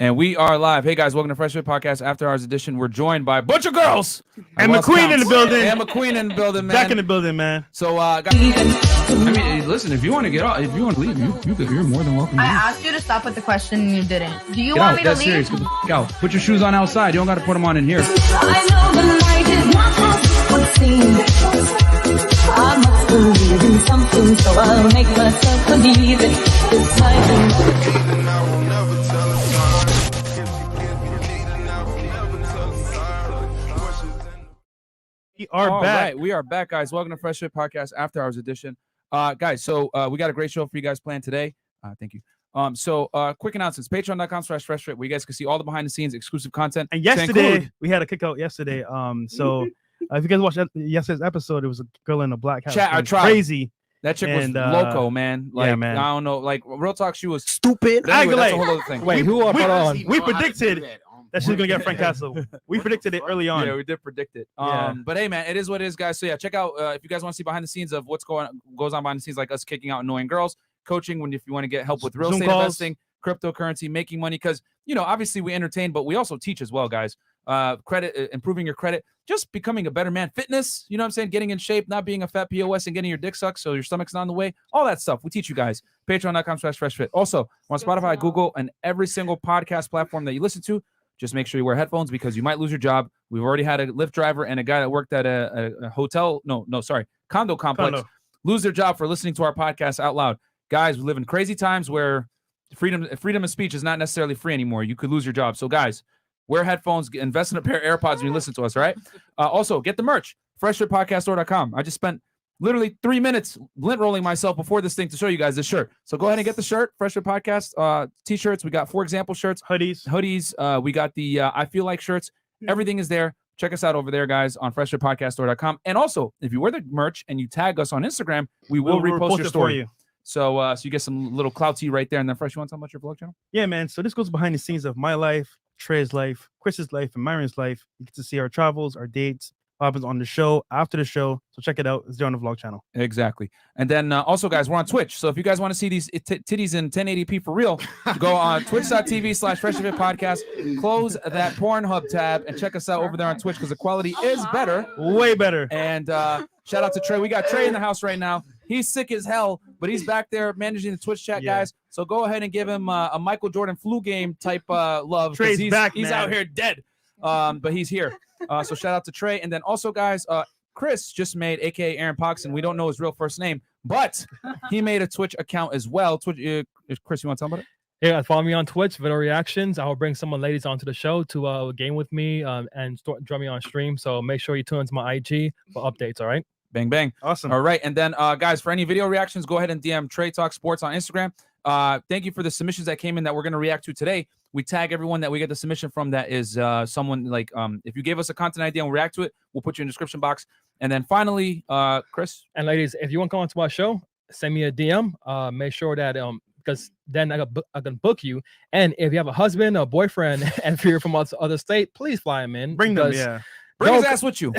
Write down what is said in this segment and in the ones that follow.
And we are live. Hey guys, welcome to Fresh Fit Podcast After Hours Edition. We're joined by a bunch of girls. And McQueen in the building. And McQueen in the building, man. Back in the building, man. So, guys, I mean, listen, if you want to get out, if you want to leave, you're more than welcome. I asked you to stop with the question and you didn't. Do you get want out. me to That's leave? serious. Get the f out. Put your shoes on outside. You don't got to put them on in here. I know the night is not as it would seem. I must believe in something, so I'll make myself believe it. This time. We are back. Right. We are back, guys. Welcome to Fresh Fit Podcast After Hours Edition. Guys, so we got a great show for you guys planned today. Thank you. Quick announcements. Patreon.com/freshfit, where you guys can see all the behind the scenes exclusive content. And yesterday, we had a kickout yesterday. So if you guys watched yesterday's episode, it was a girl in a black hat. Chat, I tried. Crazy. That chick was loco, man. Like, yeah, man. I don't know. Like, real talk, she was Stupid. Anyway, that's a whole other thing. Wait, Hold on. We predicted that she's gonna get Frank Castle. We predicted it early on. Yeah, we did predict it. Yeah. But hey, man, it is what it is, guys. So yeah, check out if you guys want to see behind the scenes of what's goes on behind the sscenes, like us kicking out annoying girls, coaching if you want to get help with real Zoom estate calls. investing, cryptocurrency, making money, because obviously we entertain, but we also teach as well, guys. Credit, improving your credit, just becoming a better man, fitness, you know what I'm saying, getting in shape, not being a fat POS and getting your dick sucked so your stomach's not in the way, all that stuff we teach you guys. Patreon.com/freshfit. Also on Spotify, Google, and every single podcast platform that you listen to. Just make sure you wear headphones because you might lose your job. We've already had a Lyft driver and a guy that worked at a hotel, condo complex, lose their job for listening to our podcast out loud. Guys, we live in crazy times where freedom of speech is not necessarily free anymore. You could lose your job. So guys, wear headphones, invest in a pair of AirPods when you listen to us, all right? Also, get the merch, freshfitpodcast.com. I just spent literally 3 minutes lint rolling myself before this thing to show you guys this shirt. So go ahead and get the shirt, Fresh Fit Podcast t-shirts. We got 4 example shirts. Hoodies. We got the I Feel Like shirts. Everything is there. Check us out over there, guys, on freshfitpodcast.com. And also, if you wear the merch and you tag us on Instagram, we'll repost your story. For you. So you get some little clout tea right there. And then, Fresh, you want to talk about your vlog channel? Yeah, man. So this goes behind the scenes of my life, Trey's life, Chris's life, and Myron's life. You get to see our travels, our dates, what happens on the show, after the show. So check it out. It's there on the vlog channel. Exactly. And then also, guys, we're on Twitch. So if you guys want to see these titties in 1080p for real, go on twitch.tv/freshfitpodcast. Close that Pornhub tab and check us out over there on Twitch because the quality is better. Way better. And shout out to Trey. We got Trey in the house right now. He's sick as hell, but he's back there managing the Twitch chat, guys. So go ahead and give him a Michael Jordan flu game type love. Trey's back, he's out here dead. But he's here. So shout out to Trey. And then also, guys, Chris just made, aka Aaron Poxon. We don't know his real first name, but he made a Twitch account as well. Twitch, Chris, you want to tell him about it? Yeah, follow me on Twitch, video reactions. I will bring some of the ladies onto the show to game with me and join me on stream. So make sure you tune into my IG for updates, all right? Bang, bang. Awesome. All right. And then, guys, for any video reactions, go ahead and DM Trey Talk Sports on Instagram. Thank you for the submissions that came in that we're going to react to today. We tag everyone that we get the submission from that is someone like, if you gave us a content idea and we'll react to it, we'll put you in the description box. And then finally, Chris. And ladies, if you want to come onto our show, send me a DM. Make sure that, because then I can book you. And if you have a husband or boyfriend and if you're from other state, please fly him in. Bring them, yeah. Bring his ass with you.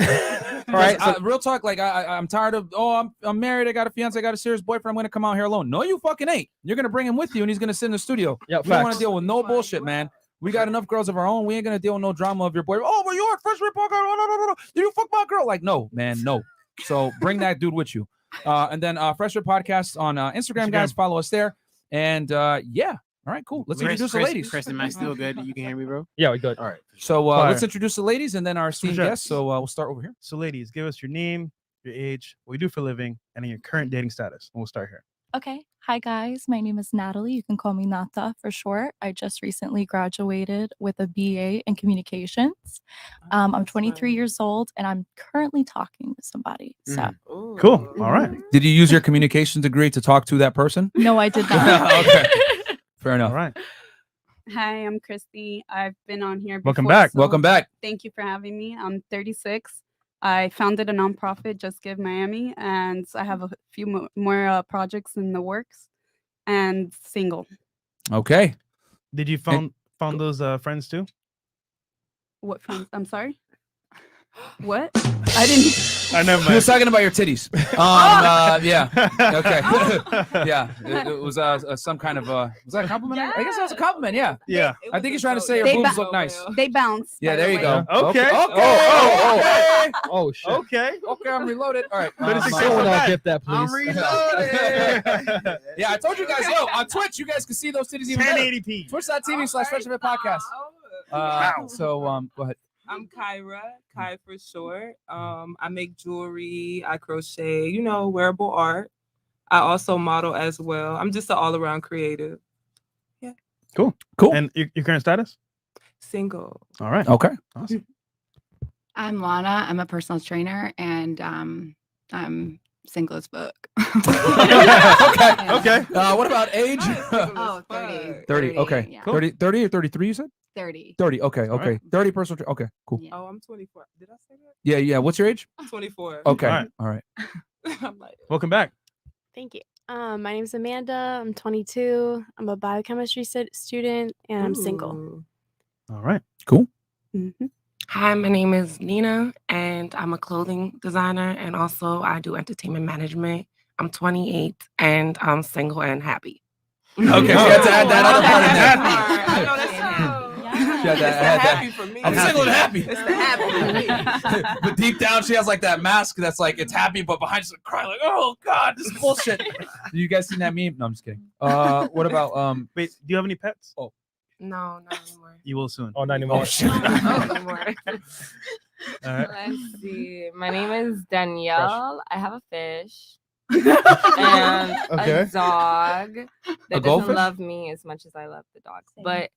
All right. So, real talk. Like I'm tired of. I'm married. I got a fiance. I got a serious boyfriend. I'm gonna come out here alone. No, you fucking ain't. You're gonna bring him with you, and he's gonna sit in the studio. Yeah, we don't want to deal with no bullshit, man. We got enough girls of our own. We ain't gonna deal with no drama of your boyfriend. Oh, but you're a Fresh Fit Podcast. No. Did you fuck my girl? Like, no, man, no. So bring that dude with you. And then Fresh Fit Podcast on Instagram, guys. Follow us there. And yeah. All right, cool. Let's introduce the ladies. Chris, am I still good? You can hear me, bro? yeah, we're good. All right. So let's introduce the ladies and then our esteemed Sure. guests. So we'll start over here. So ladies, give us your name, your age, what you do for a living, and then your current dating status. And we'll start here. Okay. Hi, guys. My name is Natalie. You can call me Nata for short. I just recently graduated with a BA in communications. I'm 23 years old, and I'm currently talking to somebody. So Cool. All right. Did you use your communication degree to talk to that person? no, I did not. Okay. Fair enough. All right. Hi, I'm Christy. I've been on here before. Welcome back. so Welcome back. Thank you for having me. I'm 36. I founded a nonprofit, Just Give Miami, and I have a few more projects in the works, and single. Okay. Did you found those friends too? What friends? I'm sorry. What? I didn't. I never He was mind. talking about your titties. Yeah. Okay. Yeah. It was some kind of was that a compliment? I guess that was a compliment. Yeah. Yeah. I think he's trying to say your They boobs ba- look nice. They bounce. Yeah. by There the you way. go. Okay. Okay. Oh shit. Okay. Okay. I'm reloaded. All right. 36 Someone back. get that, I'm please. reloaded. Yeah. I told you guys. Yo, on Twitch, you guys can see those titties even better. 1080p. Twitch.tv/freshfitpodcast. So go ahead. I'm Kyra, Kai for short. I make jewelry, I crochet, wearable art. I also model as well. I'm just an all-around creative. Cool. Cool. And your current status? Single. All right. Okay. Awesome. I'm Lana. I'm a personal trainer, and I'm single as fuck. Okay. What about age? Oh, 30. 30. Okay. Yeah. 30 or 33, you said? 30. 30. Okay. All Okay. right. 30 personal. Okay. Cool. Yeah. Oh, I'm 24. Did I say that? Yeah. Yeah. What's your age? I'm 24. Okay. All right. All right. I'm like, Welcome back. Thank you. My name is Amanda. I'm 22. I'm a biochemistry student, and I'm single. ooh. All right. Cool. Mhm. Hi, my name is Nina, and I'm a clothing designer, and also I do entertainment management. I'm 28, and I'm single and happy. Okay. She had to add that other part in there. I know that's She had to add happy that. for me. I'm single and happy. It's the happy for me. But deep down, she has like that mask that's like it's happy, but behind she's like crying, like, "Oh God, this is bullshit." You guys seen that meme? No, I'm just kidding. What about Wait, do you have any pets? Oh, No, not anymore. you will soon. Oh, not anymore. oh shit. Not anymore. All right. Let's see. My name is Danielle. I have a fish and Okay. a dog that goldfish? doesn't love me as much as I love the dog. But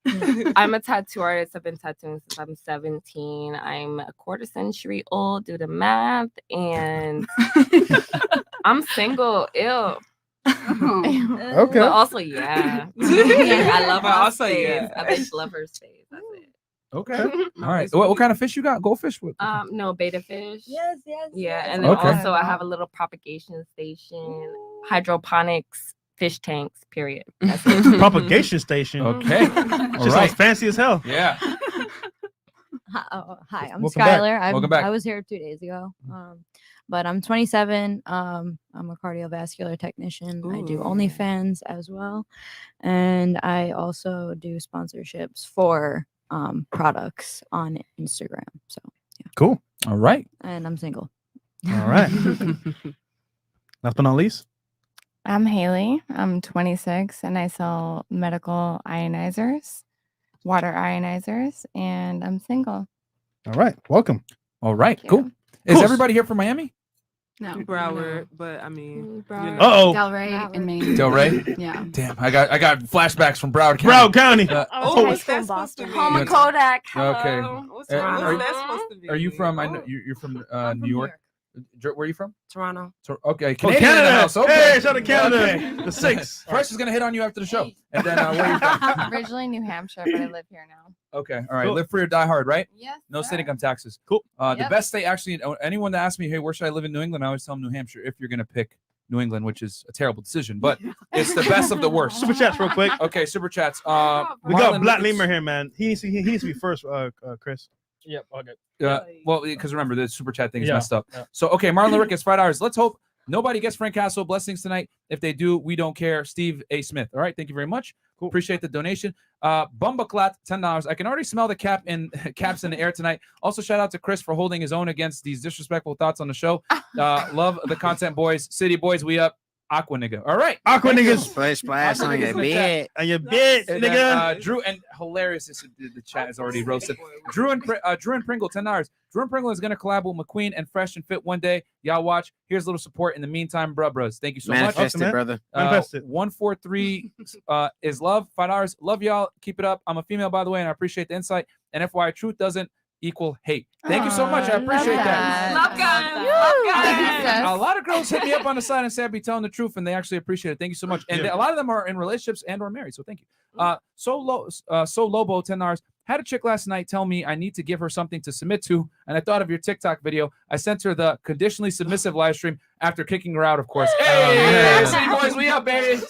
I'm a tattoo artist. I've been tattooing since I'm 17. I'm a quarter century old. Do the math, and I'm single. Ew. Okay. But also, yeah. I love But her also, face. yeah. I bitch love her face. That's it. Okay. All right. What kind of fish you got? Goldfish? What? No, beta fish. Yes. Yeah, and then Okay. also I have a little propagation station, hydroponics, fish tanks. Period. That's it. Propagation station. Okay. She All right. sounds fancy as hell. Yeah. Hi, I'm Welcome back. Skylar. Welcome back. I was here 2 days ago. But I'm 27. I'm a cardiovascular technician. I do Ooh. OnlyFans as well. And I also do sponsorships for products on Instagram. So Cool. All right. and I'm single. All right. Last but not least. I'm Haley. I'm 26, and I sell medical ionizers, water ionizers, and I'm single. All right. Welcome. All right. Thank Cool. you. Is Cool. everybody here from Miami? No. Broward, but I mean, Broward. Uh-oh. Delray in Maine. Delray? Yeah. Damn, I got flashbacks from Broward County. Broward County. Oh, what's school in that supposed to Boston. be? Home of Yes. Kodak. Okay. What's Are that supposed to be? Are you from? I know you're from New York. Where are you from? Toronto. Okay, Oh, Canadian in the Canada. house. Okay. Hey, shout out to Canada. Okay. The six. Fresh is gonna hit on you after the show, and then where are you from? Originally New Hampshire, but I live here now. Okay, all right. Cool. Live free or die hard, right? Yes. No state income taxes. Cool. The Yep. best state, actually, anyone that asks me, hey, where should I live in New England? I always tell them New Hampshire if you're gonna pick New England, which is a terrible decision, but it's the best of the worst. Super chats real quick. Okay, super chats. We got Marlon Black Ricketts- Lemur here, man. He needs to be first, Chris. Yep. Okay. Well, because remember the super chat thing is Yeah, messed up. yeah. So okay, Marlon Ricketts, $5. Let's hope nobody gets Frank Castle blessings tonight. If they do, we don't care. Steve A. Smith. All right, thank you very much. Cool. Appreciate the donation. Bumbaclat, $10. I can already smell the caps in the air tonight. Also, shout out to Chris for holding his own against these disrespectful thoughts on the show. Love the content, boys. City boys, we up. Aqua nigga. All right. Aqua niggas. Splash, splash Aqua on niggas your in the chat. bed. And your bitch, And then, nigga. Drew and hilarious. The chat is already roasted. Drew and Pringle, $10. Drew and Pringle is gonna collab with McQueen and Fresh and Fit one day. Y'all watch. Here's a little support in the meantime, bros. Thank you so Manifest much. it, brother. Manifest it. 143 is love. $5. Love y'all. Keep it up. I'm a female, by the way, and I appreciate the insight. And FYI, truth doesn't equal hate. Thank you so much. I appreciate that. Love guys. A lot of girls hit me up on the side and say I'd be telling the truth, and they actually appreciate it. Thank you so much. And Yeah. a lot of them are in relationships and or married, so thank you. So Lobo, $10. Had a chick last night tell me I need to give her something to submit to, and I thought of your TikTok video. I sent her the conditionally submissive live stream after kicking her out, of course. Hey, City boys, we up, baby.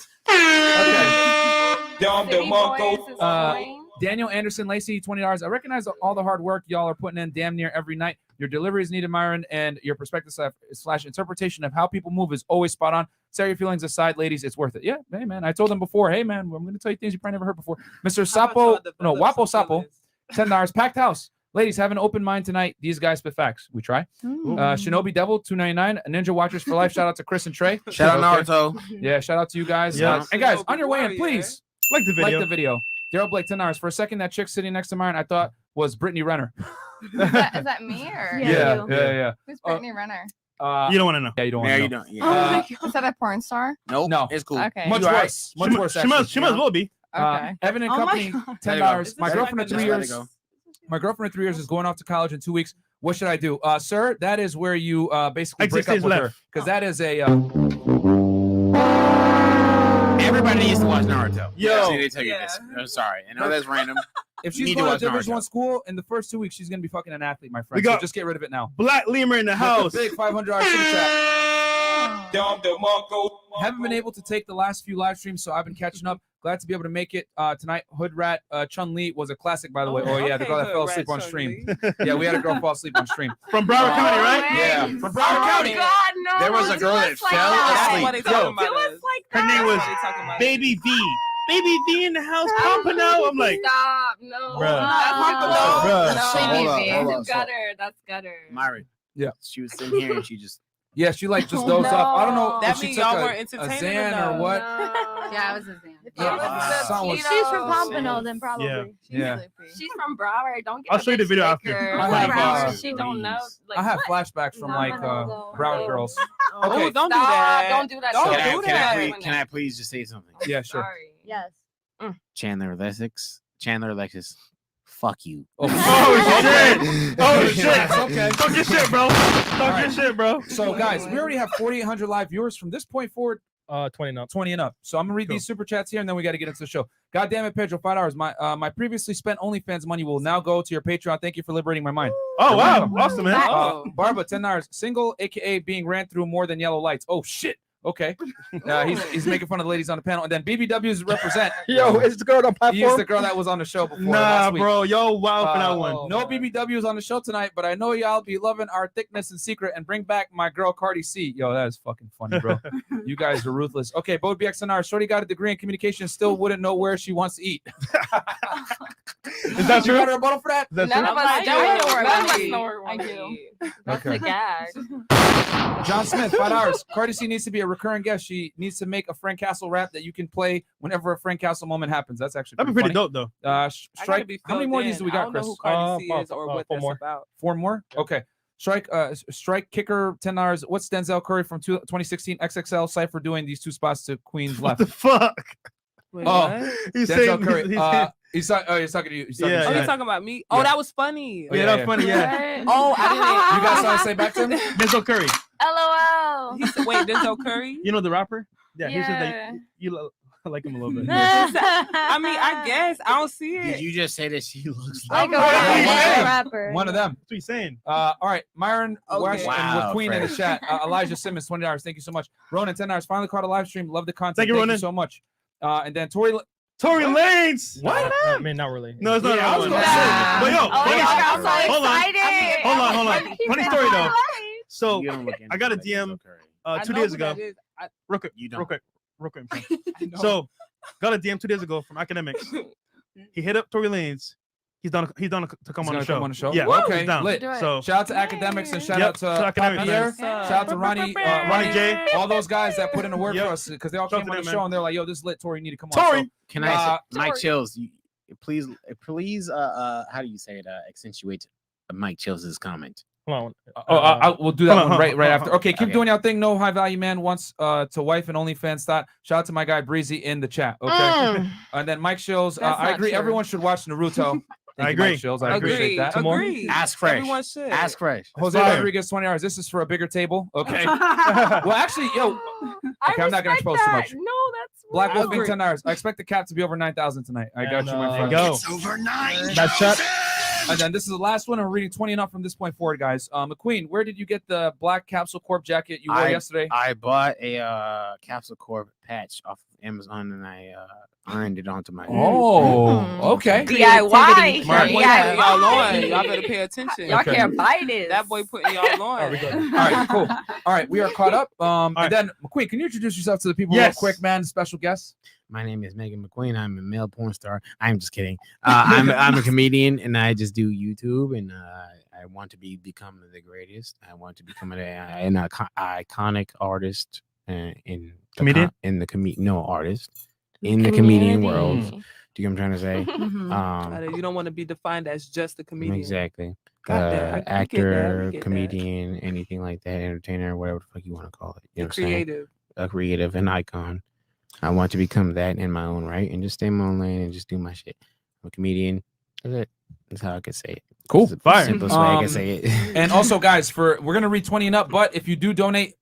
Okay. Daniel Anderson Lacey, $20. I recognize all the hard work y'all are putting in damn near every night. Your delivery is needed, Myron, and your perspective / interpretation of how people move is always spot on. Set your feelings aside, ladies. It's worth it. Yeah, hey, man. I told them before, hey, man, I'm going to tell you things you probably never heard before. Mr. Sapo, Wapo Sapo, $10, packed house. Ladies, have an open mind tonight. These guys spit facts. We try. Shinobi Devil, $2.99. Ninja Watchers for life. Shout out to Chris and Trey. Shout out Naruto. Yeah, shout out to you guys. Yeah. And guys, on your way in, please Like the video. like the video. Daryl Blake, $10. For a second, that chick sitting next to Myron, I thought was Brittany Renner. Is that me or? Yeah. Who's Brittany Renner? You don't want to know. Yeah, you don't want to know. Yeah. Oh my God. Is that a porn star? Nope. No. It's cool. Okay. Much You all right? worse. Much worse. She might as well be. Okay. Evan and Oh my Company, God. $10. My Let it go. girlfriend of 3 Just let it years. go. My girlfriend of 3 years is going off to college in 2 weeks. What should I do, sir? That is where you basically Exit break up stage with her left. because that is a. Everybody needs to watch Naruto. Yo. See, they tell you this. I'm sorry. I know that's random. If You she's need to going to watch Division Naruto. One school in the first 2 weeks, she's gonna be fucking an athlete, my friend. We got- So just get rid of it now. Black Lemur in the house. Big $500 super chat. Haven't been able to take the last few live streams, so I've been catching up. Glad to be able to make it tonight. Hood Rat Chun Li was a classic, by the way. Oh yeah, the girl that fell asleep on stream. Yeah, we had a girl fall asleep on stream. From Broward County, right? Yeah, from Broward County. God, no. There was a girl that fell asleep. Her name was Baby V. Baby V in the house, Pompano. I'm like, Stop. No. Bruh. No. So hold up, hold up. So, Gutter. That's gutter. Myron. Yeah. She was sitting here and she just. Yeah, she like just dozed off. I don't know That if she means took y'all a weren't entertaining Xan or enough. what. Yeah, it was a Xan. Someone- She's from Pompano, then probably. Yeah. Yeah. She's from Broward. Don't get I'll show you the video after. I have, She don't know. Like, I have what? flashbacks from like Broward girls. Oh, Okay. don't do Stop. that. Don't do that. Don't Don't do do that. Can I please just say something? Yeah, sure. Sorry. Yes. Chandler Alexis, fuck you. oh shit. Oh shit. Okay. Talk your shit, bro. Talk your shit, bro. So guys, we already have 4,800 live viewers from this point forward. 20 and up. 20 and up. So I'm gonna read these super chats here, and then we got to get into the show. God damn it, Pedro, $5. My previously spent OnlyFans money will now go to your Patreon. Thank you for liberating my mind. Oh wow, awesome, man. Barba, $10. Single, aka being ran through more than yellow lights. Oh shit. Okay. He's making fun of the ladies on the panel, and then BBW's represent. Yo, is the girl on platform? He is the girl that was on the show before. Nah, last week. bro, yo, wow for that one. No BBWs on the show tonight, but I know y'all be loving our thickness and secret and bring back my girl Cardi C. Yo, that is fucking funny, bro. You guys are ruthless. Okay, Bo BXNR. Shorty got a degree in communication, still wouldn't know where she wants to eat. Is that You true? got a rebuttal for that? That's None true? of us do. I know where None of I us eat. know where we I want to do. eat. That's Okay. the gag. John Smith, $5. Cardi C needs to be a recurring guest. She needs to make a Frank Castle rap that you can play whenever a Frank Castle moment happens. That's actually That'd be pretty funny. dope, though. I gotta Strike. be How many filled more of these in. do we I got, don't know Chris? who Cardi C is or four what that's more. about. 4 more? Okay. Strike kicker, $10. What's Denzel Curry from 2016 XXL Cypher doing these 2 spots to Queen's What left? the fuck? Wait, Oh, what? He's Denzel saying Curry. He's talking to you. He's talking Yeah, to Oh, you. you talking about me? Oh, Yeah. that was funny. Oh, yeah, that's funny. Yeah, Oh, I You got something to say back to him? Denzel Curry. LOL. didn't. Wait, Denzel Curry? You know the rapper? Yeah, he said Yeah. that you like him a little bit. I mean, I guess I don't see Did it. you just say that she looks Like like? a Yeah. rapper. One of them. That's what he's saying. All right, Myron Okay. Wesh and Wow, with Queen in the Fred. chat. Elijah Simmons, $20. Thank you so much. Ronan, $10. Finally caught a live stream. Love the content. Thank you, Ronan. so much. And then Tory Lanes. What? I mean, not really. No, it's not. Yeah, I was that one. gonna say. But yo, Oh, funny- y'all got so hold on. excited. Hold on. Funny story though. So You don't look I got a anything like DM Denzel Curry. 2 know days who ago. that is. Real quick. You don't. Real quick. So got a DM 2 days ago from Academics. He hit up Tory Lanez. He's done to come He's on gonna the show. come on the show? Yeah, Okay, he's down. lit. Do it. So Shout out to Academics and shout Yep, out to shout out to Academics, Pierre. man. Shout out to Ronnie J. all those guys that put in the work Yep. for us because they all Shout came out on to the them, show man. and they're like, "Yo, this is lit. Tory, you need to come on." Tory. So, Can I say, Mike Tory. Chills? Please, how do you say it? Accentuate Mike Chills' comment. Hold Oh, we'll do that hold one on, right hold on, after. Okay, keep Okay. doing your thing. No high value man wants to wife and OnlyFans thought. Shout out to my guy Breezy in the chat. Okay, and then Mike Shills. That's I not agree. true. Everyone should watch Naruto. Thank I you, Mike agree. Shills. I appreciate that. Agreed. Ask Fresh. Everyone should. Ask Fresh. Jose fire. Rodriguez, $20. This is for a bigger table. Okay. Well, actually, yo, okay, I'm not gonna expose too much. No, that's Black I Wolfing, agree. $10. I expect the cap to be over 9,000 tonight. I got you, my friend. Go. over 9. That's shut. And then this is the last one. I'm reading 20 and up from this point forward, guys. McQueen, where did you get the black Capsule Corp jacket you wore yesterday? I bought a Capsule Corp patch off of Amazon, and I ironed it onto my. Oh, okay. DIY. That boy Yeah. putting y'all on. Y'all better pay attention. Y'all Okay. can't buy this. That boy putting y'all on. All right, cool. All right, we are caught up. And then McQueen, can you introduce yourself to the people real quick, man? Special guest. My name is Megan McQueen. I'm a male porn star. I'm just kidding. I'm a comedian, and I just do YouTube, and I want to become the greatest. I want to become an iconic artist in Comedian? Artist in the comedian world. Community. Do you get what I'm trying to say? You don't want to be defined as just a comedian. Exactly. Got that. I get that. Actor, We get that. comedian, anything like that, entertainer, whatever the fuck you want to call it. You know what I'm saying? Creative. A creative, an icon. I want to become that in my own right and just stay in my own lane and just do my shit. I'm a comedian. That's it. That's how I could say it. Cool. It's the simplest way I can say it. And also, guys, we're gonna read 20 and up, but if you do donate,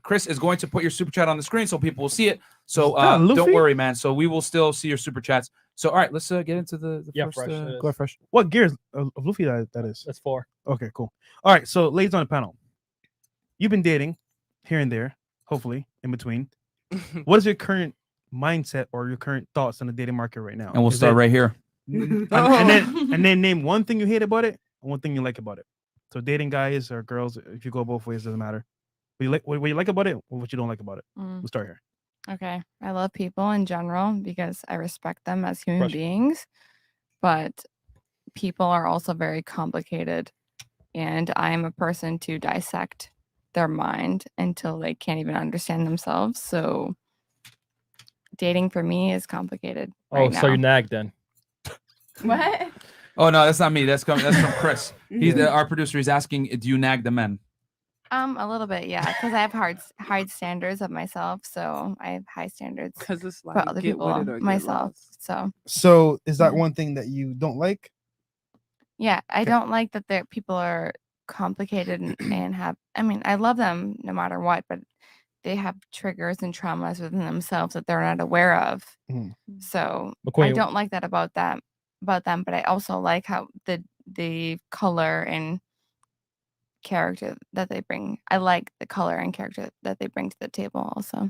Chris is going to put your super chat on the screen so people will see it. So don't worry, man. So we will still see your super chats. So all right, let's get into the first. Fresh. Go ahead, Fresh. What gears of Luffy that is? That's 4. Okay, cool. All right, so ladies on the panel, you've been dating here and there, hopefully in between. What is your current mindset or your current thoughts on the dating market right now? And we'll start right here. and then name one thing you hate about it and one thing you like about it. So dating guys or girls, if you go both ways, doesn't matter. What you like about it or what you don't like about it. We'll start here. Okay. I love people in general because I respect them as human Fresh. beings, but people are also very complicated, and I am a person to dissect their mind until they can't even understand themselves. So dating for me is complicated. Right So now. you nag then. What? Oh no, that's not me. That's from Chris. He's our producer. He's asking, do you nag the men? A little bit, yeah, because I have hard standards of myself, so I have high standards because it's like for other get people, with it or get myself. lost. So is that one thing that you don't like? Yeah, I don't like that people are complicated and have. I mean, I love them no matter what, but they have triggers and traumas within themselves that they're not aware of. So I McQueen- don't like that about them. But I also like how the color and character that they bring. I like the color and character that they bring to the table also.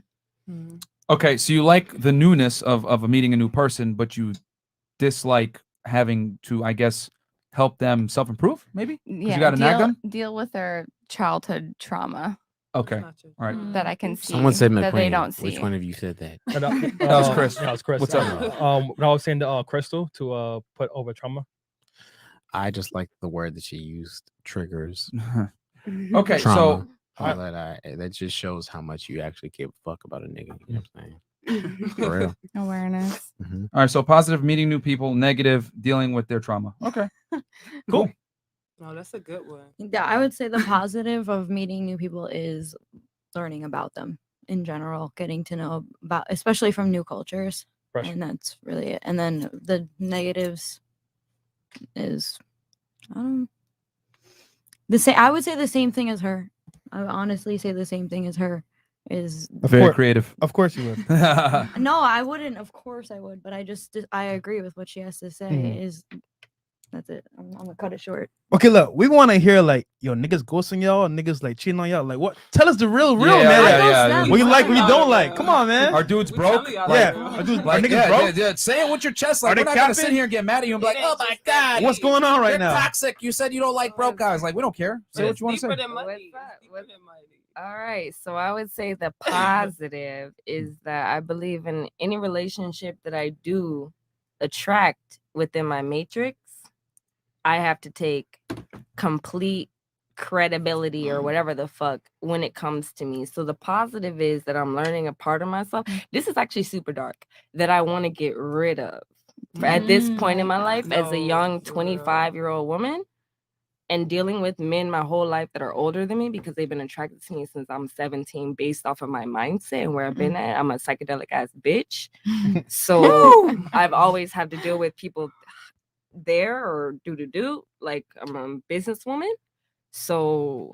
Okay, so you like the newness of meeting a new person, but you dislike having to, I guess, help them self-improve, maybe? 'Cause Yeah, you got to nag them? deal with their childhood trauma. Okay, all right. That I can see Someone said that they McQueen. don't see. Which one of you said that? That was Chris. That was Chris. What's up? When I was saying to Crystal to put over trauma. I just like the word that she used, triggers. Okay, Trauma. so All that just shows how much you actually give a fuck about a nigga. You know what I'm saying? For real. Awareness. all right, so positive, meeting new people, negative, dealing with their trauma. Okay, cool. No, that's a good one. Yeah, I would say the positive of meeting new people is learning about them in general, getting to know about, especially from new cultures. Fresh. And that's really it. And then the negatives is, I don't know. I would say the same thing as her. I would honestly say the same thing as her is Very creative. Of course you would. no, I wouldn't. Of course I would, but I agree with what she has to say. Is that's it. I'm gonna cut it short. Okay, look, we want to hear like, yo, niggas ghosting y'all, niggas like cheating on y'all. Like, what? Tell us the real, man. Like, what you like, what you don't like. Come on, man. Our dudes broke. Yeah, our niggas broke. Yeah. Say it with your chest. Like, Are we're they not gonna sit capping? here and get mad at you and be like, oh my god, What's going on right you're now? toxic. You said you don't like broke guys. Like, we don't care. Say what you want to say. All right. So I would say the positive is that I believe in any relationship that I do attract within my matrix, I have to take complete credibility or whatever the fuck when it comes to me. So the positive is that I'm learning a part of myself. This is actually super dark that I want to get rid of at this point in my life as a young 25-year-old woman. And dealing with men my whole life that are older than me because they've been attracted to me since I'm 17 based off of my mindset and where I've been at. I'm a psychedelic ass bitch. So I've always had to deal with people there or do. Like I'm a businesswoman. So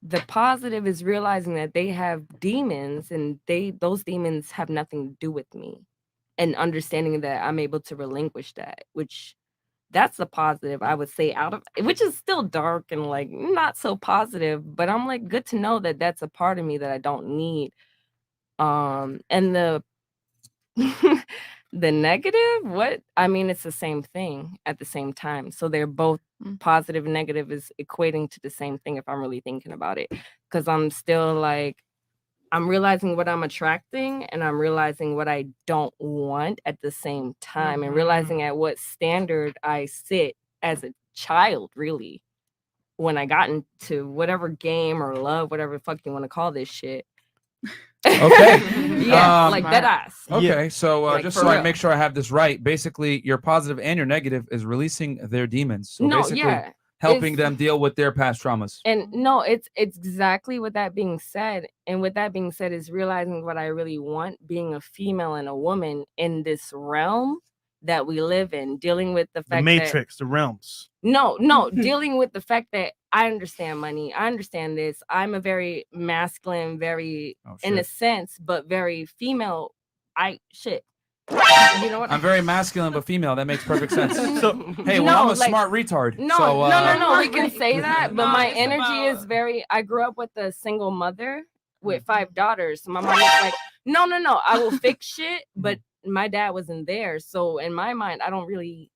the positive is realizing that they have demons and those demons have nothing to do with me. And understanding that I'm able to relinquish that, which that's the positive I would say out of, which is still dark and like not so positive, but I'm like, good to know that that's a part of me that I don't need And the the negative, what I mean, it's the same thing at the same time. So they're both positive and negative is equating to the same thing if I'm really thinking about it. Because I'm still like, I'm realizing what I'm attracting and I'm realizing what I don't want at the same time, and realizing at what standard I sit as a child, really, when I got into whatever game or love, whatever the fuck you want to call this shit. Okay. Yeah, like dead ass. Okay, so Like, just for so I real. make sure I have this right, basically your positive and your negative is releasing their demons. So No, basically yeah, helping it's- them deal with their past traumas. And no, it's exactly with that being said. And with that being said is realizing what I really want, being a female and a woman in this realm that we live in, dealing with the The fact Matrix, the realms. no, dealing with the fact that I understand money, I understand this. I'm a very masculine, very in a shit. sense, but very female. You know what? I'm very masculine but female. That makes perfect sense. So hey, well, No, I'm a like- smart retard. No, so, no. We can say that, but No, my it's energy is about- very. I grew up with a single mother with 5 daughters. So my mom was like, no. I will fix shit, but my dad wasn't there. So in my mind, I don't really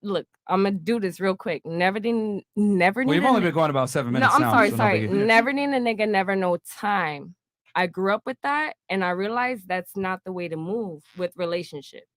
look. I'm gonna do this real quick. Never Well, need. you've only been going about 7 minutes No, I'm now. sorry, so no sorry. biggie. Never need a nigga, never no time. I grew up with that, and I realized that's not the way to move with relationships.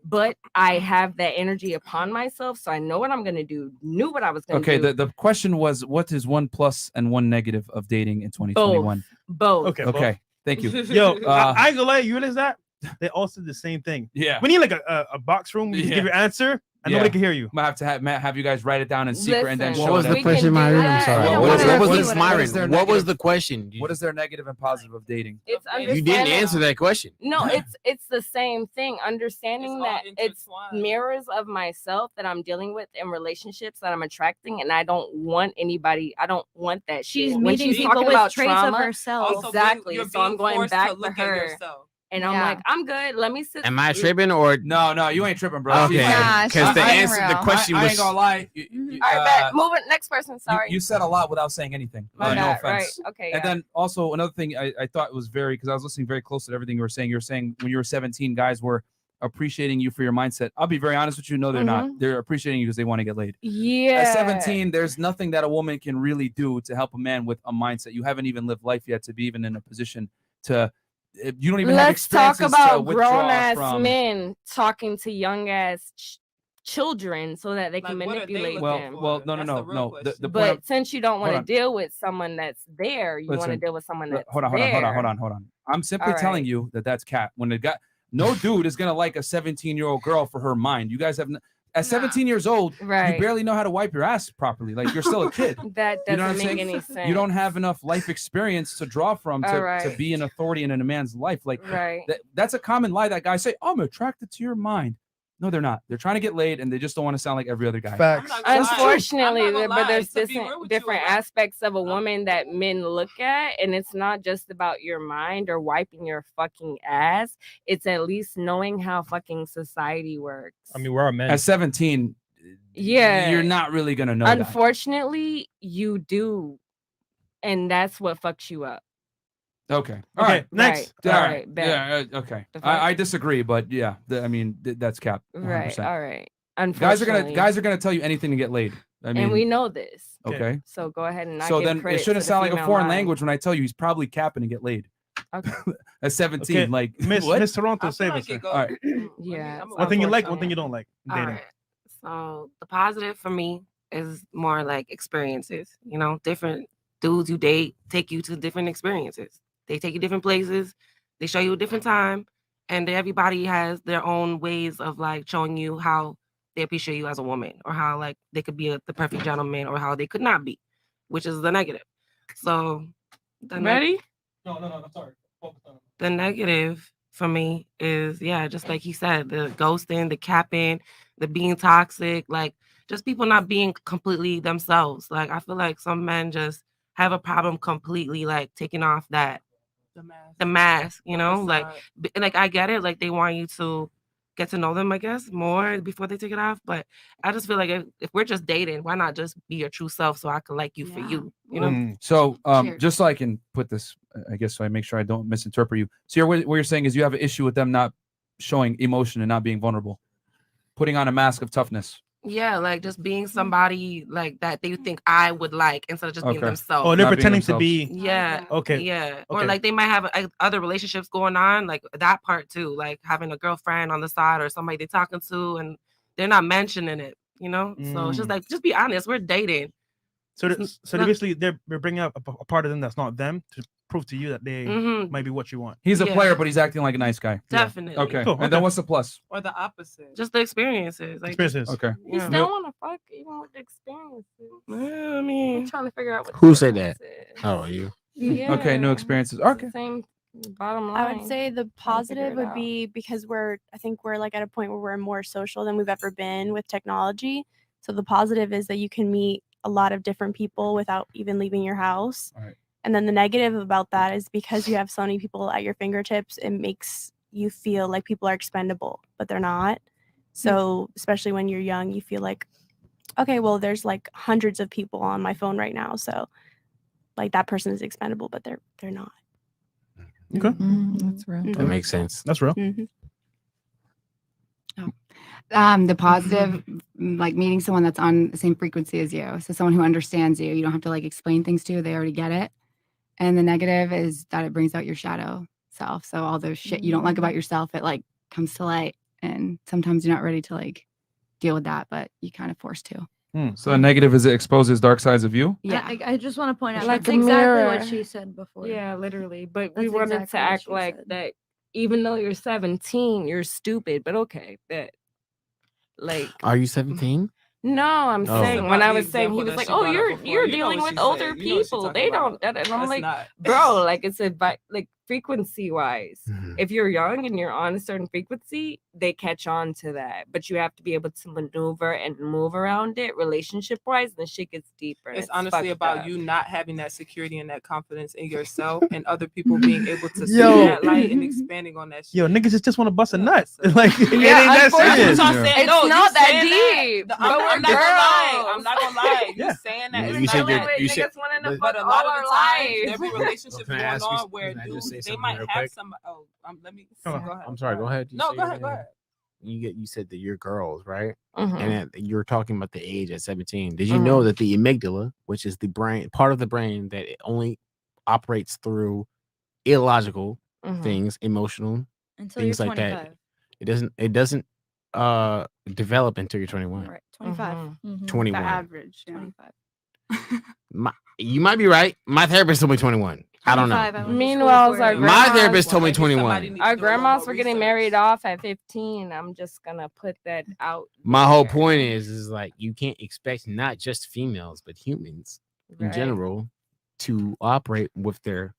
But I have that energy upon myself, so I know what I'm gonna do. Knew what I was gonna Okay, do. the question was, what is 1 plus and 1 negative of dating in 2021? Both. Okay, Thank you. Yo, I ain't gonna lie, you realize that? They all said the same thing. Yeah. We need like a box room. You can give your answer and nobody can hear you. Might have to have you guys write it down in secret and then Listen, show What was it. the question, Myron? I'm sorry. Well, What their- was their Myron? What was negative- the question? What is their negative and positive of dating? It's You didn't understanding- answer that question. No, it's the same thing. Understanding that it's mirrors of myself that I'm dealing with in relationships that I'm attracting, and I don't want anybody. I don't want that. She's shit. When meeting she's people talking with about traits of trauma, herself. Also, exactly. you're So I'm being going forced back to to look at her, yourself. and I'm like, I'm good. Let me sit. Am I tripping or No, you ain't tripping, bro. Okay, She's- because the I- answer, the question I was. ain't gonna lie. All right, bet. Move it. Next person. Sorry. You said a lot without saying anything. My no bad, offense. right, okay, And yeah. then also another thing I thought was very, because I was listening very close to everything you were saying. You were saying when you were 17, guys were appreciating you for your mindset. I'll be very honest with you. No, they're not. Mhm. They're appreciating you because they want to get laid. Yeah. At 17, there's nothing that a woman can really do to help a man with a mindset. You haven't even lived life yet to be even in a position to. You don't even have Let's talk experiences to about withdraw grown ass from. men talking to young ass children so that they can manipulate them. Well, no. The point But I'm- since you don't want hold to on. deal with someone that's there, you want to Listen, deal with someone that's hold on. I'm simply All telling right. you that's cap. When it got no dude is gonna like a 17-year-old girl for her mind. You guys have at 17 years old, Right. you barely know how to wipe your ass properly. Like you're still a kid. That You know doesn't what I'm make saying? any sense. You don't have enough life experience to draw from All to right. be an authority in a man's life. Like Right. that's a common lie that guys say. I'm attracted to your mind. No, they're not. They're trying to get laid, and they just don't want to sound like every other guy. Facts. Unfortunately, I'm not gonna but there's lie. To be real with you, different aspects of a woman that men look at, and it's not just about your mind or wiping your fucking ass. It's at least knowing how fucking society works. I mean, we're all men. At 17, Yeah. you're not really gonna know that. Unfortunately, you do, and that's what fucks you up. Okay. All Okay, right. next. Right. All All right. right, bet. Yeah. Okay. The fuck? I disagree, but yeah. I mean, that's cap. 100%. Right. All right. Guys are Unfortunately. gonna tell you anything to get laid. I mean, and we know this. Okay. So go ahead and not So give then credit it to shouldn't the sound like a female foreign mind. language when I tell you he's probably capping to get laid. Okay. At 17, Okay, like Miss what? Toronto, save us. All right. Yeah. One thing you like, one thing you don't like. in All Dating. right. So the positive for me is more like experiences. You know, different dudes you date take you to different experiences. They take you different places. They show you a different time, and everybody has their own ways of like showing you how they appreciate you as a woman, or how like they could be the perfect gentleman, or how they could not be, which is the negative. So the Ready? No, I'm sorry. Focus on it. the negative for me is just like he said, the ghosting, the capping, the being toxic, like just people not being completely themselves. Like I feel like some men just have a problem completely like taking off that the mask, you know, like I get it, like they want you to get to know them, I guess, more before they take it off. But I just feel like if we're just dating, why not just be your true self so I can like you for you? You know? So Cheers. just so I can put this, I guess, so I make sure I don't misinterpret you. So what you're saying is you have an issue with them not showing emotion and not being vulnerable, putting on a mask of toughness. Yeah, like just being somebody like that they think I would like instead of just being themselves. Oh, they're pretending to be. Yeah. Okay. Yeah. Or Okay. like they might have other relationships going on, like that part too, like having a girlfriend on the side or somebody they're talking to and they're not mentioning it, you know? So it's just like, just be honest. We're dating. So they're basically they're bringing up a part of them that's not them to prove to you that they might be what you want. He's a player, but he's acting like a nice guy. Definitely. Okay. Cool, And then what's the plus? Or the opposite. Just the experiences. Like, Experiences. Okay. You still want to fuck even with the experiences. Yeah, I mean, I'm trying to figure out what Who the said that? difference is. Oh, you. Yeah. Okay, no experiences. It's the Okay. Same bottom line. I would say the Trying to figure positive it would out. be because I think we're like at a point where we're more social than we've ever been with technology. So the positive is that you can meet a lot of different people without even leaving your house. Right. And then the negative about that is because you have so many people at your fingertips, it makes you feel like people are expendable, but they're not. So especially when you're young, you feel like, okay, well, there's like hundreds of people on my phone right now. So like that person is expendable, but they're not. Okay. That's real. That makes sense. That's real. The positive, like meeting someone that's on the same frequency as you. So someone who understands you. You don't have to like explain things to. They already get it. And the negative is that it brings out your shadow self. So all those shit you don't like about yourself, it like comes to light. And sometimes you're not ready to like deal with that, but you kind of forced to. So the negative is it exposes dark sides of you? Yeah. I just want to point out Like that's a exactly mirror. what she said before. Yeah, literally. But we That's wanted exactly to what act she like said. that even though you're 17, you're stupid. But okay, that like Are you 17? no, I'm Oh. saying About when I the was saying he example was that like, she "Oh, brought up you're before. You know dealing what with she older said. You know what she people. talking They about. don't." And I'm That's like, not. "Bro, like it's like frequency wise. Mhm. If you're young and you're on a certain frequency, they catch on to that. But you have to be able to maneuver and move around it relationship wise, and shit gets deeper. and It's honestly fucked about up. you not having that security and that confidence in yourself and other people being able to see Yo. that light and expanding on that shit. Yo, niggas just want to bust a nut. Like it ain't Yeah, that unfortunately, serious. That's what I'm saying. It's No, not you that saying that. deep. No, but I'm we're not gonna lie. girls. I'm not gonna lie. You Yeah. saying that? You is said valid. you said- niggas wanting to But fuck a all lot of our the times, lives. there be relationships Can I going ask you on something? where Can I just dudes say they something might real have quick? some. Oh, let me. Hold on. Go ahead. I'm sorry. Go ahead. You No, say go ahead. your Go name. ahead. You said that you're girls, right? Mhm. And that you're talking about the age at 17. Did you know that the amygdala, which is the brain, part of the brain that it only operates through illogical things, emotional Until you're things like 25. that, it doesn't develop until you're 21. Right. 25. 21. The average. Yeah. 25. You might be right. My therapist told me 21. I don't 25, I know. went to school Meanwhile, for our it. My grandmas- therapist told me Maybe somebody 21. needs to Our do a little grandmas more were getting research. married off at 15. I'm just gonna put that out. My whole there. point is like you can't expect not just females but humans in Right. general to operate with their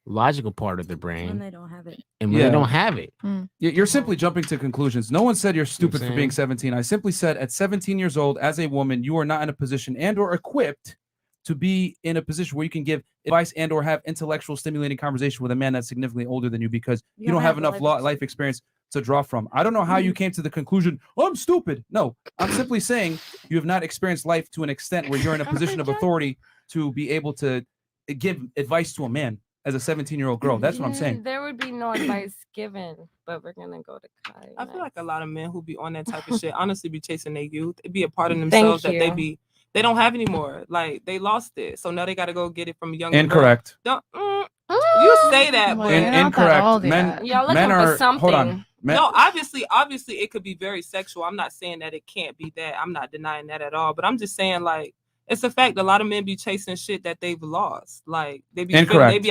logical part of the When brain, they don't have it. and when Yeah. they don't have it, You're simply jumping to conclusions. No one said you're stupid for being saying? 17. I simply said at 17 years old, as a woman, you are not in a position and or equipped to be in a position where you can give advice and or have intellectual stimulating conversation with a man that's significantly older than you because you don't have enough life experience to draw from. I don't know how you came to the conclusion, I'm stupid. No, I'm simply saying you have not experienced life to an extent where you're in a position of authority to be able to give advice to a man as a 17-year-old girl. That's what I'm saying. There would be no advice given, but we're gonna go to Kai. I feel like a lot of men who be on that type of shit honestly be chasing their youth. It be a part of Thank themselves that you. they don't have anymore. Like they lost it, so now they got to go get it from a younger. Incorrect. Don't you say that, but Incorrect. Men, Y'all men looking for are. Hold on. something. Men, no, obviously it could be very sexual. I'm not saying that it can't be that. I'm not denying that at all. But I'm just saying like it's a fact. A lot of men be chasing shit that they've lost. Like they be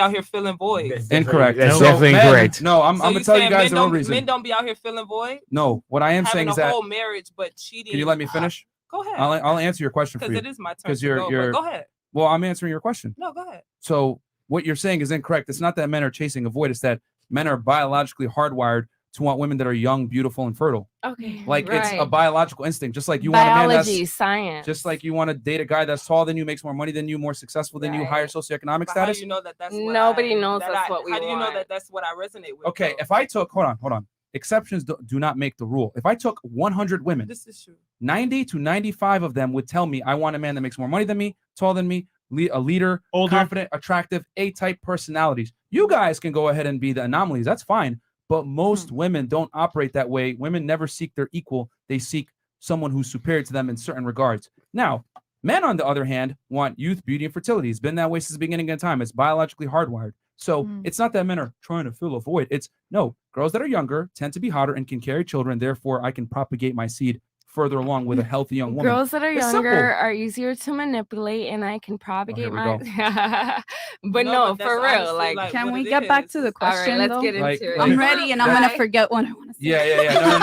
out here filling voids. Incorrect. That's So definitely men- incorrect. No, I'm So gonna you tell you saying guys the real men reason. don't be out here filling void. No, what I am having saying a is that. whole marriage, but cheating. Can you let me finish? Go ahead. I'll answer your question for Because you. it is my turn. Because To you're go, you're. but go ahead. Well, I'm answering your question. No, go ahead. So what you're saying is incorrect. It's not that men are chasing a void. It's that men are biologically hardwired to want women that are young, beautiful, and fertile. Okay. Like it's a right. biological instinct. Just like you want a man Biology, that's science. just like you want to date a guy that's taller than you, makes more money than you, more successful than you, Right. higher socioeconomic But how status. do you know that that's what Nobody I, knows that that's I, what we How do you know want. that that's what I resonate with? Okay, though? if I took hold on. exceptions do not make the rule. If I took 100 women, This is true. 90 to 95 of them would tell me I want a man that makes more money than me, taller than me, a leader, older, confident, attractive, A-type personalities. You guys can go ahead and be the anomalies. That's fine. But most women don't operate that way. Women never seek their equal. They seek someone who's superior to them in certain regards. Now, men, on the other hand, want youth, beauty, and fertility. It's been that way since the beginning of time. It's biologically hardwired. So it's not that men are trying to fill a void. It's no, girls that are younger tend to be hotter and can carry children. Therefore, I can propagate my seed further along with a healthy young woman. Girls that are It's younger simple. are easier to manipulate, and I can propagate we my. go. But No, no, but that's for real. honestly, Like, like, Can what we it get back is. to the all right, question? let's though? get into Like- it. I'm ready, and I'm Bye. gonna forget what I want to say. Yeah. No.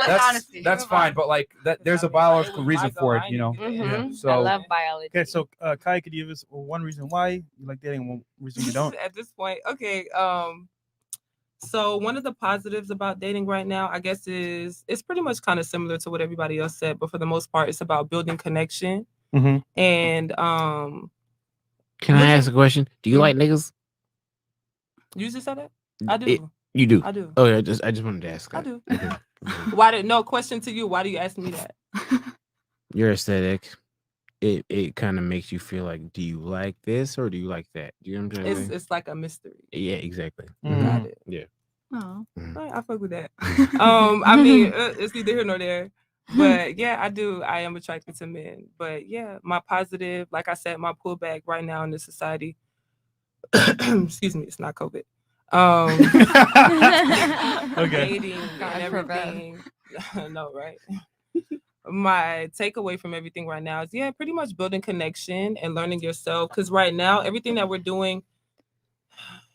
That's honesty. that's fine. But like there's a biological reason for it, you know. Mhm. So I love biology. Okay, so Kai, could you give us one reason why you like dating, and one reason you don't? At this point, okay. So one of the positives about dating right now, I guess, is it's pretty much kind of similar to what everybody else said, but for the most part, it's about building connection. Mhm. And Can I ask a question? Do you like niggas? you just said it. I do. You do. I do. Oh, I just wanted to ask. I that. do. Okay. Why did no question to you? Why do you ask me that? Your aesthetic, it kind of makes you feel like, do you like this or do you like that? Do you know what I'm trying to say? It's like a mystery. Yeah, exactly. Got it. Yeah. Oh. I fuck with that. I mean, it's neither here nor there. But yeah, I do. I am attracted to men. But yeah, my positive, like I said, my pullback right now in this society. Excuse me, it's not COVID. Okay. Dating and God forbid. everything. No, right? My takeaway from everything right now is pretty much building connection and learning yourself. Because right now, everything that we're doing,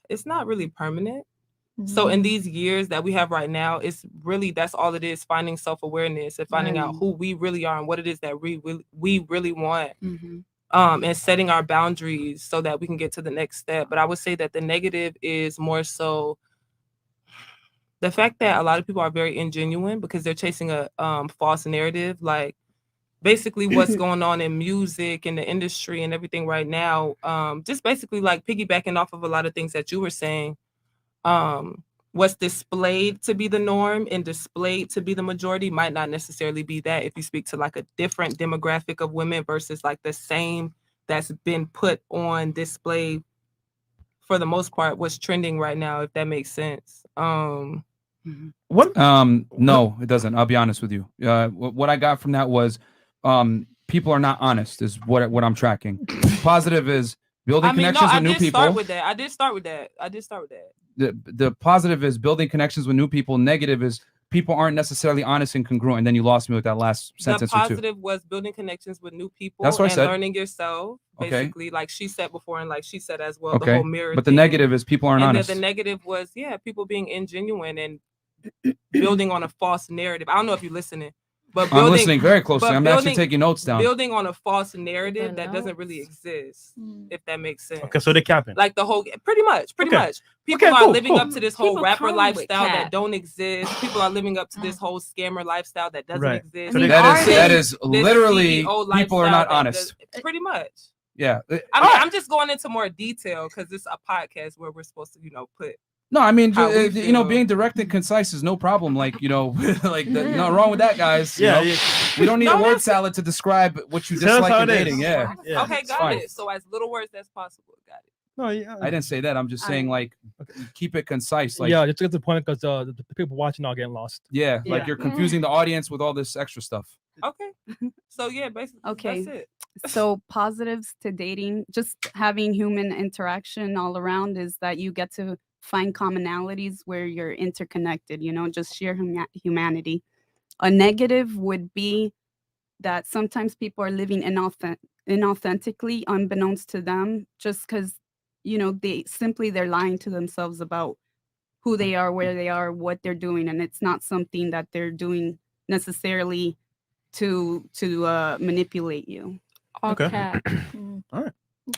it's not really permanent. So in these years that we have right now, it's really, that's all it is, finding self-awareness and finding out who we really are and what it is that we really want. And setting our boundaries so that we can get to the next step. But I would say that the negative is more so the fact that a lot of people are very ingenuine because they're chasing a false narrative. Like basically what's going on in music and the industry and everything right now, just basically like piggybacking off of a lot of things that you were saying. What's displayed to be the norm and displayed to be the majority might not necessarily be that if you speak to like a different demographic of women versus like the same that's been put on display for the most part what's trending right now, if that makes sense. What? No, it doesn't. I'll be honest with you. What I got from that was people are not honest is what I'm tracking. Positive is building connections with new people. I did start with that. The positive is building connections with new people. Negative is people aren't necessarily honest and congruent. And then you lost me with that last sentence The or two. positive was building connections with new people. That's what I said. Learning yourself. Okay. Basically, like she said before, and like she said as well, the Okay. whole mirror. But the thing. negative is people aren't and honest. then the negative was people being ingenuine and building on a false narrative. I don't know if you're listening, but building, I'm listening very closely. but I'm actually taking notes down. Building on a false narrative that doesn't really exist, if that makes sense. Okay, so they're capping. Like the whole, pretty much. People are living up to this whole rapper lifestyle that don't exist. People are living up to this whole scammer lifestyle that doesn't exist. So that is literally CEO people are not lifestyle that honest. pretty much. Yeah. I mean, I'm just going into more detail because it's a podcast where we're supposed to, put. No, I mean, how we being direct and concise is no problem. Like, like no wrong with that, guys. You Yeah, know? yeah. We don't need a word salad to describe what you Tell us dislike how in it is. dating. Yeah. Okay, it's got fine. it. So as little words as possible. Got it. No, yeah. I didn't say that. I'm just saying, like, keep it concise. Like, yeah, just to get to the point because the people watching are getting lost. yeah, like you're confusing the audience with all this extra stuff. Okay. So yeah, basically, Okay. that's it. So positives to dating, just having human interaction all around is that you get to find commonalities where you're interconnected, just sheer humanity. A negative would be that sometimes people are living inauthentically, unbeknownst to them, just because, they're lying to themselves about who they are, where they are, what they're doing. And it's not something that they're doing necessarily to manipulate you. Okay. All right.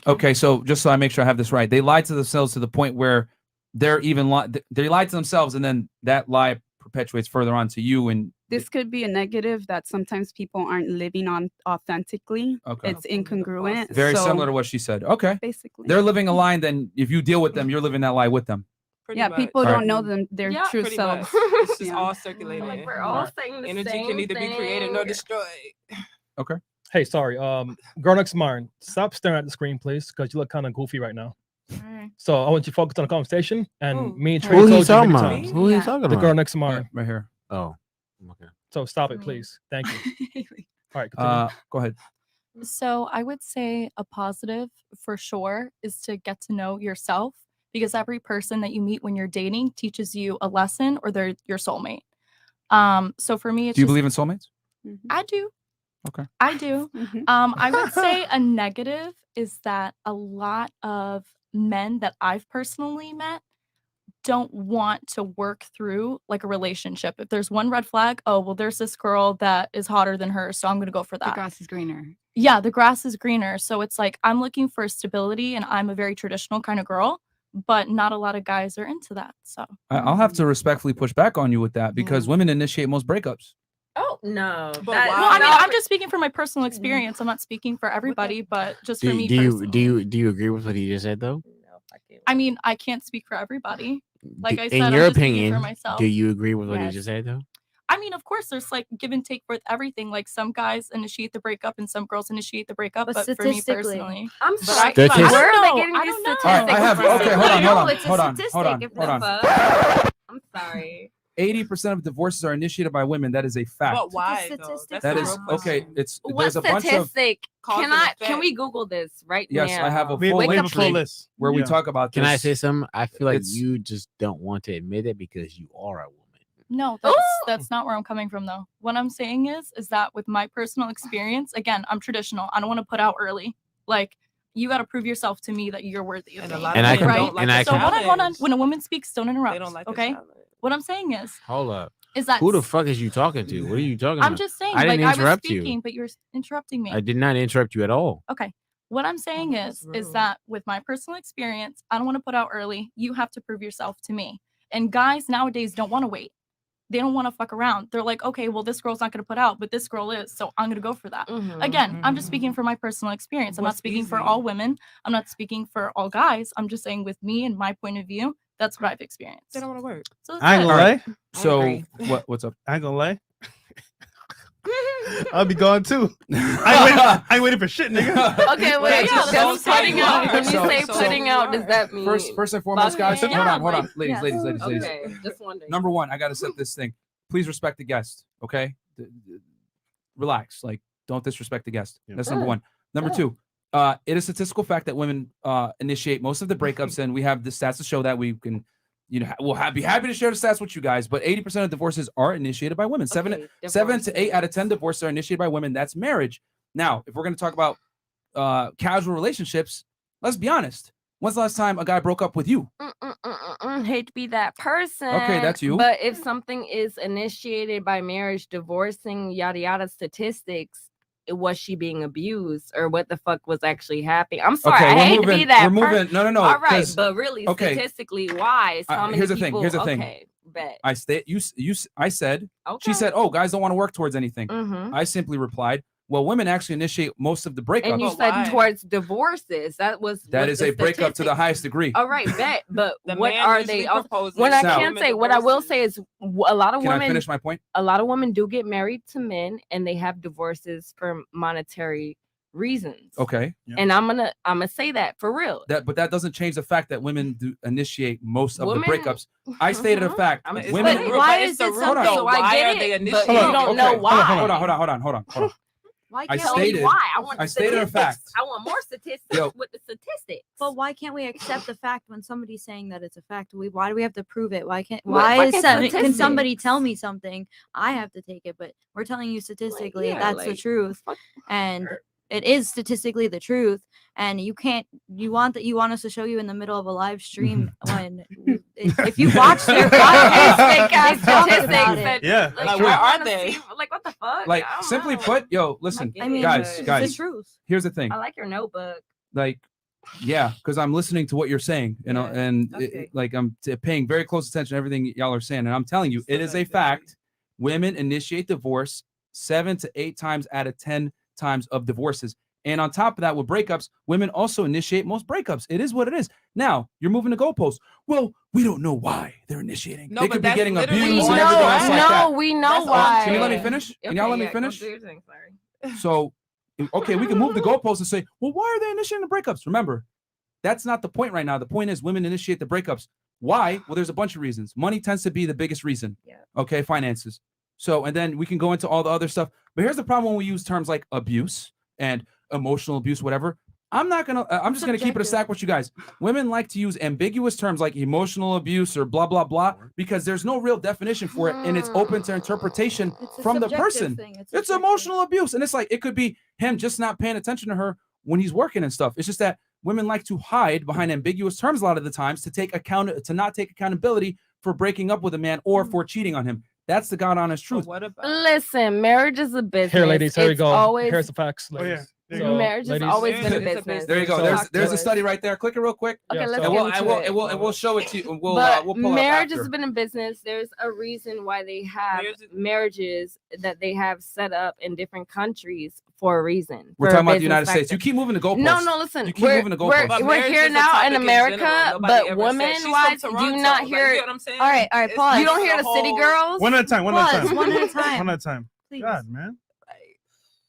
Okay, so just so I make sure I have this right, they lied to themselves to the point where they're even they lied to themselves, and then that lie perpetuates further on to you. And This could be a negative that sometimes people aren't living on authentically. Okay. It's incongruent. very so similar to what she said. Okay, basically. they're living a lie. Then if you deal with them, you're living that lie with them. Yeah, much. people don't know their Yeah, true Pretty selves. much. It's just Yeah. all circulating. Like we're all saying the Energy same can neither be created nor thing. destroyed. Okay. Hey, sorry. Girl next to mine, stop staring at the screen, please, because you look kind of goofy right now. Alright. So I want you to focus on the conversation. And Ooh. me and Who Trey he told you talking many about? times. Who he talking The about? girl next to mine. Right here. Oh, okay. So stop it, please. Thank you. All right, continue. Go ahead. So I would say a positive for sure is to get to know yourself, because every person that you meet when you're dating teaches you a lesson, or they're your soulmate. So for me, it's Do you just- believe in soulmates? I do. Okay. I do. I would say a negative is that a lot of men that I've personally met don't want to work through like a relationship. If there's one red flag, oh, well, there's this girl that is hotter than her, so I'm going to go for that. The grass is greener. Yeah, the grass is greener. So it's like I'm looking for stability, and I'm a very traditional kind of girl, but not a lot of guys are into that. So I'll have to respectfully push back on you with that because women initiate most breakups. Oh no! well, I mean, I'm just speaking from my personal experience. I'm not speaking for everybody, but just for me personally. Do you agree with what he just said though? I mean, I can't speak for everybody. Like I said, in I'm your just speaking opinion, for myself. do you agree with what he Yes. just said though? I mean, of course, there's like give and take with everything. Like some guys initiate the breakup and some girls initiate the breakup. But for me statistically- personally, I'm but sorry. I Statistic- Where are don't they know. getting I these don't know. statistics? I have. from? Okay, hold on, hold on, it's a hold on, statistic. hold on, If hold on. Fuck? I'm sorry. 80% of divorces are initiated by women. That is a fact. But why though? That's That the is real question. okay. It's What there's a bunch of statistic? Cause and Can effect. we Google this right now? yes. I have a We full have a full link list. where we Yeah. talk about this. Can I say something? I feel like It's- you just don't want to admit it because you are a woman. No, that's not where I'm coming from though. What I'm saying is that with my personal experience, again, I'm traditional. I don't want to put out early. Like you got to prove yourself to me that you're worthy of And me. a lot And of I men can- right? don't like and a I So can- hold on. challenge. When a woman speaks, don't interrupt. They don't like a okay. challenge. What I'm saying is Hold up. that Who the fuck is you talking to? What are you talking about? I'm just saying. I didn't like I was interrupt speaking, you. but you're interrupting me. I did not interrupt you at all. Okay. What I'm saying that was is rude. that with my personal experience, I don't want to put out early. You have to prove yourself to me. And guys nowadays don't want to wait. They don't want to fuck around. They're like, okay, well, this girl's not going to put out, but this girl is. So I'm going to go for that. Again, I'm just speaking for my personal experience. I'm not What's speaking for easy? all women. I'm not speaking for all guys. I'm just saying with me and my point of view, that's what I've experienced. They don't want to work. So that's I ain't it. gonna lie. So agree. what's up? I ain't gonna lie. I'll be gone too. I ain't waiting for shit, nigga. Okay, wait. Yeah, Does putting out? When you So- say so- putting out, does that mean First and foremost, guys. fucking? Hold on, Yeah, hold on, ladies, ladies. Okay, just wondering. Number one, I got to set this thing. Please respect the guest. Okay, relax. Like, don't disrespect the guest. Yeah. That's number one. Number two, it is a statistical fact that women initiate most of the breakups, and we have the stats to show that. We can, we'll be happy to share the stats with you guys. But 80% of divorces are initiated by women. Seven to 8 out of 10 divorces are initiated by women. That's marriage. Now, if we're going to talk about casual relationships, let's be honest. When's the last time a guy broke up with you? Hate to be that person. Okay, that's you. But if something is initiated by marriage, divorcing, yada yada statistics, was she being abused or what the fuck was actually happening? I'm sorry, Okay, I we're hate to be moving- that we're person. moving- no, All right, 'cause- but really, okay. statistically wise, how many Here's the thing. people? Here's the thing. Okay, bet. I said. Okay. She said, "Oh, guys don't want to work towards anything." Mhm. I simply replied, "Well, women actually initiate most of the breakups." And you said towards divorces. That was That is the a breakup to the statistics. highest degree. All right, bet. But The what man are usually they? proposes, What I Now- can say, what I will say is, a lot of Can I women. finish my point? A lot of women do get married to men, and they have divorces for monetary reasons. Okay. And I'm gonna say that for real. But that doesn't change the fact that women do initiate most of Women- the breakups. I stated a fact. I'm It's Women. the root, why but is it's the it root, something? though. So I Why get are they it, but initiating? you don't know why. Hold on. Why I can't Tell we? me stated- why. I want I stated a statistics. fact. I want more statistics Yo. with the statistics. But why can't we accept the fact when somebody's saying that it's a fact? Why do we have to prove it? Why can't? Why Why can't can somebody statistics? tell me something? I have to take it, but we're telling you statistically that's the truth, and it is statistically the truth. And you can't. You want us to show you in the middle of a live stream when if you watch their podcast, they talk about it. Yeah. Like, where are they? Like, what the fuck? Like, I don't simply know. put, yo, listen, I mean, guys. it's the truth. Here's the thing. I like your notebook. Like, yeah, because I'm listening to what you're saying, and okay. like I'm paying very close attention to everything y'all are saying, and I'm telling you, it is a fact. Women initiate divorce 7 to 8 times out of 10 times of divorces. And on top of that, with breakups, women also initiate most breakups. It is what it is. Now, you're moving the goalposts. Well, we don't know why they're initiating. No, they but could be that's getting literally abused all and everything else like that. we know That's all. why. Can you let me finish? Can y'all let me finish? Go do your thing, sorry. So, okay, we can move the goalposts and say, well, why are they initiating the breakups? Remember, that's not the point right now. The point is women initiate the breakups. Why? Well, there's a bunch of reasons. Money tends to be the biggest reason. Yeah. Okay, finances. So, and then we can go into all the other stuff. But here's the problem when we use terms like abuse and emotional abuse, whatever. I'm just gonna keep it a stack with you guys. Women like to use ambiguous terms like emotional abuse or blah blah blah because there's no real definition for it, and it's open to interpretation from the person. It's emotional abuse, and it's like it could be him just not paying attention to her when he's working and stuff. It's just that women like to hide behind ambiguous terms a lot of the times to not take accountability for breaking up with a man or for cheating on him. That's the God honest truth. Listen, marriage is a business. Here, ladies, here we go. Always, Here's the facts. Ladies. So, marriage has always been a business. There you go. There's a study right there. Click it real quick. Okay, let's and get into we'll show it to you. We'll pull marriage it up has been a business. There's a reason why they have marriages that they have set up in different countries for a reason. We're talking about the United States. You keep moving the goalposts. No, listen. You keep moving the goalposts. We're here now in America, but women-wise, do you not hear? What I'm saying? All right, pause. You don't hear the city girls? One at a time. One at a time. Please. God, man.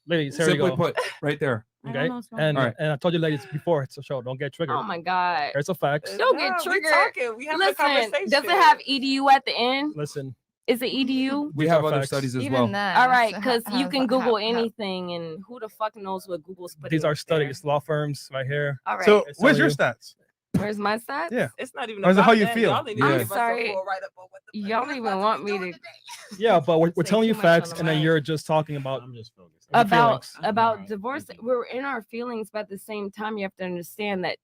Ladies, here we Simply go. put, right there. Okay, and I told you, ladies, before it's a show, don't get triggered. Oh my God. Here's the facts. Don't get triggered. We have a Listen, conversation. does it have EDU at the end? Listen. Is it EDU? We have other studies as well. All right, because you can Google anything, and who the fuck knows what Google's putting. These are studies, law firms right here. All right. So, where's your stats? Where's my stats? Yeah. It's not even Or is it how about you that. feel? Y'all need to Yeah. give I'm us a sorry. full write-up on what the Y'all don't even want me to Yeah, but we're Say telling you too much on facts, the and then mic. you're just talking about. I'm just focused. about divorce. We're in our feelings, but at the same time, you have to understand that.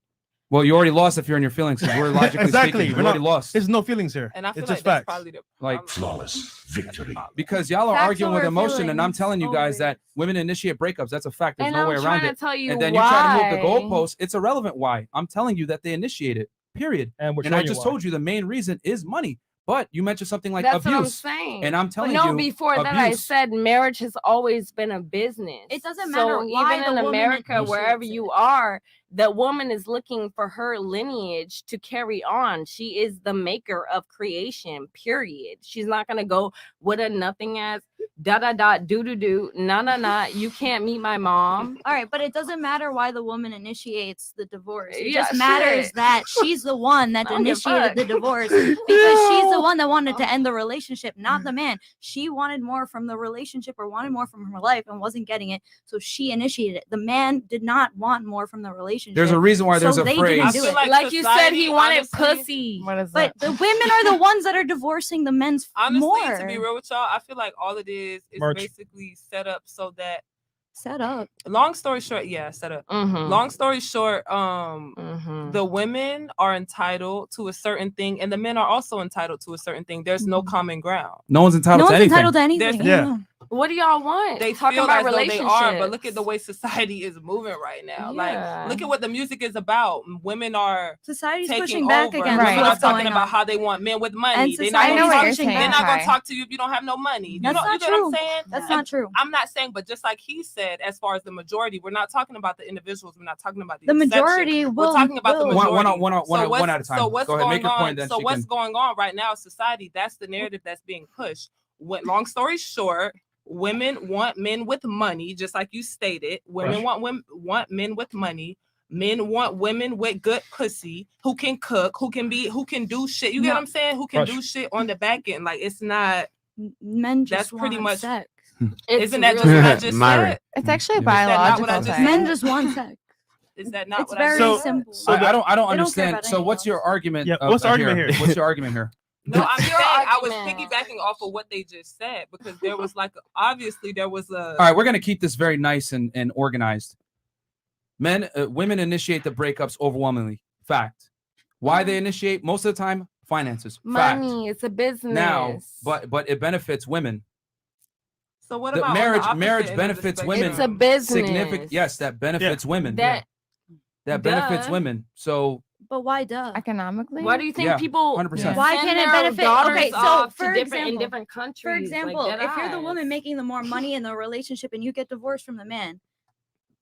Well, you already lost if you're in your feelings. 'Cause we're logically Exactly. speaking, you We're already not- lost. There's no feelings here. And I feel It's like just that's facts. probably the Like flawless victory. Because y'all are Facts arguing with over emotion, and I'm feelings. telling you guys that women initiate breakups. That's a fact. There's And no I'm way around trying to it. tell you And then you try to move the why. goalposts. It's irrelevant why. I'm telling you that they initiate it. Period. And we're I showing you just why. told you the main reason is money. But you mentioned something like That's abuse. what I'm saying. And I'm But telling no, you, before that, I abuse. said marriage has always been a business. It doesn't matter So why even the in woman America, initiates wherever it. you are, the woman is looking for her lineage to carry on. She is the maker of creation, period. She's not going to go with a nothing ass do. No. You can't meet my mom. All right, but it doesn't matter why the woman initiates the divorce. It Yeah, just matters shit. that she's the one that I don't give a initiated the fuck. divorce because she's the one that wanted to end the relationship, not the man. She wanted more from the relationship or wanted more from her life and wasn't getting it, so she initiated it. The man did not want more from the relationship. There's a reason why there's so a they phrase. didn't I do feel it. Like you said, he wanted honestly- pussy. What is But the women are the ones that are divorcing the men's Honestly, more. to be real with y'all, I feel like all it is Merch. basically set up so that. Set up. Long story short, yeah, set up. Mhm. Long story short, Mhm. the women are entitled to a certain thing, and the men are also entitled to a certain thing. There's no common ground. No one's entitled No to one's anything. entitled to anything. There's- Yeah. What do y'all want? They Talking feel about as though they relationships. are, but look at the way society is moving right now. Yeah. Like, look at what the music is about. Women are Society's taking pushing back over. against Women are what's talking going about on. how they want men with money. And They're not society's gonna talk- pushing they're back. not going to talk to you if you don't have no money. That's you not get true. what I'm saying? That's And not true. I'm not saying, but just like he said, as far as the majority, we're not talking about the individuals. We're not talking about the The exception. majority We're will- talking about the will. majority. One at a time. So what's Go ahead, going make your on? point, then So she what's can- going on right now in society? That's the narrative that's being pushed. Long story short, women want men with money, just like you stated. Women want men with money. Men want women with good pussy, who can cook, who can do shit. You get what I'm saying? Who can do shit on the back end. Like, it's not. Men just That's pretty want much. sex. Isn't that just what I just said? It's actually Is that not what I biological just thing. Men just want sex. Is that not It's what very I just simple. I don't They don't care understand. about So what's your argument? Yeah, what's the argument here? What's your argument here? No, I'm saying I was argument. piggybacking off of what they just said because there was like obviously there was a. All right, we're gonna keep this very nice and organized. Women initiate the breakups overwhelmingly. Fact. Why they initiate? Most of the time, finances. Fact. Money. It's a business. Now, but it benefits women. So what The about on the marriage opposite end of benefits the women. It's a business. Significant. Yes, that benefits women. That benefits duh. women. So But why duh? Economically? Why do you think Yeah, people 100%. Why send can't it their benefit? daughters Okay, so off to for in example, different countries. For example, like, if you're the deadass. woman making the more money in the relationship and you get divorced from the man,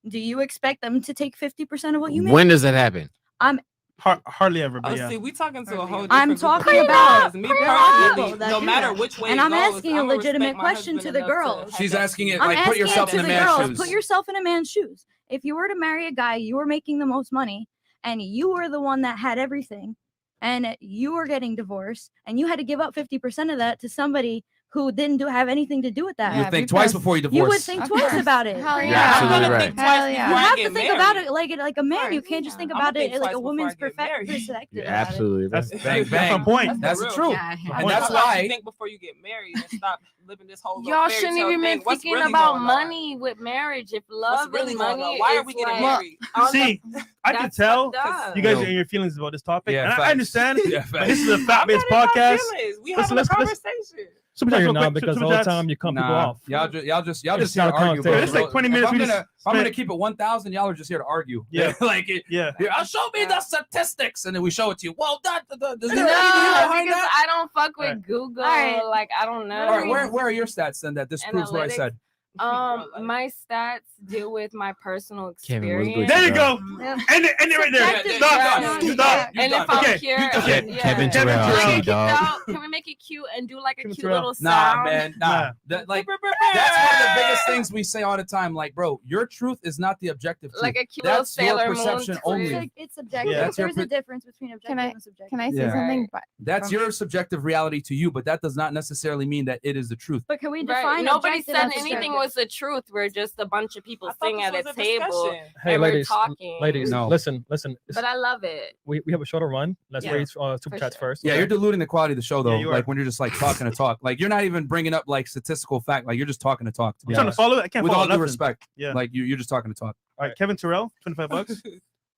Do you expect them to take 50% of what you make? When does that happen? I'm hardly ever. But see, we talking to a whole different I'm group of talking people. about Me people personally, that no do matter that. which way And it I'm goes, asking a I'ma legitimate respect my question husband to the enough to girls. She's asking it I'm like, put asking yourself it in to the the man's girls. shoes. Put yourself in a man's shoes. If you were to marry a guy, you were making the most money, and you were the one that had everything, and you were getting divorced, and you had to give up 50% of that to somebody who didn't have anything to do with that. You would think twice before you You would divorce. think Of twice course. about it. Hell You're yeah. absolutely right. Hell You yeah. have to think about it like a man. You can't just think I'ma about think it like twice a before woman's I get married. perspective. You're about it. absolutely right. That's Bang, bang. the point. That's the real. truth. Yeah, And How that's about why you think before you get married and stop living this whole little Y'all fairy shouldn't tale even thing? be What's thinking really about going on? money with marriage. If love really and going money on? Why are is we getting like married? on See, I can that's tell fucked up. you guys No. are in your feelings about this topic, Yeah, and facts. I understand. Yeah, But this is a I'm fact-based not in my podcast. feelings. We Let's- having let's- a let's- conversation. Super No, chats you're real not quick. because Super all the chats. time you cut people Nah, off. y'all just It's here to not a argue, bro. conversation. It's like 20 If minutes. I'm We gonna, just if I'm gonna spent- keep it 1,000, y'all are just here to argue. Yeah. like it. Yeah. Here, I'll show me the statistics, and then we show it to you. Well, there's No, no because behind that. I don't fuck with Alright. Google. Alright. Like I don't know. All right, where are your stats then that disproves what I Analytics. said? My stats deal with my personal Kevin, what's experience. good, There you go. Yeah. End it right there. Subjective Stop. reality. Stop. And done. if I'm Okay, pure, okay. yeah. Kevin Terrell, Kevin I Terrell. see you, Make it dog. out- Can we make it cute and do like a Kevin cute Terrell. little Nah, sound? man, nah. Nah. That's one of the biggest things we say all the time. Like, bro, your truth is not the objective truth. Like a cute That's little your Sailor Moon perception twist. only. It's subjective. Yeah. That's your There's a per- difference between objective and subjective. Can I say Yeah. something? But That's your subjective reality to you, but that does not necessarily mean that it is the truth. But can we Right. define Nobody objective said and anything subjective? was the truth. We're just a bunch of people I thought sitting this at a was a table. discussion. Hey, and we're ladies, talking. ladies, No. listen. But I love it. We have a show to run. Let's Yeah. read super For chats sure. first. Yeah, you're diluting the quality of the show though. you are. Like when you're just like talking to talk. Like you're not even bringing up like statistical fact. Like you're just talking to talk. To be I'm trying to honest. follow it. I can't With follow all due nothing. respect. Yeah. Like you're just talking to talk. All right, Kevin Terrell, $25.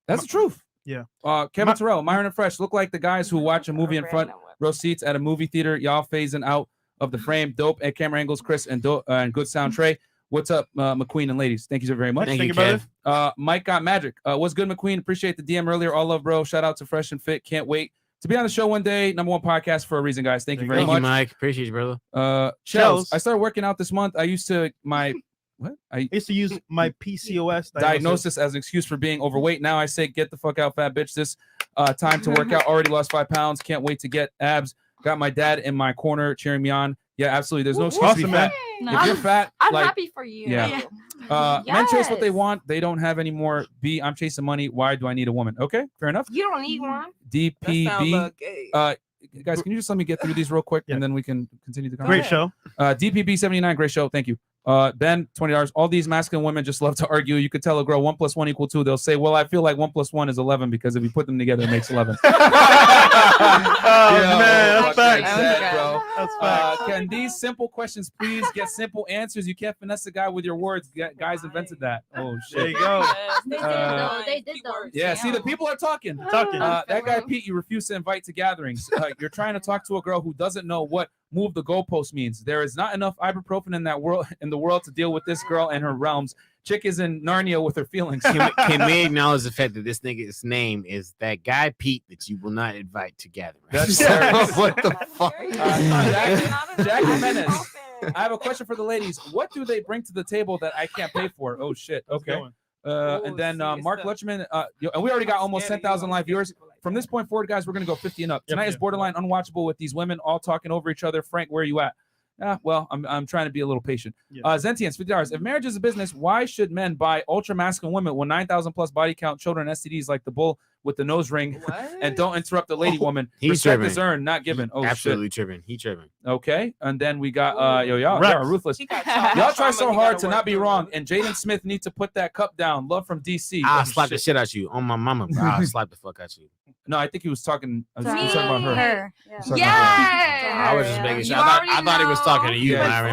That's the truth. Yeah. Kevin Terrell, Myron and Fresh look like the guys who watch a movie in front row seats at a movie theater. Y'all phasing out of the frame. Dope at camera angles, Chris and good sound Trey. What's up, McQueen and ladies? Thank you so very much. Thank you, brother. Mike got magic. What's good, McQueen? Appreciate the DM earlier. All love, bro. Shout out to Fresh and Fit. Can't wait to be on the show one day. #1 podcast for a reason, guys. Thank you very Thank much. you, Mike. Appreciate you, brother. Chels, Chels. I started working out this month. I used to I I used to use my PCOS diagnosis as an excuse for being overweight. Now I say, get the fuck out, fat bitch. This time to work out. Already lost 5 pounds. Can't wait to get abs. Got my dad in my corner cheering me on. Yeah, absolutely. There's no excuse to be Awesome, man. fat. No, If you're fat, I'm like, happy for you. yeah. Men chase what they Yes. want. They don't have anymore. B, I'm chasing money. Why do I need a woman? Okay, fair enough. You don't need one. DPB. Guys, can you just let me get through these real quick and then we can continue the Great conversation? show. DPB79, great show. Thank you. Ben, $20. All these masculine women just love to argue. You could tell a girl 1 + 1 = 2. They'll say, well, I feel like 1 + 1 is 11 because if you put them together, it makes 11. Oh, man, that's fuck that facts. said, bro. That's facts. Can these simple questions please get simple answers? You can't finesse a guy with your words. Guys invented that. Oh, shit. There you go. They did though. Yeah, see, the people are talking. Talking. That guy Pete, you refuse to invite to gatherings. You're trying to talk to a girl who doesn't know what move the goalpost means. There is not enough ibuprofen in the world to deal with this girl and her realms. Chick is in Narnia with her feelings. Can we acknowledge the fact that this nigga's name is that guy Pete that you will not invite to gatherings? That's what the fuck? Jack Jimenez. I have a question for the ladies. What do they bring to the table that I can't pay for? Oh shit. Okay. And then Mark Lutchman, and we already got almost 10,000 live viewers. From this point forward, guys, we're gonna go 50 and up. Tonight is borderline unwatchable with these women all talking over each other. Frank, where are you at? Well, I'm trying to be a little patient. Zentians, $50. If marriage is a business, why should men buy ultra masculine women with 9,000 plus body count, children, STDs like the bull with the nose ring, and don't interrupt the lady woman? He's Respect tripping. is earned, not given. Oh, Absolutely shit. tripping. He tripping. Okay, and then we got y'all are ruthless. Y'all try so hard to not be wrong, and Jaden Smith needs to put that cup down. Love from DC. I'll Oh, slap the shit out you on my mama, bro. I'll slap the fuck out you. No, I think he was talking. He was talking about her. Her. He was talking about her. I was just making sure. I thought he was talking to you, Yeah. Myron.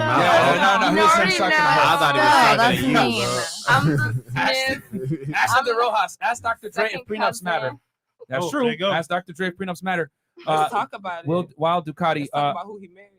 No, he was talking to her. I thought he was talking to you, bro. I'm the Smith. Ashley DeRojas, ask Dr. Dre if Second prenups cousin. matter. That's Oh, true. there you go. Ask Dr. Dre if prenups matter. Let's talk about it. Wild Ducati. Let's talk about who he married.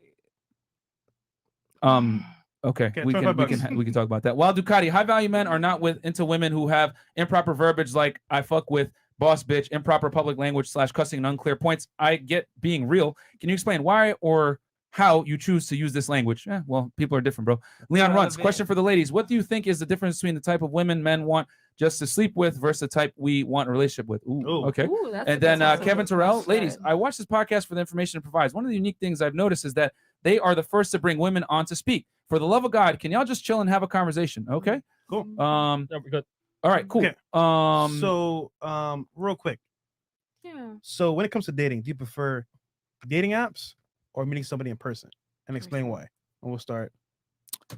Okay, we can $25. we can talk about that. Wild Ducati, high value men are not into women who have improper verbiage like I fuck with, boss bitch, improper public language / cussing and unclear points. I get being real. Can you explain why or how you choose to use this language. Well, people are different, bro. Leon Runs, question for the ladies. What do you think is the difference between the type of women men want just to sleep with versus the type we want a relationship with? Okay. And then Kevin Terrell, ladies, I watch this podcast for the information it provides. One of the unique things I've noticed is that they are the first to bring women on to speak. For the love of God, can y'all just chill and have a conversation? Okay. Cool. Yeah, we're good. All right, cool. Okay. Real quick. Yeah. So when it comes to dating, do you prefer dating apps or meeting somebody in person? And explain why. And we'll start.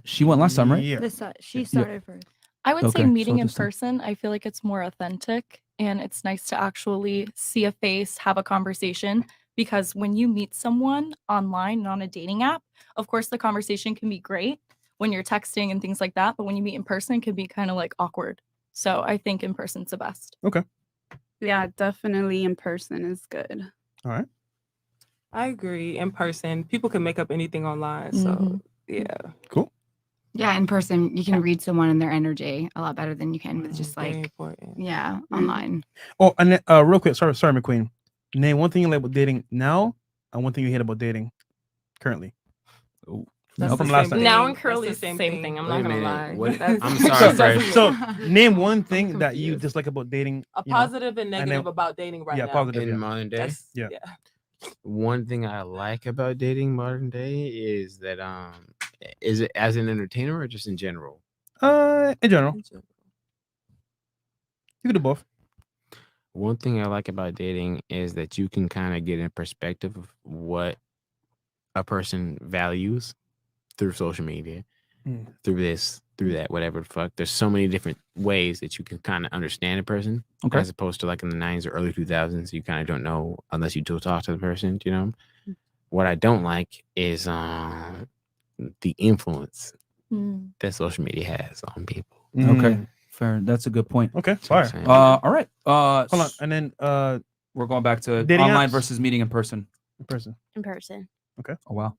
She went last time, right? Yeah. She started first. I would Okay, say meeting so in just- person, I feel like it's more authentic and it's nice to actually see a face, have a conversation. Because when you meet someone online and on a dating app, of course, the conversation can be great when you're texting and things like that. But when you meet in person, it can be kind of like awkward. So I think in person's the best. Okay. Yeah, definitely in person is good. All right. I agree. In person, people can make up anything online. So yeah. Cool. Yeah, in person, you can read someone and their energy a lot better than you can with just Very like, important. yeah, online. Oh, and then, real quick, sorry, McQueen. Name one thing you like about dating now and one thing you hate about dating currently. That's from the last same time. Now and curly is the same thing. I'm Wait a not gonna minute. lie. What- That's- I'm sorry, Fresh. So name one thing that you dislike about dating. A you know, positive and then- negative about dating right yeah, now. positive. In Yeah. modern day. That's- Yeah. One thing I like about dating modern day is that is it as an entertainer or just in general? In general. You can do both. One thing I like about dating is that you can kind of get a perspective of what a person values through social media, through this, through that, whatever the fuck. There's so many different ways that you can kind of understand a person, Okay. as opposed to like in the 90s or early 2000s, you kind of don't know unless you do talk to the person, you know? What I don't like is the influence that social media has on people. Okay. Fair. That's a good point. Okay. Fire. All right. Hold on. And then we're going back to dating online apps? versus meeting in person. In person. In person. Okay. Oh wow.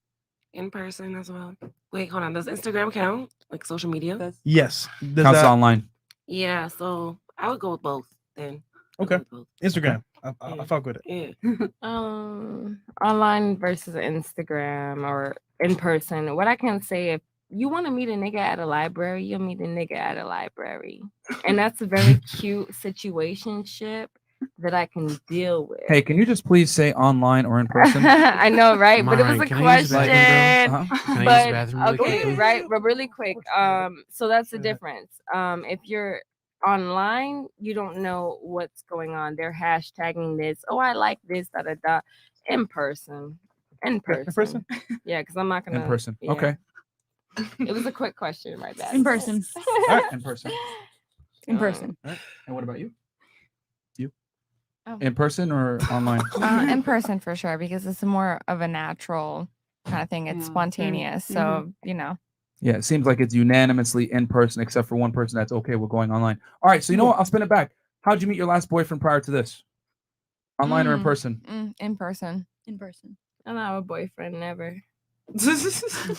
In person as well. Wait, hold on. Does Instagram count? Like social media? Yes. Does Counts that- online. Yeah, so I would go with both then. Okay. Instagram. I fuck with it. Yeah. Online versus Instagram or in person. What I can say, if you want to meet a nigga at a library, you'll meet a nigga at a library. And that's a very cute situationship that I can deal with. Hey, can you just please say online or in person? I know, right? But it was a Can I use the question. bathroom, bro? Can I use the But bathroom really okay, quickly? right? But really quick. So that's the difference. If you're online, you don't know what's going on. They're hashtagging this. Oh, I like this, da da da. In person. In person. Yeah, because I'm not gonna. In person. yeah. Okay. It was a quick question, my bad. In person. All right. In person. In person. All right. And what about you? You? Oh. In person or online? In person for sure, because it's more of a natural kind of thing. It's spontaneous. So, you know. Yeah, it seems like it's unanimously in person, except for one person that's okay with going online. All right, so you know what? I'll spin it back. How'd you meet your last boyfriend prior to this? Online or in person? In person. In person. I don't have a boyfriend, never.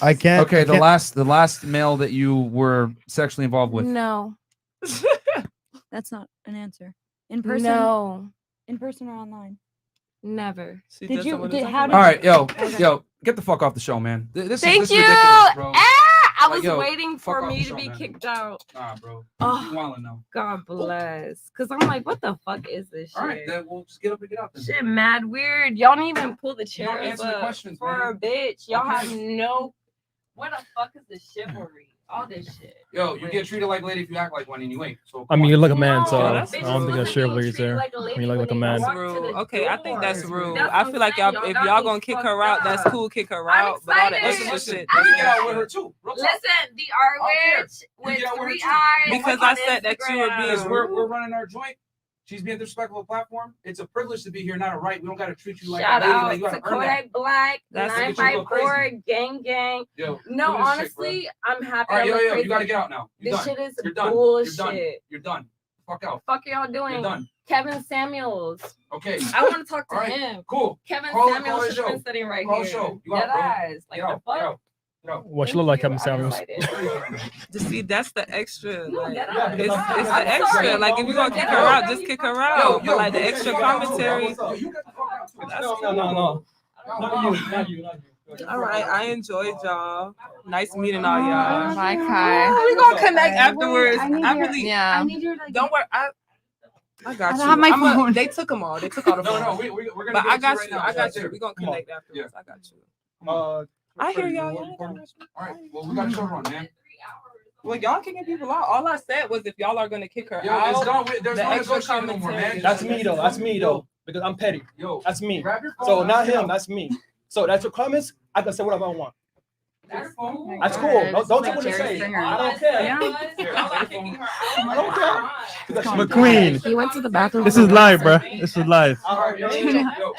I can't. Okay, I the can't- last male that you were sexually involved with. No. That's not an answer. In person. No. In person or online. Never. Did you? How did? All right, yo, Okay. yo, get the fuck off the show, man. This Thank is you. ridiculous, bro. I Like, was yo, waiting fuck for off me the to show, be man. kicked out. Nah, bro. Oh, You wildin' now. God bless. Cause I'm like, what the fuck is this shit? All right, then we'll just get up and get out then. Shit, mad weird. Y'all don't even pull the You don't chairs answer the up questions, for man. a bitch. Y'all Okay. have no. What the fuck is the chivalry? All this shit. Yo, you get treated like a lady if you act like one and you ain't. So I mean, you're like a man, No, so I that's don't think rude. that chivalry is there. When you look like a man. That's rude. Okay, I think that's rude. That's I what feel I'm like y'all, saying. if Y'all y'all got gonna me kick fucked her out, that's up. cool. Kick her I'm out. But all the excited. extra shit. I'm You get out excited. with her too. Real talk. Listen, the R witch with get out with her 3 too. eyes. Because on I said that you were Instagram. being Because we're running our joint. She's being disrespectful of the platform. It's a privilege to be here, not a right. We don't got to treat you like Shout a lady. out Like you to got to earn that. Kodak Black, That's to get you to go 954, gang gang. Yo, No, do this shit, honestly, I'm happy. All right, I yo, look yo, crazy. you got to get out now. You're This done. shit is You're done. bullshit. You're done. You're done. Fuck out. Fuck y'all doing? You're done. Kevin Samuels. Okay. I want to talk to All right, him. cool. Kevin Call Samuels the should have show. been sitting right Call here. the show. You Dead out, bro. eyes. Like Get the out. fuck? Get out. Get out. What you look like, Kevin I'm Samuels? excited. To see, that's the extra. No, Like, get Yeah, out. it's because the I'm extra. sorry. Like, if you're gonna kick Get her out. out, just kick her Yo, out. yo, But like the you extra get out too, bro. commentary. What's up? You get the fuck out too. That's No, cool. No. Not you. Not you. Not you. All right, I enjoyed y'all. Nice meeting all y'all. Bye, Kai. We gonna connect afterwards. I need your- Yeah. I need your like. Don't worry. I got I you. don't have my phone. They took them all. They took all the phones. No, we're gonna. But get I got right you. now. I got Right you. there. We gonna Come on. connect afterwards. I got you. I hear y'all. All right. Well, we got a show on, man. Well, y'all kicking people out. All I said was if y'all are gonna kick her Yo, out, it's done. There's the no extra negotiating no more, man. commentary. That's me though. That's me though. Because I'm petty. Yo, That's me. grab your phone, So not let's him. go. That's me. So that's your comments. I can say whatever I want. Your phone? That's cool. Don't tell me what to say. I don't care. I don't care. McQueen. He went to the bathroom. This is live, bro. This is live.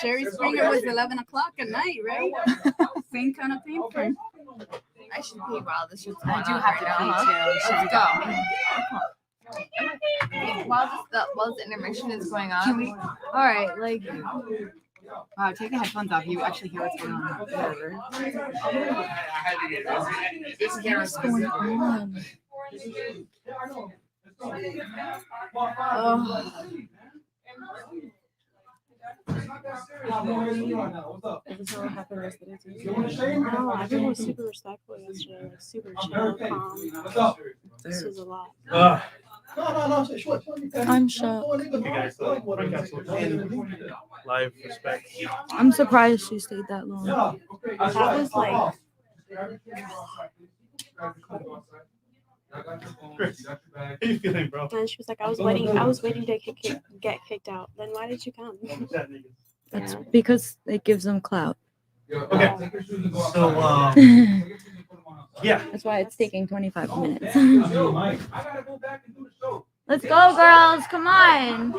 Jerry Springer was 11 o'clock at night, right? Same kind of thing for him. I should pee while this shit's I going do on have right to now, pee huh? too. Let's go. While this intermission is going on. Can we? All right, like. Wow, take the headphones off. You actually hear what's going on. Whatever. What's going on? This is what happened yesterday too. No, everyone was super respectful yesterday, like super chill, calm. This was a lot. I'm shocked. Okay, guys, so live respect. I'm surprised she stayed that long. That was like. Chris, how you feeling, bro? And she was like, I was waiting to get kicked out. Then why did you come? That's because it gives them clout. Okay. So, yeah. That's why it's taking 25 minutes. Let's go, girls. Come on.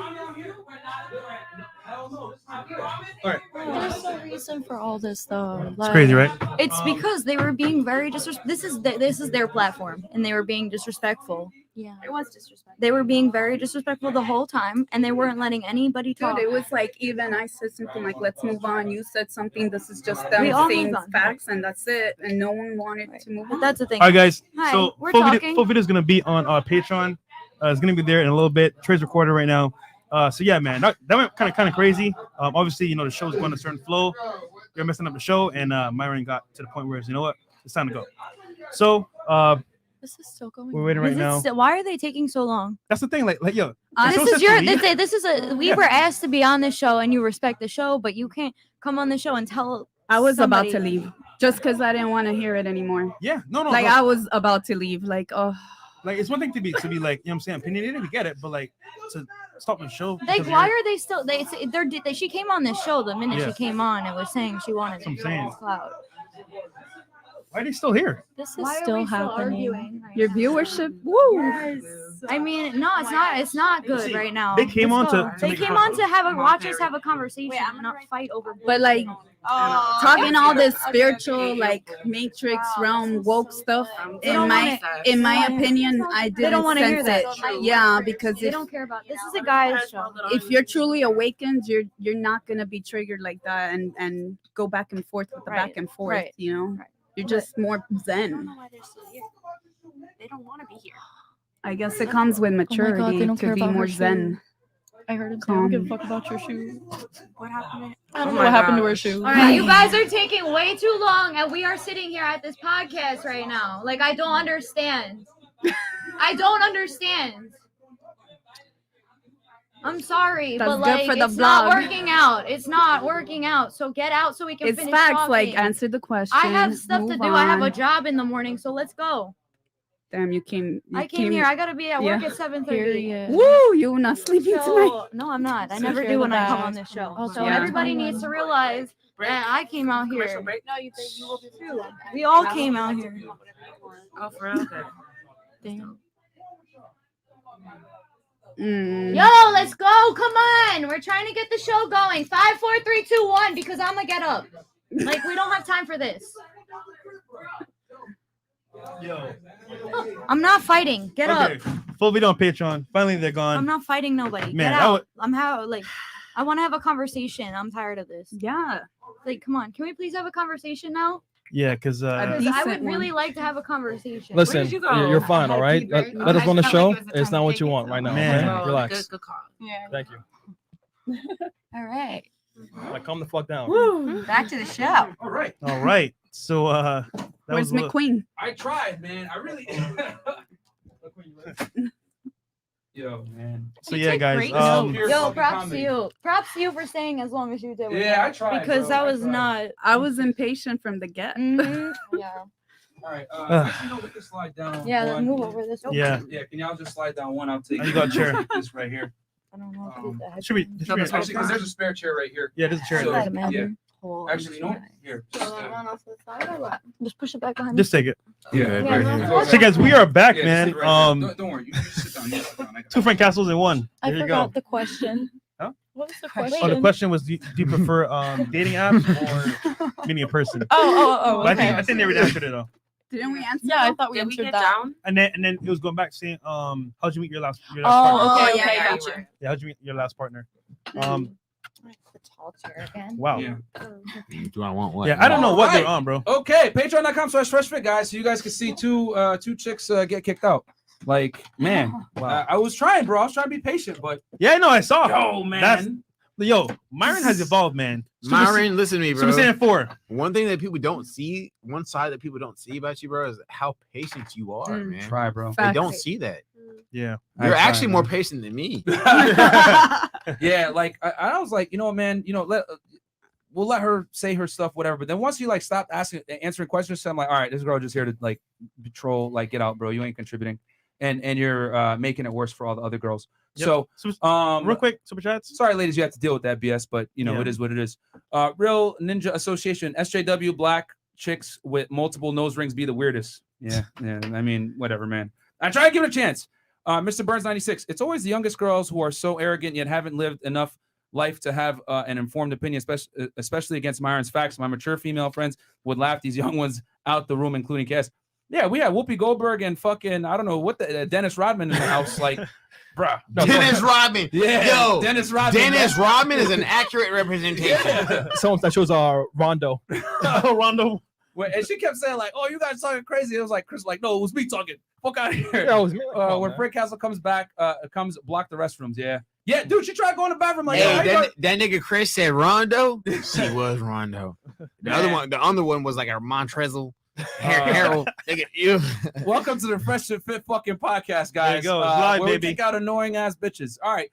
There's no reason for all this, though. It's crazy, right? It's because they were being very disrespectful. This is their platform, and they were being disrespectful. Yeah. It was disrespectful. They were being very disrespectful the whole time, and they weren't letting anybody talk. Dude, it was like even I said something like, let's move on. You said something. This is just them We all saying moved on. facts, and that's it. And no one wanted to move But on. that's the thing. All right, guys. Hi, So we're full talking. video is gonna be on our Patreon. It's gonna be there in a little bit. Trey's recording right now. So yeah, man, that went kind of crazy. Obviously, the show's going a certain flow. You're messing up the show, and Myron got to the point where you know what, it's time to go. So This is still going. we're waiting right now. Why are they taking so long? That's the thing. Like yo, This is we were asked to be on this show, and you respect the show, but you can't come on the show and tell. I was somebody. about to leave just because I didn't want to hear it anymore. Yeah, no. Like I was about to leave. Like, oh. Like it's one thing to be like, I'm saying, opinionated, we get it, but like to stop the show. Like, why are they still? She came on this show the minute Yeah. she came on and was saying she wanted That's what I'm saying. clout. Why are they still here? This is Why are still we still happening. arguing right Your now? viewership, woo! Yes. I mean, no, it's not. It's not good right now. They came Let's on go. to They make came it on to have watch us have a conversation, not fight over. But like talking all this spiritual, like matrix realm woke stuff. In my opinion, I They don't didn't want to hear sense that. it. Yeah, because They if don't care about. This is a guy's show. if you're truly awakened, you're not gonna be triggered like that and go back and forth with the Right, back and forth. right, You know, right. you're just more I don't zen. know why they're still here. They don't want to be here. I guess it comes with Oh my maturity God, they don't to care be about her more shoe. zen. I heard him say, I don't give a fuck about your shoe. What happened? I don't know what happened to her shoe. All right, you guys are taking way too long, and we are sitting here at this podcast right now. Like, I don't understand. I don't understand. I'm sorry, That's but good like, for the it's not blog. working out. It's not working out. So get out so we can It's finish facts. talking. Like answer the question. I have stuff to move do. I have a on. job in the morning, so let's go. Damn, you came. I came here. I gotta be at work yeah. at 7:30. Period. Woo! You not sleeping tonight? So, no, I'm not. I never Secure do the when I come bag. on this show. Also, So yeah. everybody needs to realize that I came out here. No, you think you will be too. We all came out here. Oh, for real? Okay. Damn. Yo, let's go. Come on. We're trying to get the show going. 5, 4, 3, 2, 1, because I'm gonna get up. Like, we don't have time for this. Yo. I'm not fighting. Get up. Full video on Patreon. Finally, they're gone. I'm not fighting nobody. Man, Get that out. I want to have a conversation. I'm tired of this. Yeah. Like, come on. Can we please have a conversation now? Yeah, because Because I would decent really one. like to have a conversation. Listen, you go? you're fine, all right? Let us run the show. It's not what you want right now. Man. Okay? Relax. Good call. Yeah. Thank you. All right. Like, calm the fuck down. Woo. Back to the show. All right. All right. So that Where's was McQueen? I tried, man. I really. Yo, man. So yeah, guys. Yo, props to you. Props to you for staying as long as you did. With Yeah, that, I tried, because bro. that I was tried. not. I was impatient from the get. Yeah. All right. Actually, no, we can slide down. Yeah, then one. move over this. Yeah. Yeah. Can y'all just slide down one? I'll take. You got a chair. This right here. I don't know. If that Should be. Actually, because there's a spare chair right here. Yeah, there's a chair So, there. Doesn't matter. yeah. Actually, you know what? Here. Just push it back behind. Just take it. Yeah. Yeah, So guys, we are back, Yeah, man. sit right there. Don't worry. You just sit down. You sit down. I got 2 Frank Castles in one. I There you forgot go. the question. Huh? What was the question? Oh, the question was, do you prefer dating apps or meeting in person? Oh, But okay. I think they already answered it though. Didn't we answer? Yeah, I that? thought we Did we answered get that. down? And then it was going back saying, how'd you meet your last partner? Oh, okay, yeah, okay, yeah, got you. Yeah, how'd you meet your last partner? The tall chair again. Wow. Yeah. Do I want what? Yeah, I don't know what Alright. they're on, bro. Okay, patreon.com/freshfit, guys. So you guys can see two chicks get kicked out. Like, man, I was trying, bro. I was trying to be patient, but Yeah, no, I saw. yo, man. Yo, Myron has evolved, man. Myron, listen to me, bro. Super Saiyan 4. One thing that people don't see, one side that people don't see about you, bro, is how patient you are, man. Try, bro. They don't see that. Yeah. You're I actually try, more man. patient than me. Yeah, like I was like, you know what, man, we'll let her say her stuff, whatever. But then once you like stop answering questions, I'm like, all right, this girl just here to like troll, like get out, bro. You ain't contributing, and you're making it worse for all the other girls. Yep. So real quick, super chats. Sorry, ladies, you have to deal with that BS, but you know Yeah. it is what it is. Real Ninja Association, SJW, black chicks with multiple nose rings be the weirdest. Yeah, yeah. I mean, whatever, man. I try to give it a chance. Mr. Burns 96. It's always the youngest girls who are so arrogant yet haven't lived enough life to have an informed opinion, especially against Myron's facts. My mature female friends would laugh these young ones out the room, including Cass. Yeah, we had Whoopi Goldberg and fucking I don't know what the Dennis Rodman in the house, like, bruh. No, Dennis Rodman. Yeah, Yo, Dennis Rodman. Dennis Rodman is an accurate representation. Someone that shows Rondo. Rondo. And she kept saying like, "Oh, you guys talking crazy." It was like Chris, like, "No, it was me talking. Fuck out of here." Yeah, it was me. Come on, when man. Brick Castle comes back, comes block the restrooms. Yeah, yeah, dude, she tried going to the bathroom like, Hey, "Yo, how you go-" that nigga Chris said Rondo. She was Rondo. The other one was like a Montrezl. Harold. Nigga, you. Welcome to the Fresh and Fit fucking podcast, guys. There you go. It's live, where we baby. take out annoying ass bitches. All right,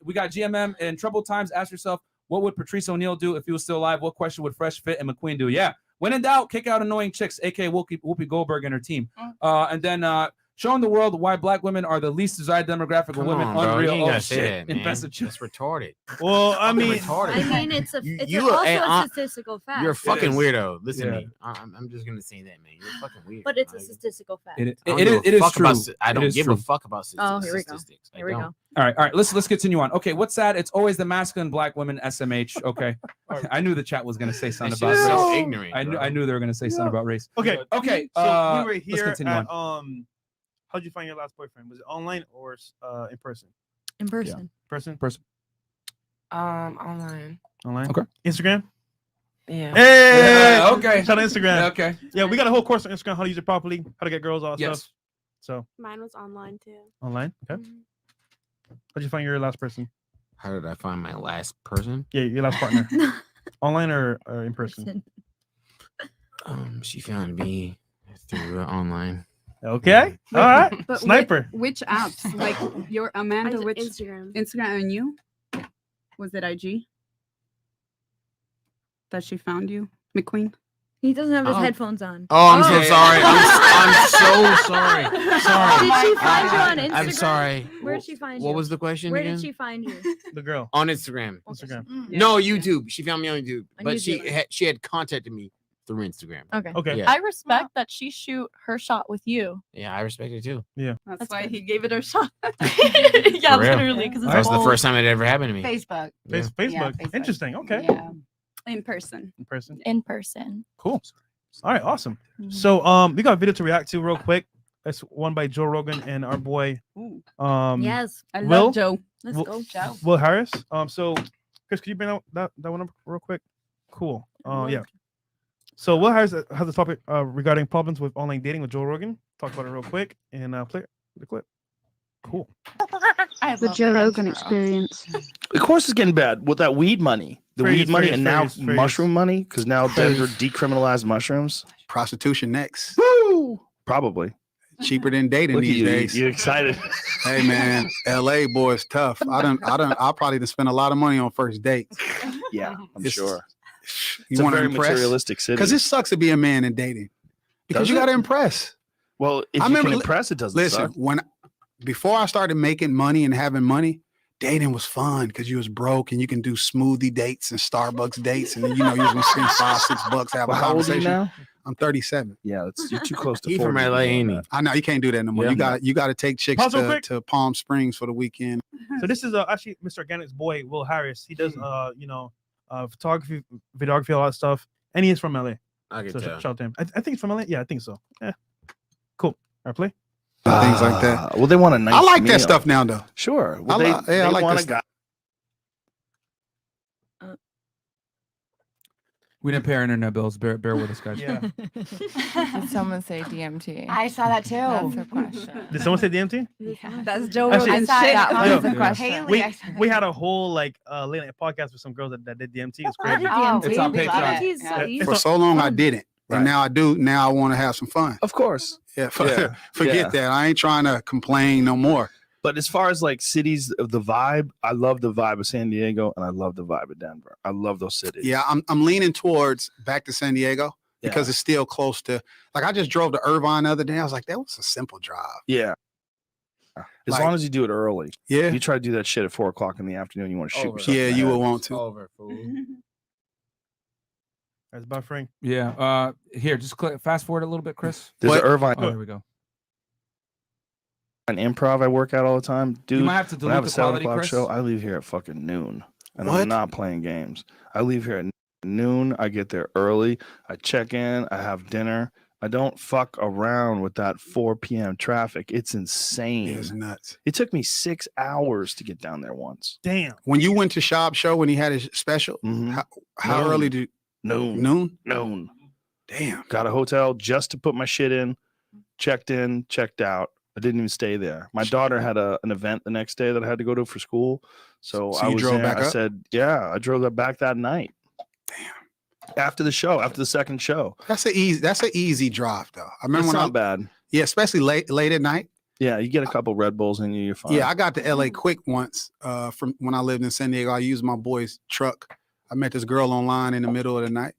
we got GMM in troubled times. Ask yourself, what would Patrice O'Neal do if he was still alive? What question would Fresh Fit and McQueen do? Yeah. When in doubt, kick out annoying chicks, aka Whoopi Goldberg and her team. And then showing the world why black women are the least desired demographic of Come women. on, bro. Unreal. You ain't Oh, gotta say shit. that, man. Massachusetts. That's retarded. Well, I mean, retarded. I mean, it's You also are- a statistical fact. You're a fucking is. weirdo. Listen Yeah. to me. I'm just gonna say that, man. You're fucking weird. But it's a Like, statistical fact. I don't give a it is fuck true. about I It don't is give true. a fuck about Oh, here we go. statistics. I Here we don't. go. All right. Let's continue on. Okay, what's sad? It's always the masculine black women SMH. Okay, I knew the chat was gonna say something That about shit's race. so ignorant. I knew they were gonna say something about race. Okay. Okay. So we were let's here continue at on. how'd you find your last boyfriend? Was it online or in person? In person. Person? Online. Online. Okay. Instagram? Yeah. Hey! Yeah, okay. Shout out Instagram. Yeah, okay. Yeah, we got a whole course on Instagram, how to use it properly, how to get girls, all that Yes. stuff. So Mine was online too. online. Okay. How'd you find your last person? How did I find my last person? Yeah, your last partner. Online or in person? She found me through online. Okay. All right. But Sniper. Which apps? Like your Amanda, which Instagram. Instagram and you? Was it IG? That she found you, McQueen? He doesn't have his Oh. headphones on. Oh, I'm so sorry. I'm so sorry. Sorry. Did she find you on Instagram? I'm sorry. Where'd she find you? What was the question Where again? did she find you? The girl. On Instagram. Instagram. No, YouTube. She found me on YouTube, On but YouTube. she had contacted me through Instagram. Okay. Okay. Yeah. I respect that she shoot her shot with you. Yeah, I respect it too. Yeah. That's why he gave it a shot. Yeah, For real. literally, because it's That was the bold. first time it ever happened to me. Facebook. Yeah. Facebook. Yeah, Facebook. Interesting. Okay. Yeah. In person. In person. In person. Cool. All right. Awesome. Mhm. So we got a video to react to real quick. It's one by Joe Rogan and our boy Yes. I Will? love Joe. Let's Will, go, Joe. Will Harris. So Chris, could you bring that one up real quick? Cool. Yeah. So Will Harris has a topic regarding problems with online dating with Joe Rogan. Talk about it real quick and play the clip. Cool. The Joe Rogan experience. Of course, it's getting bad with that weed money, Phrase, and now mushroom money, because now Denver decriminalized mushrooms. Prostitution next. Woo! Probably cheaper than dating Look at these you, days. You excited? Hey man, LA boy is tough. I'll probably spend a lot of money on first dates. Yeah, I'm sure. You want to very impress? materialistic city. Because it sucks to be a man in dating. Because Does you it? got to impress. Well, if you can impress, it doesn't Listen, suck. Before I started making money and having money, dating was fun because you was broke and you can do smoothie dates and Starbucks dates, and then you was gonna spend $5-6, have a Well, how old are you conversation. now? I'm 37. Yeah, you're too close to He 40. from LA, ain't he? I know you can't do that no more. Yeah. You got to take chicks Pause real quick. to Palm Springs for the weekend. So this is actually Mr. Organic's boy, Will Harris. He does photography, videography, all that stuff, and he is from LA. I can So tell. shout out to him. I think it's from LA. Yeah, I think so. Yeah, cool. Our play. Things like that. Well, they want a nice. I like meal. that stuff now, though. Sure. Well, I like want that a guy. We didn't pay our internet bills. Bear with us, guys. Yeah. Did someone say DMT? I saw that too. That's a question. Did someone say DMT? That's Joe Actually, Rogan. That was a question. We had a whole late night podcast with some girls that did DMT. It's crazy. It's on Patreon. For so long, I didn't. And now I do. Now I want to have some fun. Of course. Yeah. Yeah. Forget that. I ain't trying to complain no more. But as far as like cities of the vibe, I love the vibe of San Diego and I love the vibe of Denver. I love those cities. Yeah, I'm leaning towards back to San Diego because it's still close to. Like I just drove to Irvine the other day. I was like, that was a simple drive. Yeah. As long as you do it early. Yeah. If you try to do that shit at 4 o'clock in the afternoon, you want to shoot yourself. Yeah, in the you head. will want to. Over, fool. That's buffering. Yeah. Here, just fast forward a little bit, Chris. There's an Irvine. Oh, here we go. An improv I work out all the time, dude. might have to when I have a dilute the 7 quality, o'clock Chris. show, I leave here at fucking noon, and What? I'm not playing games. I leave here at noon. I get there early. I check in. I have dinner. I don't fuck around with that 4 p.m. traffic. It's insane. It's nuts. It took me 6 hours to get down there once. Damn. When you went to Shop Show when he had his special, how Noon. early did Noon. Noon? Damn. Got a hotel just to put my shit in. Checked in. Checked out. I didn't even stay there. My daughter had an event the next day that I had to go to for school. So So I you was drove there. back I up? said, yeah, I drove back that night. Damn. After the show, after the second show. That's an easy drive though. I remember It's when not bad. Yeah, especially late at night. Yeah, you get a couple Red Bulls in you, you're fine. Yeah, I got to LA quick once from when I lived in San Diego. I used my boy's truck. I met this girl online in the middle of the night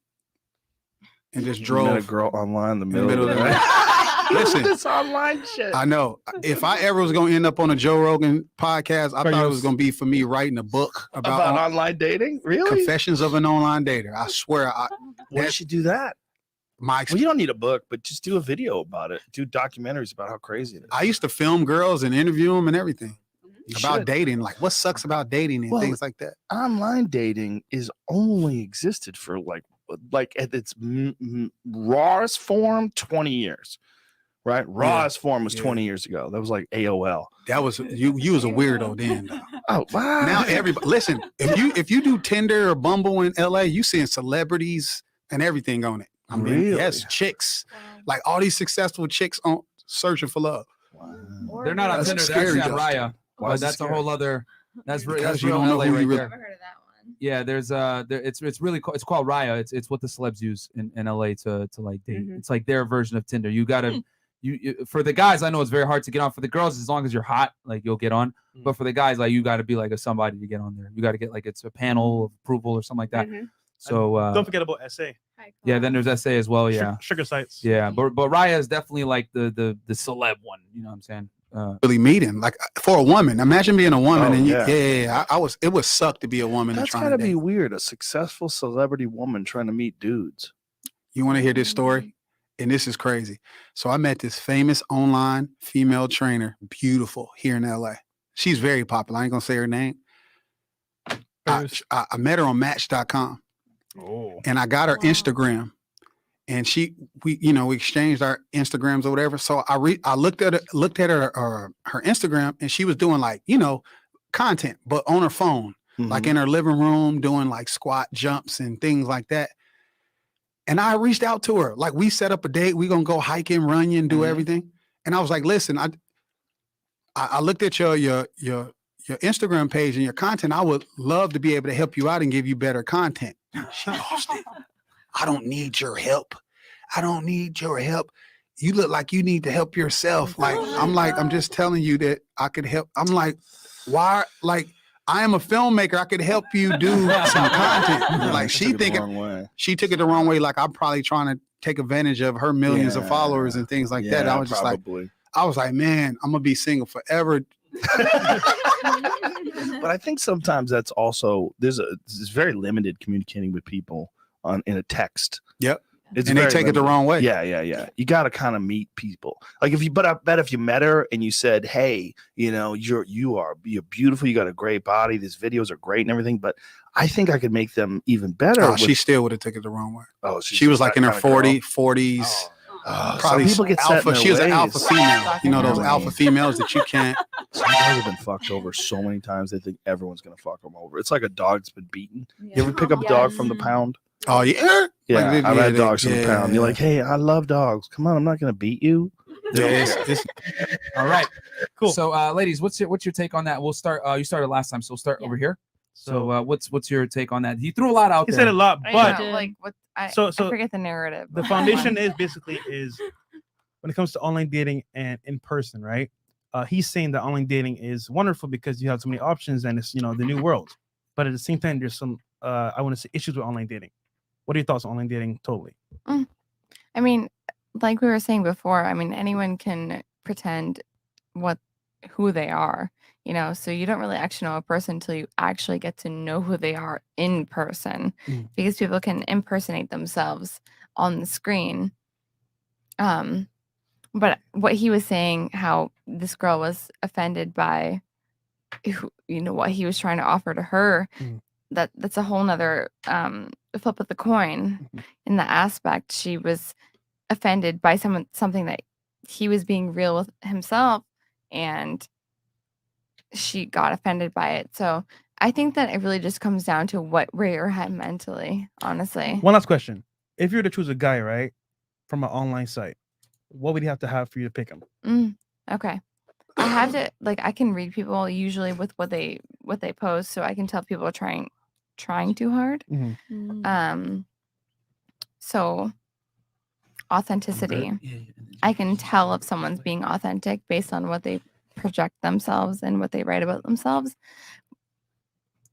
and just You drove. met a girl online in the in the middle, of the night. Listen, This online shit. I know. If I ever was going to end up on a Joe Rogan podcast, I thought it was going to be for me writing a book about online dating. Really? Confessions of an Online Dater. I swear. Why you should do that? Well, you don't need a book, but just do a video about it. Do documentaries about how crazy it is. I used to film girls and interview them and everything about should. dating, like what sucks about dating and Well, things like that. Online dating is only existed for like at its rawest form 20 years. Right? Rawest form was 20 years ago. That was like AOL. That was you was a weirdo then. Though. Oh wow. Now everybody listen, if you do Tinder or Bumble in LA, you seeing celebrities and everything on it. I mean, Really? yes, chicks. Like all these successful chicks on searching for love. They're not on That's Tinder. scary, They're actually on Justin. Raya. Why But is it that's a scary? whole other. That's Because real you don't know LA who right you there. Yeah, there's it's really it's called Raya. It's what the celebs use in LA to like date. It's like their version of Tinder. You gotta you for the guys, I know it's very hard to get on. For the girls, as long as you're hot, like you'll get on. But for the guys, like you got to be like a somebody to get on there. You got to get like it's a panel of approval or something like that. So Don't forget about SA. yeah, then there's SA as well. Yeah, Sugar sites. yeah, but Raya is definitely like the celeb one. You know what I'm saying? Really meeting like for a woman. Imagine being a woman Oh, and yeah. it would suck to be a woman and That's trying gotta to be date. weird. A successful celebrity woman trying to meet dudes. You want to hear this story? And this is crazy. So I met this famous online female trainer, beautiful, here in LA. She's very popular. I ain't gonna say her name. I met her on Match.com. Oh. And I got her Instagram. And we exchanged our Instagrams or whatever. So I looked at her Instagram, and she was doing like, content, but on her phone, like in her living room, doing like squat jumps and things like that. And I reached out to her, like we set up a date. We're gonna go hiking, running, do everything. And I was like, listen, I looked at your Instagram page and your content. I would love to be able to help you out and give you better content. She lost it. I don't need your help. I don't need your help. You look like you need to help yourself. Like, I'm just telling you that I could help. I'm like, why? Like, I am a filmmaker. I could help you do some content. Like, she took it the wrong way. Like, I'm probably trying to take advantage of her millions of followers and things like that. I was just like, man, I'm gonna be single forever. But I think sometimes that's also there's very limited communicating with people in a text. Yep. And they take it the wrong way. Yeah. You got to kind of meet people. Like but I bet if you met her and you said, "Hey, you're beautiful. You got a great body. These videos are great and everything." But I think I could make them even better. Oh, she still would have taken it the wrong way. Oh, she was like in her 40s. Probably people get alpha. She was an alpha ways. female. You know those alpha females that you can't. Some guys have been fucked over so many times they think everyone's gonna fuck them over. It's like a dog that's been beaten. You ever pick up a dog from the pound? Oh yeah, yeah. Like, I've had dogs from the pound. You're like, hey, I love dogs. Come on, I'm not gonna beat you. All right, cool. So, ladies, what's your take on that? We'll start. You started last time, so we'll start over here. So, what's your take on that? You threw a lot out there. He said a lot, but I forget the narrative. The foundation is when it comes to online dating and in person, right? He's saying that online dating is wonderful because you have so many options and it's the new world. But at the same time, there's some I want to say issues with online dating. What are your thoughts on online dating? Totally. I mean, like we were saying before, I mean, anyone can pretend who they are, so you don't really actually know a person until you actually get to know who they are in person, because people can impersonate themselves on the screen. But what he was saying, how this girl was offended by what he was trying to offer to her, that's a whole nother flip of the coin. In the aspect, she was offended by something that he was being real with himself, and she got offended by it. So I think that it really just comes down to where you're at mentally, honestly. One last question: if you were to choose a guy, right, from an online site, what would you have to have for you to pick him? Okay. I have to I can read people usually with what they post, so I can tell people are trying too hard. So authenticity. I can tell if someone's being authentic based on what they project themselves and what they write about themselves.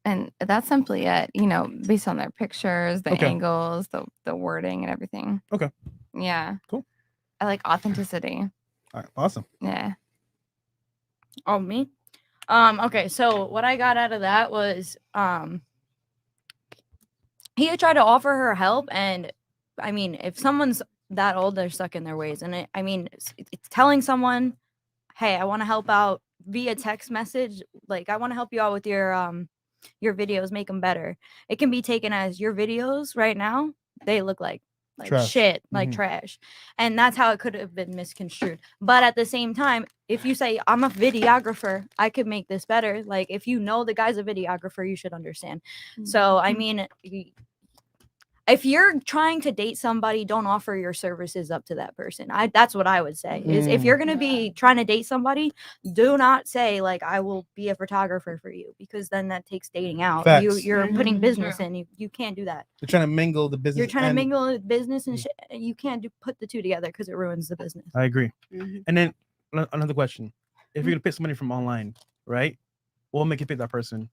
And that's simply it, based on their pictures, the angles, the wording and everything. Okay. Yeah. Cool. I like authenticity. All right. Awesome. Yeah. Oh, me? Okay, so what I got out of that was he tried to offer her help, and I mean, if someone's that old, they're stuck in their ways. And it's telling someone, hey, I want to help out via text message, like I want to help you out with your videos, make them better. It can be taken as your videos right now, they look like trash. Shit, like trash. And that's how it could have been misconstrued. But at the same time, if you say, I'm a videographer, I could make this better. Like, if you know the guy's a videographer, you should understand. So, I mean, if you're trying to date somebody, don't offer your services up to that person. That's what I would say. Is if you're going to be trying to date somebody, do not say, like, I will be a photographer for you, because then that takes dating out. Facts. You're putting business in. You can't do that. You're trying to mingle the business. You're trying to mingle the business and shit. You can't put the two together because it ruins the business. I agree. And then another question: if you're gonna pick somebody from online, right? What will make you pick that person?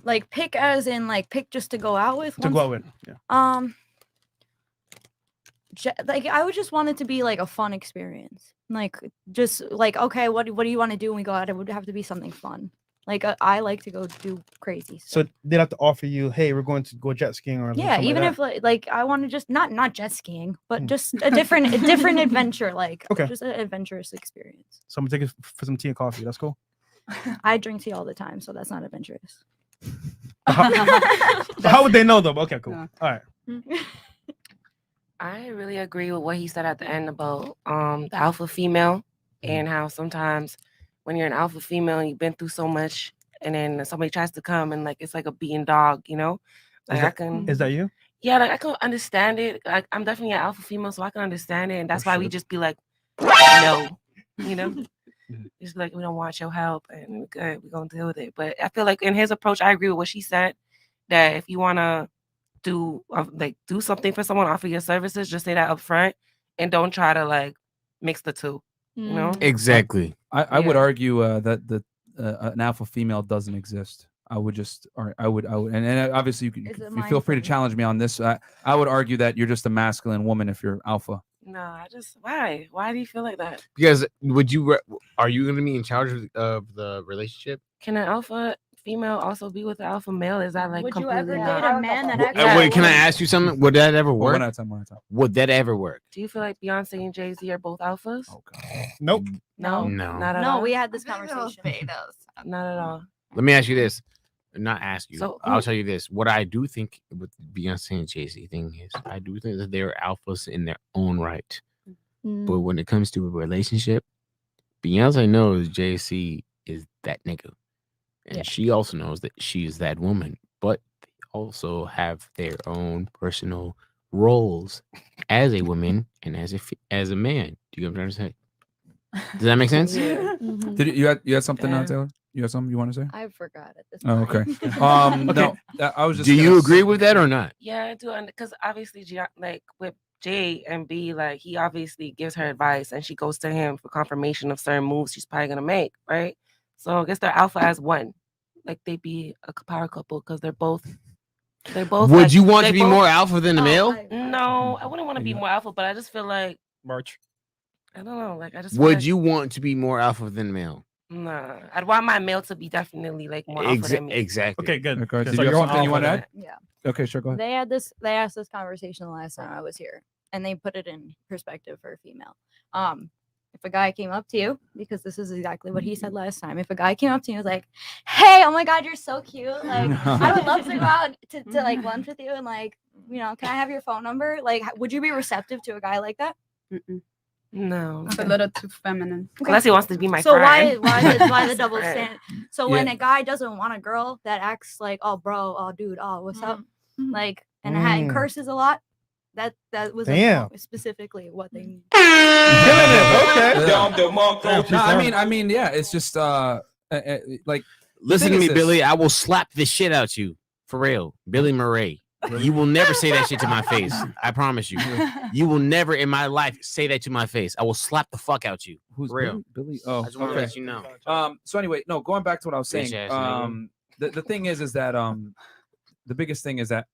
Like, pick as in like pick just to go out with. To go out with, yeah. Like, I would just want it to be like a fun experience. Like, just like, okay, what do you want to do when we go out? It would have to be something fun. Like, I like to go do crazy stuff. So they'd have to offer you, hey, we're going to go jet skiing, or yeah, even if like I want to just not jet skiing, but just a different adventure, like just an adventurous experience. So I'm gonna take it for some tea and coffee. That's cool. I drink tea all the time, so that's not adventurous. How would they know though? Okay, cool. All right. I really agree with what he said at the end about the alpha female, and how sometimes when you're an alpha female and you've been through so much, and then somebody tries to come and like it's like a beating dog, Like is that you? Yeah, like I can understand it. Like, I'm definitely an alpha female, so I can understand it, and that's why we just be like, no, It's like, we don't want your help, and we're good. We're gonna deal with it. But I feel like in his approach, I agree with what she said. That if you wanna do something for someone, offer your services, just say that up front, and don't try to like mix the two. You know? Exactly. I would argue that an alpha female doesn't exist. I would, and obviously you feel free to challenge me on this. I would argue that you're just a masculine woman if you're alpha. No, why? Why do you feel like that? Because are you going to be in charge of the relationship? Can an alpha female also be with an alpha male? Is that like Would you completely ever not? date a man that Wait, can I ask you something? Would that ever work? One at a time. Would that ever work? Do you feel like Beyonce and Jay-Z are both alphas? Nope. No, No. not at all. No, we had this conversation. Not at all. Let me ask you this. Not ask you. So, I'll tell you this. What I do think with Beyonce and Jay-Z thing is, I do think that they're alphas in their own right. But when it comes to a relationship, Beyonce knows Jay-Z is that nigga. And she also knows that she's that woman. But they also have their own personal roles as a woman and as a man. Do you understand? Does that make sense? Did you had something, Taylor? You have something you want to say? I forgot at this Oh, point. okay. No, I was just. Do you agree with that or not? Yeah, I do. Because obviously, like with J and B, like he obviously gives her advice and she goes to him for confirmation of certain moves she's probably gonna make, right? So I guess they're alpha as one. Like they be a power couple because they're both. Would you want to be more alpha than the male? No, I wouldn't want to be more alpha, but I just feel like March. I don't know. Like I just. Would you want to be more alpha than the male? Nah, I'd want my male to be definitely like more alpha than me. Exactly. Okay, good. Okay, So did you have you're something you want to alpha add? Yeah. Okay, sure. Go ahead. They asked this conversation the last time I was here, and they put it in perspective for a female. If a guy came up to you, because this is exactly what he said last time, if a guy came up to you and was like, "Hey, oh my God, you're so cute! Like, I would love to go out to like lunch with you, and like, you know, can I have your phone number? Like, would you be receptive to a guy like that?" No, it's a little too feminine. Unless he wants to be my so friend. why the double Right. standard? So when a guy doesn't want a girl that acts like, "Oh bro, oh dude, oh what's up," like and curses a lot, that was Damn. specifically what they need. Okay. No, I mean, yeah. It's just like. Listen to thing me, is Billy. I will slap the shit out you. For real. Billy Murray. You will never say that shit to my face. I promise you. You will never in my life say that to my face. I will slap the fuck out you. Who's For real. Billy? Oh, I just want to let you know. So anyway, no, going back to what I was saying. Bitch ass nigga. The thing is that the biggest thing is that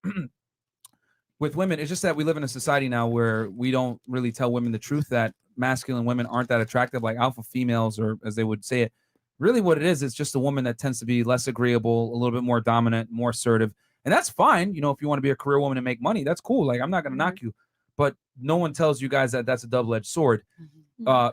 with women, it's just that we live in a society now where we don't really tell women the truth that masculine women aren't that attractive, like alpha females, or as they would say it. Really, what it is just a woman that tends to be less agreeable, a little bit more dominant, more assertive. And that's fine. You know, if you want to be a career woman and make money, that's cool. Like, I'm not going to knock you. But no one tells you guys that that's a double-edged sword.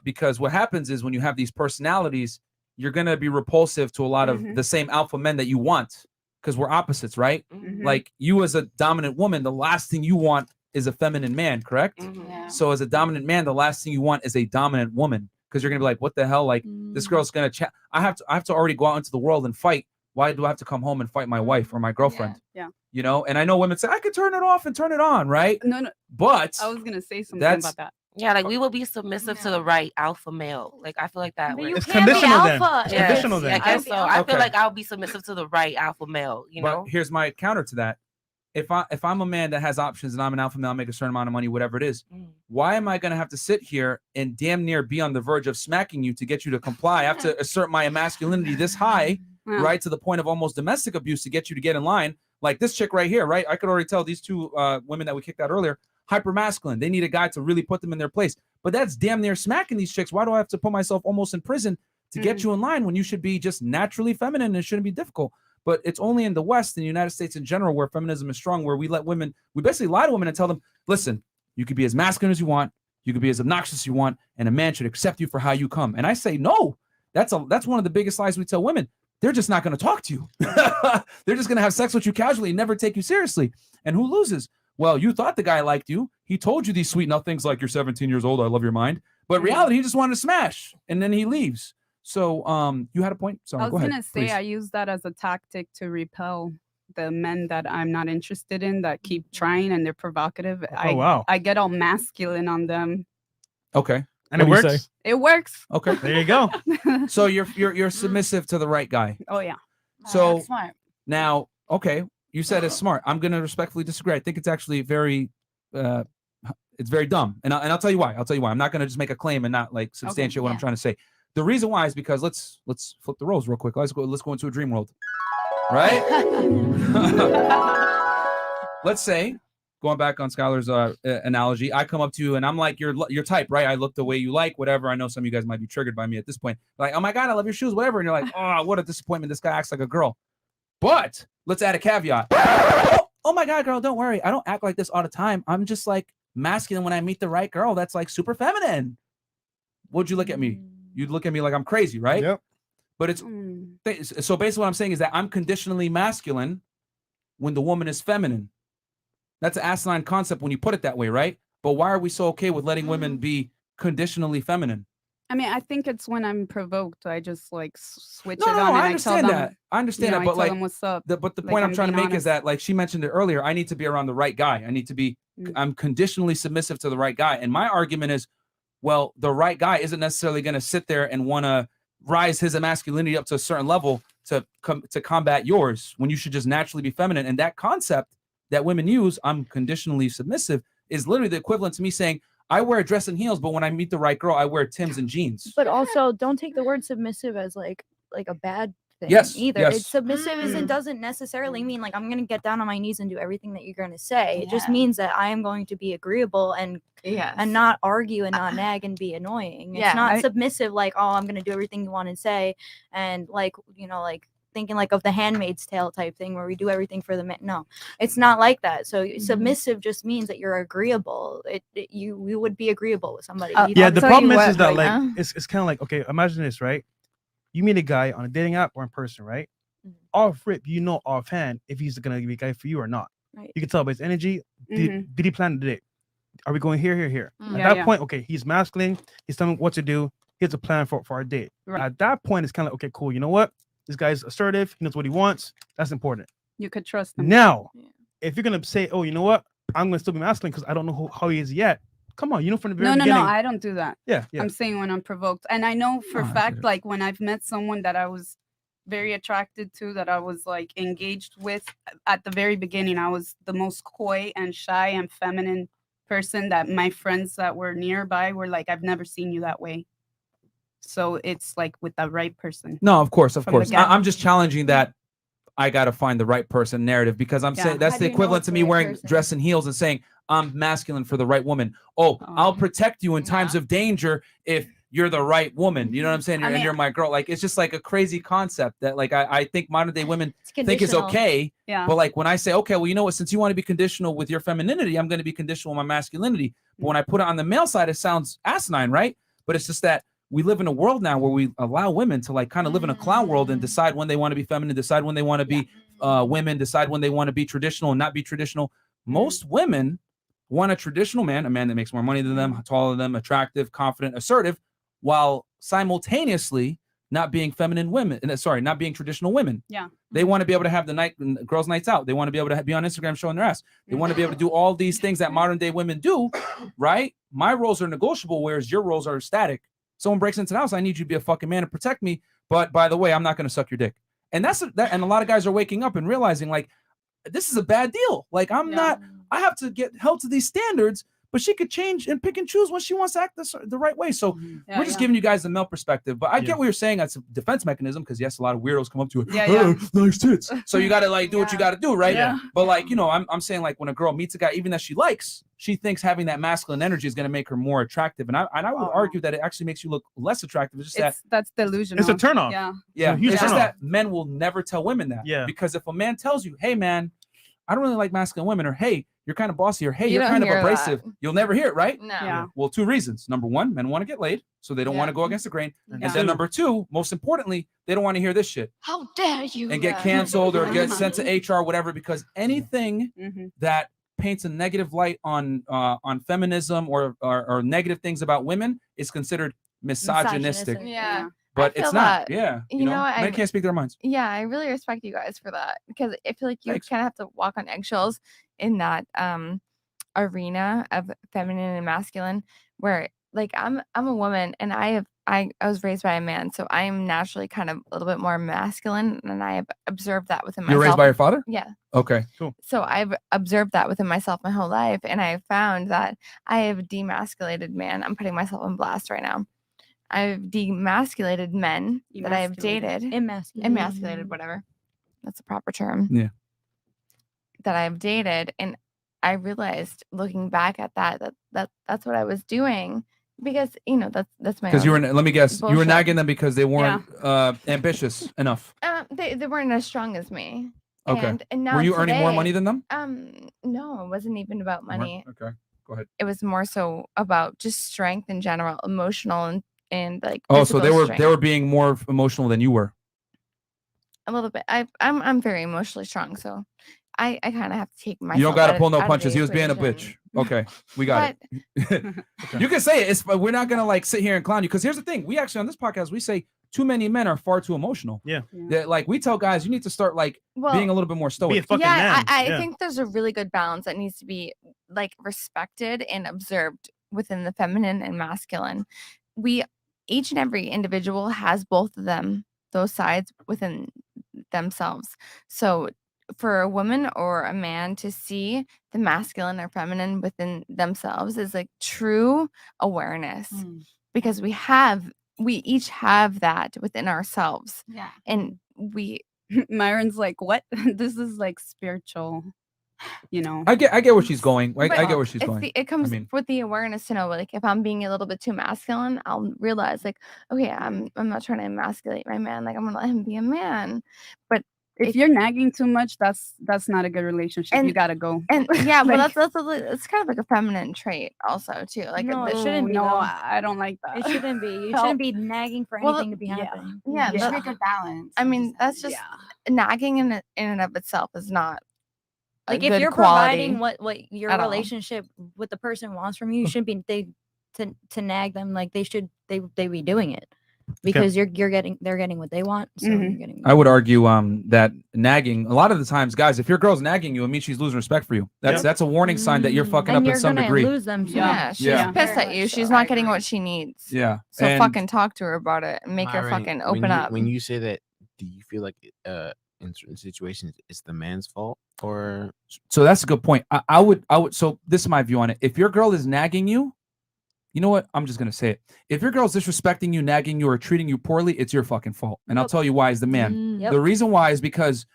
Because what happens is when you have these personalities, you're going to be repulsive to a lot of the same alpha men that you want. Because we're opposites, right? Like, you as a dominant woman, the last thing you want is a feminine man, correct? So as a dominant man, the last thing you want is a dominant woman. Because you're going to be like, what the hell? Like, this girl's going to chat. I have to already go out into the world and fight. Why do I have to come home and fight my wife or my girlfriend? Yeah. You know, and I know women say I could turn it off and turn it on, right? No. But I was gonna say something that's- about that. Yeah, like we will be submissive to the right alpha male. Like I feel like that. But works. you It's can't be conditional then. alpha. It's Yes, conditional then. I guess so. I feel Okay. like I'll be submissive to the right alpha male. You know. But here's my counter to that. If I'm a man that has options and I'm an alpha male, I make a certain amount of money, whatever it is, why am I going to have to sit here and damn near be on the verge of smacking you to get you to comply? I have to assert my masculinity this high, right, to the point of almost domestic abuse to get you to get in line. Like this chick right here, right? I could already tell these two women that we kicked out earlier, hyper masculine. They need a guy to really put them in their place. But that's damn near smacking these chicks. Why do I have to put myself almost in prison to get you in line when you should be just naturally feminine and it shouldn't be difficult? But it's only in the West and the United States in general where feminism is strong, where we basically lie to women and tell them, listen, you could be as masculine as you want, you could be as obnoxious as you want, and a man should accept you for how you come. And I say, no, that's one of the biggest lies we tell women. They're just not going to talk to you. They're just going to have sex with you casually and never take you seriously. And who loses? Well, you thought the guy liked you. He told you these sweet enough things like you're 17 years old, I love your mind. But in reality, he just wanted to smash, and then he leaves. So you had a point. Sorry, I was go ahead, gonna say please. I use that as a tactic to repel the men that I'm not interested in that keep trying and they're provocative. wow. I get all masculine on them. Okay. And it What do you works. say? It works. Okay. There you go. So you're submissive to the right guy. Oh yeah. So that's smart. now, okay, you said it's smart. I'm gonna respectfully disagree. I think it's actually very, it's very dumb, and I'll tell you why. I'll tell you why. I'm not gonna just make a claim and not like substantiate what I'm trying to say. The reason why is because let's flip the roles real quick. Let's go into a dream world, right? Let's say, going back on Skylar's analogy, I come up to you and I'm like your type, right? I look the way you like, whatever. I know some of you guys might be triggered by me at this point. Like, oh my God, I love your shoes, whatever. And you're like, oh, what a disappointment. This guy acts like a girl. But let's add a caveat. Oh my God, girl, don't worry. I don't act like this all the time. I'm just like masculine when I meet the right girl that's like super feminine. Would you look at me? You'd look at me like I'm crazy, right? Yep. But it's so basically what I'm saying is that I'm conditionally masculine when the woman is feminine. That's an asinine concept when you put it that way, right? But why are we so okay with letting women be conditionally feminine? I mean, I think it's when I'm provoked, I just like switch No, it no, on. And I understand that. I understand that, but I tell like, them what's up. but the Like, point I'm trying to being make is honest. that, like she mentioned it earlier, I need to be around the right guy. I need to be. I'm conditionally submissive to the right guy, and my argument is, well, the right guy isn't necessarily going to sit there and want to rise his masculinity up to a certain level to combat yours when you should just naturally be feminine. And that concept that women use, I'm conditionally submissive, is literally the equivalent to me saying, I wear a dress and heels, but when I meet the right girl, I wear Timbs and jeans. But also, don't take the word submissive as like a bad thing Yes, either. yes. It's submissive isn't doesn't necessarily mean like I'm gonna get down on my knees and do everything that you're gonna say. It just means that I am going to be agreeable and not argue and not nag and be annoying. It's Yeah, not submissive like, oh, I'm gonna do everything you want to say, and like, you know, like thinking like of the Handmaid's Tale type thing where we do everything for the man. No, it's not like that. So submissive just means that you're agreeable. You would be agreeable with somebody. Yeah, the problem is that like it's kind of like, okay, imagine this, right? You meet a guy on a dating app or in person, right? Off rip, you know offhand if he's gonna be a guy for you or not. Right. You can tell by his energy. Did he plan the date? Are we going here, here, here? At Yeah, that point, okay, he's masculine. He's telling me what to do. Here's a plan for our date. Right. At that point, it's kind of like, okay, cool. You know what? This guy's assertive. He knows what he wants. That's important. You could trust them. Now, if you're gonna say, oh, you know what? I'm gonna still be masculine because I don't know how he is yet. Come on, you know from the very No, beginning. I don't do that. Yeah. I'm saying when I'm provoked. And I know for a fact, like when I've met someone that I was very attracted to, that I was like engaged with at the very beginning, I was the most coy and shy and feminine person that my friends that were nearby were like, I've never seen you that way. So it's like with the right person. No, of course, of From the course. get- I'm just challenging that I got to find the right person narrative because I'm saying that's How the do you know equivalent it's to the me right wearing person? dress and heels and saying I'm masculine for the right woman. Oh, I'll protect you in times of danger if you're the right woman. You know what I'm saying? I And mean- you're my girl. Like, it's just like a crazy concept that like I think modern day women think is conditional. okay. Yeah. But like when I say, okay, well, you know what, since you want to be conditional with your femininity, I'm going to be conditional with my masculinity. But when I put it on the male side, it sounds asinine, right? But it's just that we live in a world now where we allow women to like kind of live in a clown world and decide when they want to be feminine, decide when they want to be women, decide when they want to be traditional and not be traditional. Most women want a traditional man, a man that makes more money than them, taller than them, attractive, confident, assertive, while simultaneously not being feminine women. Not being traditional women. Yeah. They want to be able to have the girls' nights out. They want to be able to be on Instagram showing their ass. They want to be able to do all these things that modern day women do, right? My roles are negotiable, whereas your roles are static. Someone breaks into the house, I need you to be a fucking man and protect me. But by the way, I'm not going to suck your dick. And and a lot of guys are waking up and realizing like, this is a bad deal. Like I have to get held to these standards, but she could change and pick and choose when she wants to act the right way. So we're just giving you guys the male perspective, but I get what you're saying. That's a defense mechanism because yes, a lot of weirdos come up to it. Nice tits. So you got to like do what you got to do, right? Yeah. But like, you know, I'm saying like when a girl meets a guy, even that she likes, she thinks having that masculine energy is going to make her more attractive. And I would argue that it actually makes you look less attractive. It's just that's delusional. It's a turnoff. Yeah. yeah, Huge it's just turnoff. that men will never tell women that. Yeah. Because if a man tells you, hey man, I don't really like masculine women, or hey, you're kind of bossy, or hey, You you're don't kind of hear abrasive, that. you'll never hear it, right? No. Yeah. Well, two reasons. Number one, men want to get laid, so they don't want to go against the grain. And then number two, most importantly, they don't want to hear this shit How dare you? and get canceled or get sent to HR, whatever, because anything that paints a negative light on feminism or negative things about women is considered misogynistic. Yeah. But I it's feel not. that. Yeah. You know what, men can't speak their minds. Yeah, I really respect you guys for that because I feel like you Thanks. kind of have to walk on eggshells in that arena of feminine and masculine where like I'm a woman, and I was raised by a man, so I am naturally kind of a little bit more masculine, and I have observed that within myself. You're raised by your father? Yeah. Okay, cool. So I've observed that within myself my whole life, and I have found that I have demasculated man. I'm putting myself on blast right now. I've demasculated men that I have dated. Emasculated, whatever. That's a proper term. Yeah. That I've dated, and I realized looking back at that's what I was doing, because that's my Because you were, own let me guess, you were bullshit. nagging them because they weren't ambitious enough. They weren't as strong as me. Okay. And now Were you earning more today, money than them? No, it wasn't even about money. Okay, go ahead. It was more so about just strength in general, emotional and like. Oh, so physical they strength. were being more emotional than you were. A little bit. I'm very emotionally strong, so I kind of have to take myself. You don't got to pull no out of punches. the He was being a equation. bitch. Okay, we got it. You can say it. We're not gonna like sit here and clown you, because here's the thing. We actually on this podcast we say too many men are far too emotional. Yeah. Like we tell guys, you need to start like Well, being a little bit more stoic. I think there's a really good balance that needs to be like respected and observed within the feminine and masculine. Each and every individual has both of them, those sides within themselves. So for a woman or a man to see the masculine or feminine within themselves is like true awareness, because we each have that within ourselves. Yeah. And Myron's like, what? This is like spiritual, I get where she's going. I get where she's it's going. it comes I mean, with the awareness to know, like, if I'm being a little bit too masculine, I'll realize, like, okay, I'm not trying to emasculate my man. Like, I'm gonna let him be a man. But if you're nagging too much, that's not a good relationship. You gotta go. And yeah, well, Like- it's kind of like a feminine trait, also too. Like, No, it the- shouldn't be. No, though. I don't like that. It shouldn't be. You Help. shouldn't be nagging for Well, anything to be yeah. happening. Yeah, There should be but- a good balance. I mean, that's just nagging in and of itself is not a Like if good you're quality providing what your at all. relationship with the person wants from you, you shouldn't be to nag them like they be doing it, because they're getting what they want. So you're getting. I would argue that nagging, a lot of the times, guys, if your girl's nagging you, it means she's losing respect for you. That's a warning sign that you're fucking And up you're in some gonna degree. lose them. Yeah, she's Yeah. pissed at you. She's not getting what she needs. Yeah. So And- fucking talk to her about it and make her Myron, fucking when open you- up. When you say that, do you feel like in certain situations it's the man's fault, or So that's a good point. I would. So this is my view on it. If your girl is nagging you, you know what? I'm just gonna say it. If your girl's disrespecting you, nagging you, or treating you poorly, it's your fucking fault. And I'll tell you why. As the man, Yep. the reason why is because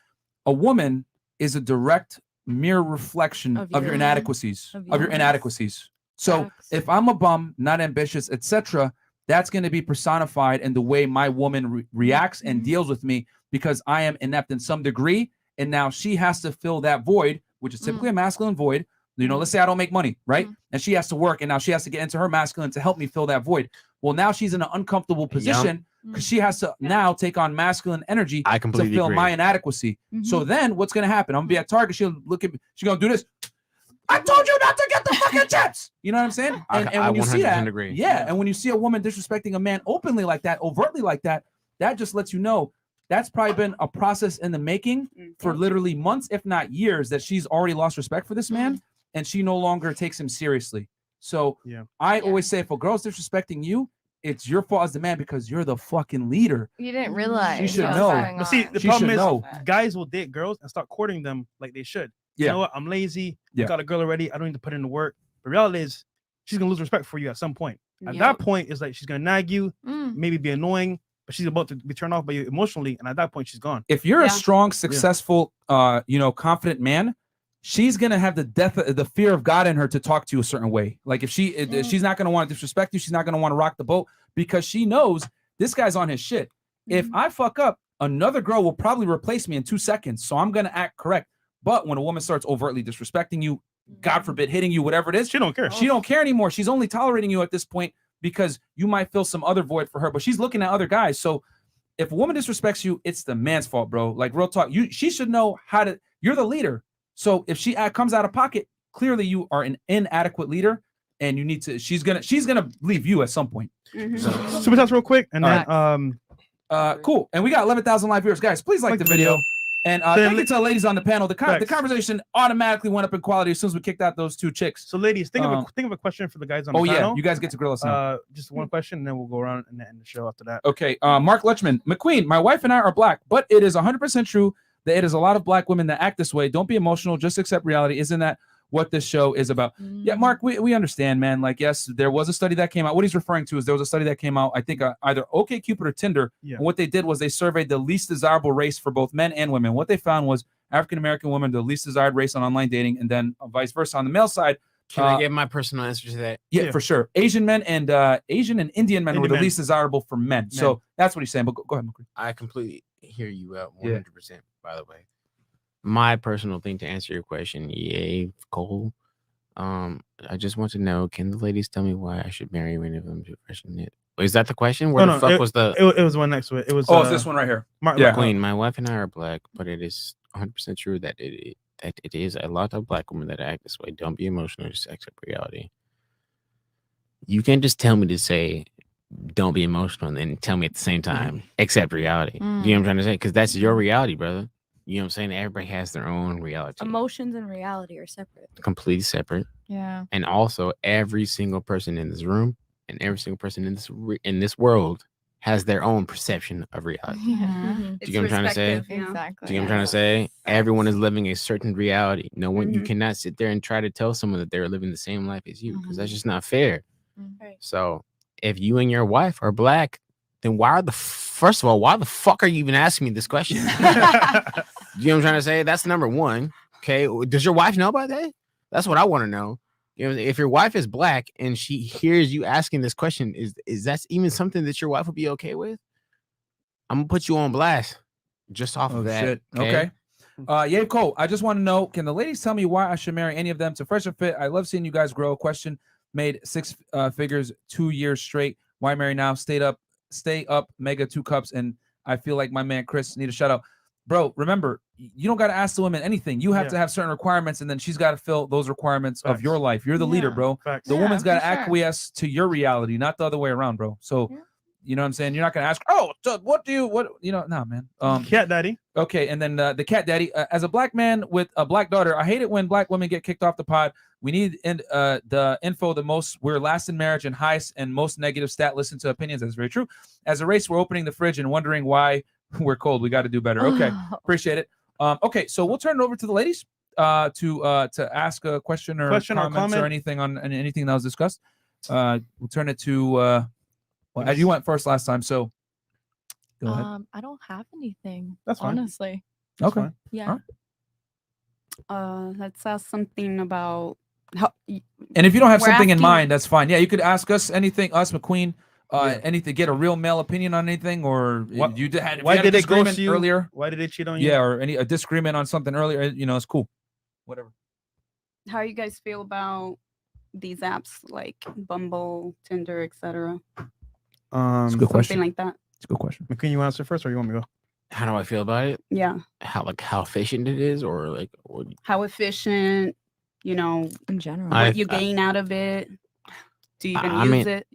a woman is a direct mirror reflection of your inadequacies. Of your inadequacies. So if I'm a bum, not ambitious, etc., that's going to be personified in the way my woman reacts and deals with me, because I am inept in some degree, and now she has to fill that void, which is typically a masculine void. Let's say I don't make money, right? And she has to work, and now she has to get into her masculine to help me fill that void. Well, now she's in an uncomfortable position because she has to now take on masculine energy I to completely fill agree. my inadequacy. So then what's going to happen? I'm going to be at Target. She'll look at me. She's going to do this. I told you not to get the fucking chips. You know what I'm saying? And I when you see 100% that, agree. yeah, and when you see a woman disrespecting a man openly like that, overtly like that, that just lets you know that's probably been a process in the making for literally months, if not years, that she's already lost respect for this man, and she no longer takes him seriously. So I always say, if a girl's disrespecting you, it's your fault as the man, because you're the fucking leader. You didn't realize. She should what was know. going But see, on. the She problem should is know. guys will date girls and start courting them like they should. You Yeah. know what? I'm lazy. Yeah. I got a girl already. I don't need to put in the work. The reality is she's gonna lose respect for you at some point. At Yep. that point, it's like she's gonna nag you, Mm. maybe be annoying, but she's about to be turned off by you emotionally, and at that point, she's gone. If you're a strong, successful, confident man, she's gonna have the fear of God in her to talk to you a certain way. Like if she's not gonna want to disrespect you, she's not gonna want to rock the boat, because she knows this guy's on his shit. If I fuck up, another girl will probably replace me in 2 seconds. So I'm gonna act correct. But when a woman starts overtly disrespecting you, God forbid, hitting you, whatever it is, she don't care. She don't care anymore. She's only tolerating you at this point because you might fill some other void for her, but she's looking at other guys. So if a woman disrespects you, it's the man's fault, bro. Like real talk. She should know how to. You're the leader. So if she comes out of pocket, clearly you are an inadequate leader, and you need to. She's gonna leave you at some point. Super chats real quick, and All then cool. And we got 11,000 live viewers, guys. Please like the video. And thank you to the ladies on the panel. The conversation automatically went up in quality as soon as we kicked out those two chicks. So, ladies, think of a question for the guys on the panel. panel. Oh, yeah. You guys get to grill us now. Just one question, and then we'll go around and end the show after that. Okay. Mark Lechman. McQueen, my wife and I are black, but it is 100% true that it is a lot of black women that act this way. Don't be emotional. Just accept reality. Isn't that what this show is about? Yeah, Mark, we understand, man. Like, yes, there was a study that came out. What he's referring to is there was a study that came out, I think either OkCupid or Tinder. Yeah. And what they did was they surveyed the least desirable race for both men and women. What they found was African-American women, the least desired race on online dating, and then vice versa on the male side. Can I give my personal answer to that? Yeah, for sure. Asian men and Indian men were the least desirable for men. So that's what he's saying. But go ahead, McQueen. I completely hear you out 100%, by the way. My personal thing to answer your question, yay, Cole. I just want to know, can the ladies tell me why I should marry one of them to freshen it? Is that the question? Where the fuck was the... It was one next to it. It was... it's this one right here. McQueen, my wife and I are black, but it is 100% true that it is a lot of black women that act this way. Don't be emotional, just accept reality. You can't just tell me to say, don't be emotional, and then tell me at the same time, accept reality. You know what I'm trying to say? Because that's your reality, brother. You know what I'm saying? Everybody has their own reality. Emotions and reality are separate. Completely separate. Yeah. And also, every single person in this room and every single person in this world has their own perception of reality. Yeah. Do you get what I'm trying to say? Exactly. Do you get what I'm trying to say? Everyone is living a certain reality. No one, you cannot sit there and try to tell someone that they're living the same life as you, because that's just not fair. Right. So if you and your wife are black, then first of all, why the fuck are you even asking me this question? You know what I'm trying to say? That's number one. Okay. Does your wife know about that? That's what I want to know. You know, if your wife is black and she hears you asking this question, is that even something that your wife would be okay with? I'm gonna put you on blast just off of that. Shit. Okay. Yeah, Cole, I just want to know, can the ladies tell me why I should marry any of them to Fresh and Fit? I love seeing you guys grow. Question: made 6 figures 2 years straight. Why marry now? Stay up, mega 2 cups, and I feel like my man Chris need a shout out. Bro, remember, you don't got to ask the women anything. You have to have certain requirements, and then she's got to fill those requirements of your life. You're the leader, bro. The woman's got to acquiesce to your reality, not the other way around, bro. So, you know what I'm saying? You're not going to ask, nah, man. Cat daddy. Okay, and then the cat daddy. As a black man with a black daughter, I hate it when black women get kicked off the pod. We need the info the most. We're last in marriage and highest and most negative stat. Listen to opinions. That's very true. As a race, we're opening the fridge and wondering why we're cold. We got to do better. Okay, appreciate it. Okay, so we'll turn it over to the ladies to ask a question or comments or anything on anything that was discussed. We'll turn it to you went first last time, so go ahead. I don't have anything. That's fine. Honestly. Okay. Fine. Yeah. Let's ask something about how. And if you don't have we're something in asking- mind, that's fine. Yeah, you could ask us anything, us McQueen, anything, get a real male opinion on anything, or Why you had did a they disagreement ghost you earlier? Why did they cheat on you? Yeah, or a disagreement on something earlier. You know, it's cool. Whatever. How you guys feel about these apps like Bumble, Tinder, etc.? It's a good question. Something like that. It's a good question. McQueen, you answer first, or you want me to go? How do I feel about it? Yeah. How efficient it is, or How efficient, in general, what you gain out of it. Do you even use it?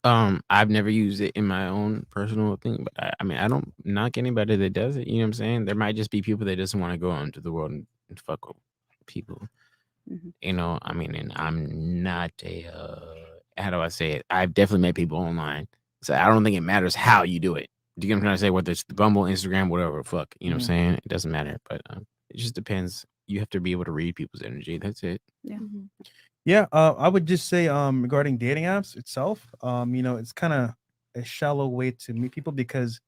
I've never used it in my own personal thing, but I don't knock anybody that does it. You know what I'm saying? There might just be people that doesn't want to go out into the world and fuck with people. You know, and I'm not how do I say it? I've definitely met people online, so I don't think it matters how you do it. Do you get what I'm trying to say? Whether it's the Bumble, Instagram, whatever, fuck. You know what I'm saying? It doesn't matter, but it just depends. You have to be able to read people's energy. That's it. Yeah. Yeah, I would just say regarding dating apps itself, it's kind of a shallow way to meet people because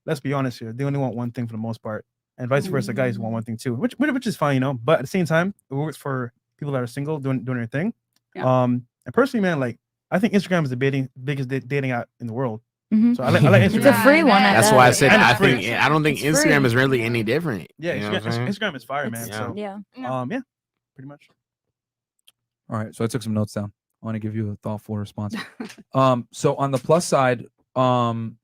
let's be honest here, they only want one thing for the most part, and vice versa, guys want one thing too, which is fine, but at the same time, it works for people that are single doing their thing. Yeah. And personally, man, like I think Instagram is the biggest dating app in the world. So I like Instagram. It's a free one. That's why I said And I it's free. think I don't think It's Instagram free. is really any different. Yeah, You know what I'm saying? Instagram is fire, man. So Yeah. yeah, pretty much. All right, so I took some notes down. I want to give you a thoughtful response. So on the plus side, so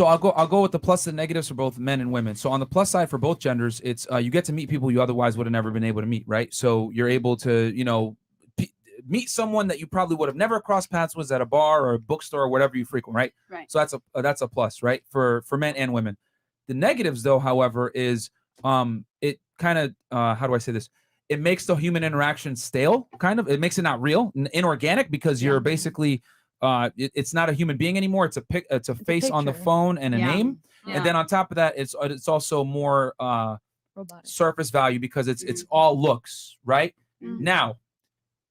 I'll go with the plus and negatives for both men and women. So on the plus side for both genders, it's you get to meet people you otherwise would have never been able to meet, right? So you're able to, meet someone that you probably would have never crossed paths with at a bar or a bookstore or whatever you frequent, right? Right. So that's a plus, right? For men and women. The negatives, though, however, is it kind of how do I say this? It makes the human interaction stale, kind of. It makes it not real, inorganic, because you're basically it's not a human being anymore. It's a face on the phone and a name. And then on top of that, it's also more surface value because it's all looks, right? Now,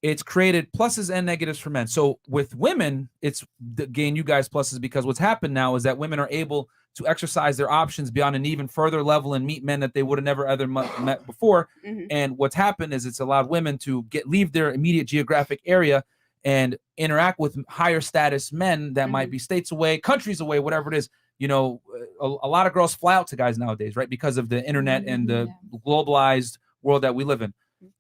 it's created pluses and negatives for men. So with women, it's gain you guys pluses because what's happened now is that women are able to exercise their options beyond an even further level and meet men that they would have never ever met before. And what's happened is it's allowed women to leave their immediate geographic area and interact with higher status men that might be states away, countries away, whatever it is. You know, a lot of girls fly out to guys nowadays, right? Because of the internet and the globalized world that we live in.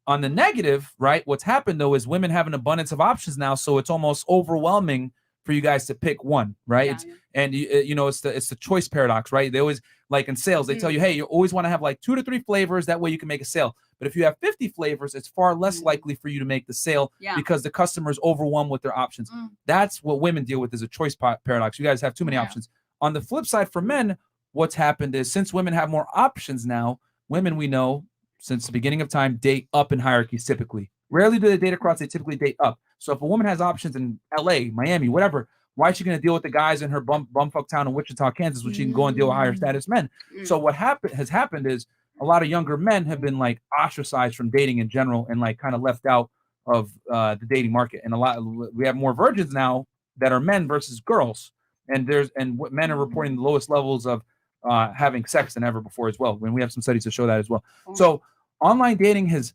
On the negative, right, what's happened, though, is women have an abundance of options now, so it's almost overwhelming for you guys to pick one, right? And you know, it's the choice paradox, right? They always, like in sales, they tell you, hey, you always want to have like 2 to 3 flavors. That way you can make a sale. But if you have 50 flavors, it's far less likely for you to make the sale because the customer is overwhelmed with their options. That's what women deal with, is a choice paradox. You guys have too many options. On the flip side, for men, what's happened is since women have more options now, women, we know, since the beginning of time, date up in hierarchies typically. Rarely do they date across, they typically date up. So if a woman has options in LA, Miami, whatever, why is she going to deal with the guys in her bumfuck town in Wichita, Kansas, when she can go and deal with higher status men? So what has happened is a lot of younger men have been like ostracized from dating in general and like kind of left out of the dating market. And we have more virgins now that are men versus girls. And men are reporting the lowest levels of having sex than ever before as well. When we have some studies to show that as well. So online dating has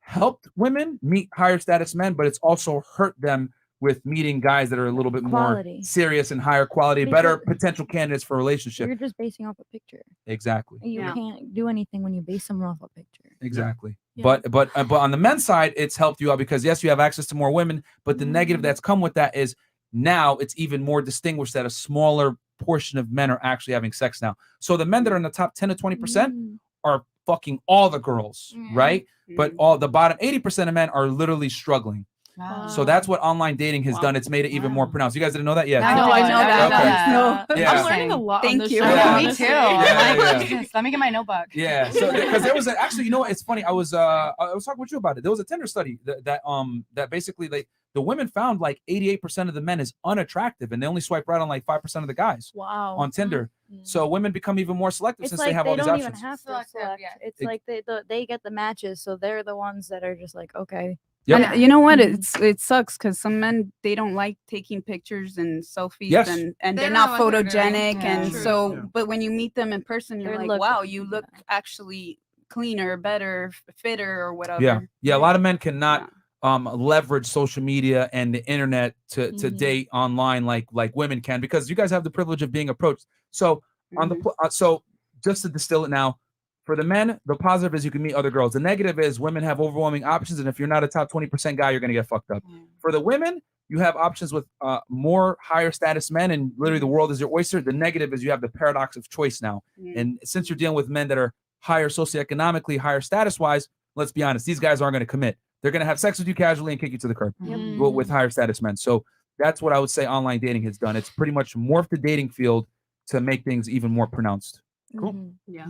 helped women meet higher status men, but it's also hurt them with meeting guys that are a little bit more serious and higher quality, better potential candidates for a relationship. You're just basing off a picture. Exactly. You can't do anything when you base someone off a picture. Exactly. Yeah. But on the men's side, it's helped you out because yes, you have access to more women, but the negative that's come with that is now it's even more distinguished that a smaller portion of men are actually having sex now. So the men that are in the top 10 to 20% are fucking all the girls, right? But all the bottom 80% of men are literally struggling. Wow. So that's what online dating has done. It's made it even more pronounced. You guys didn't know that yet? No, I know that. Okay. Yeah. I'm learning a lot. Thank on this you. show, Yeah. Me too. Yeah. Let me get my notebook. Yeah. So because there was actually, you know what? It's funny. I was talking with you about it. There was a Tinder study that basically the women found like 88% of the men is unattractive, and they only swipe right on like 5% of the guys. Wow. On Tinder. So women become even more selective It's since like they have all these don't options. even have to select. It's like they get the matches, so they're the ones that are just like, okay. Yep. And you know what? It sucks because some men, they don't like taking pictures and selfies, Yes. and They they're don't not know what they're doing. photogenic, Yeah. and True. so. But when you meet them in person, you're They're like, looking, wow, you look actually cleaner, better, fitter, or whatever. Yeah. A lot of men cannot leverage social media and the internet to date online like women can, because you guys have the privilege of being approached. So on the so just to distill it now, for the men, the positive is you can meet other girls. The negative is women have overwhelming options, and if you're not a top 20% guy, you're going to get fucked up. For the women, you have options with more higher status men, and literally the world is your oyster. The negative is you have the paradox of choice now. And since you're dealing with men that are higher socioeconomically, higher status-wise, let's be honest, these guys aren't going to commit. They're going to have sex with you casually and kick you to the curb with higher status men. So that's what I would say online dating has done. It's pretty much morphed the dating field to make things even more pronounced. Cool. Yeah.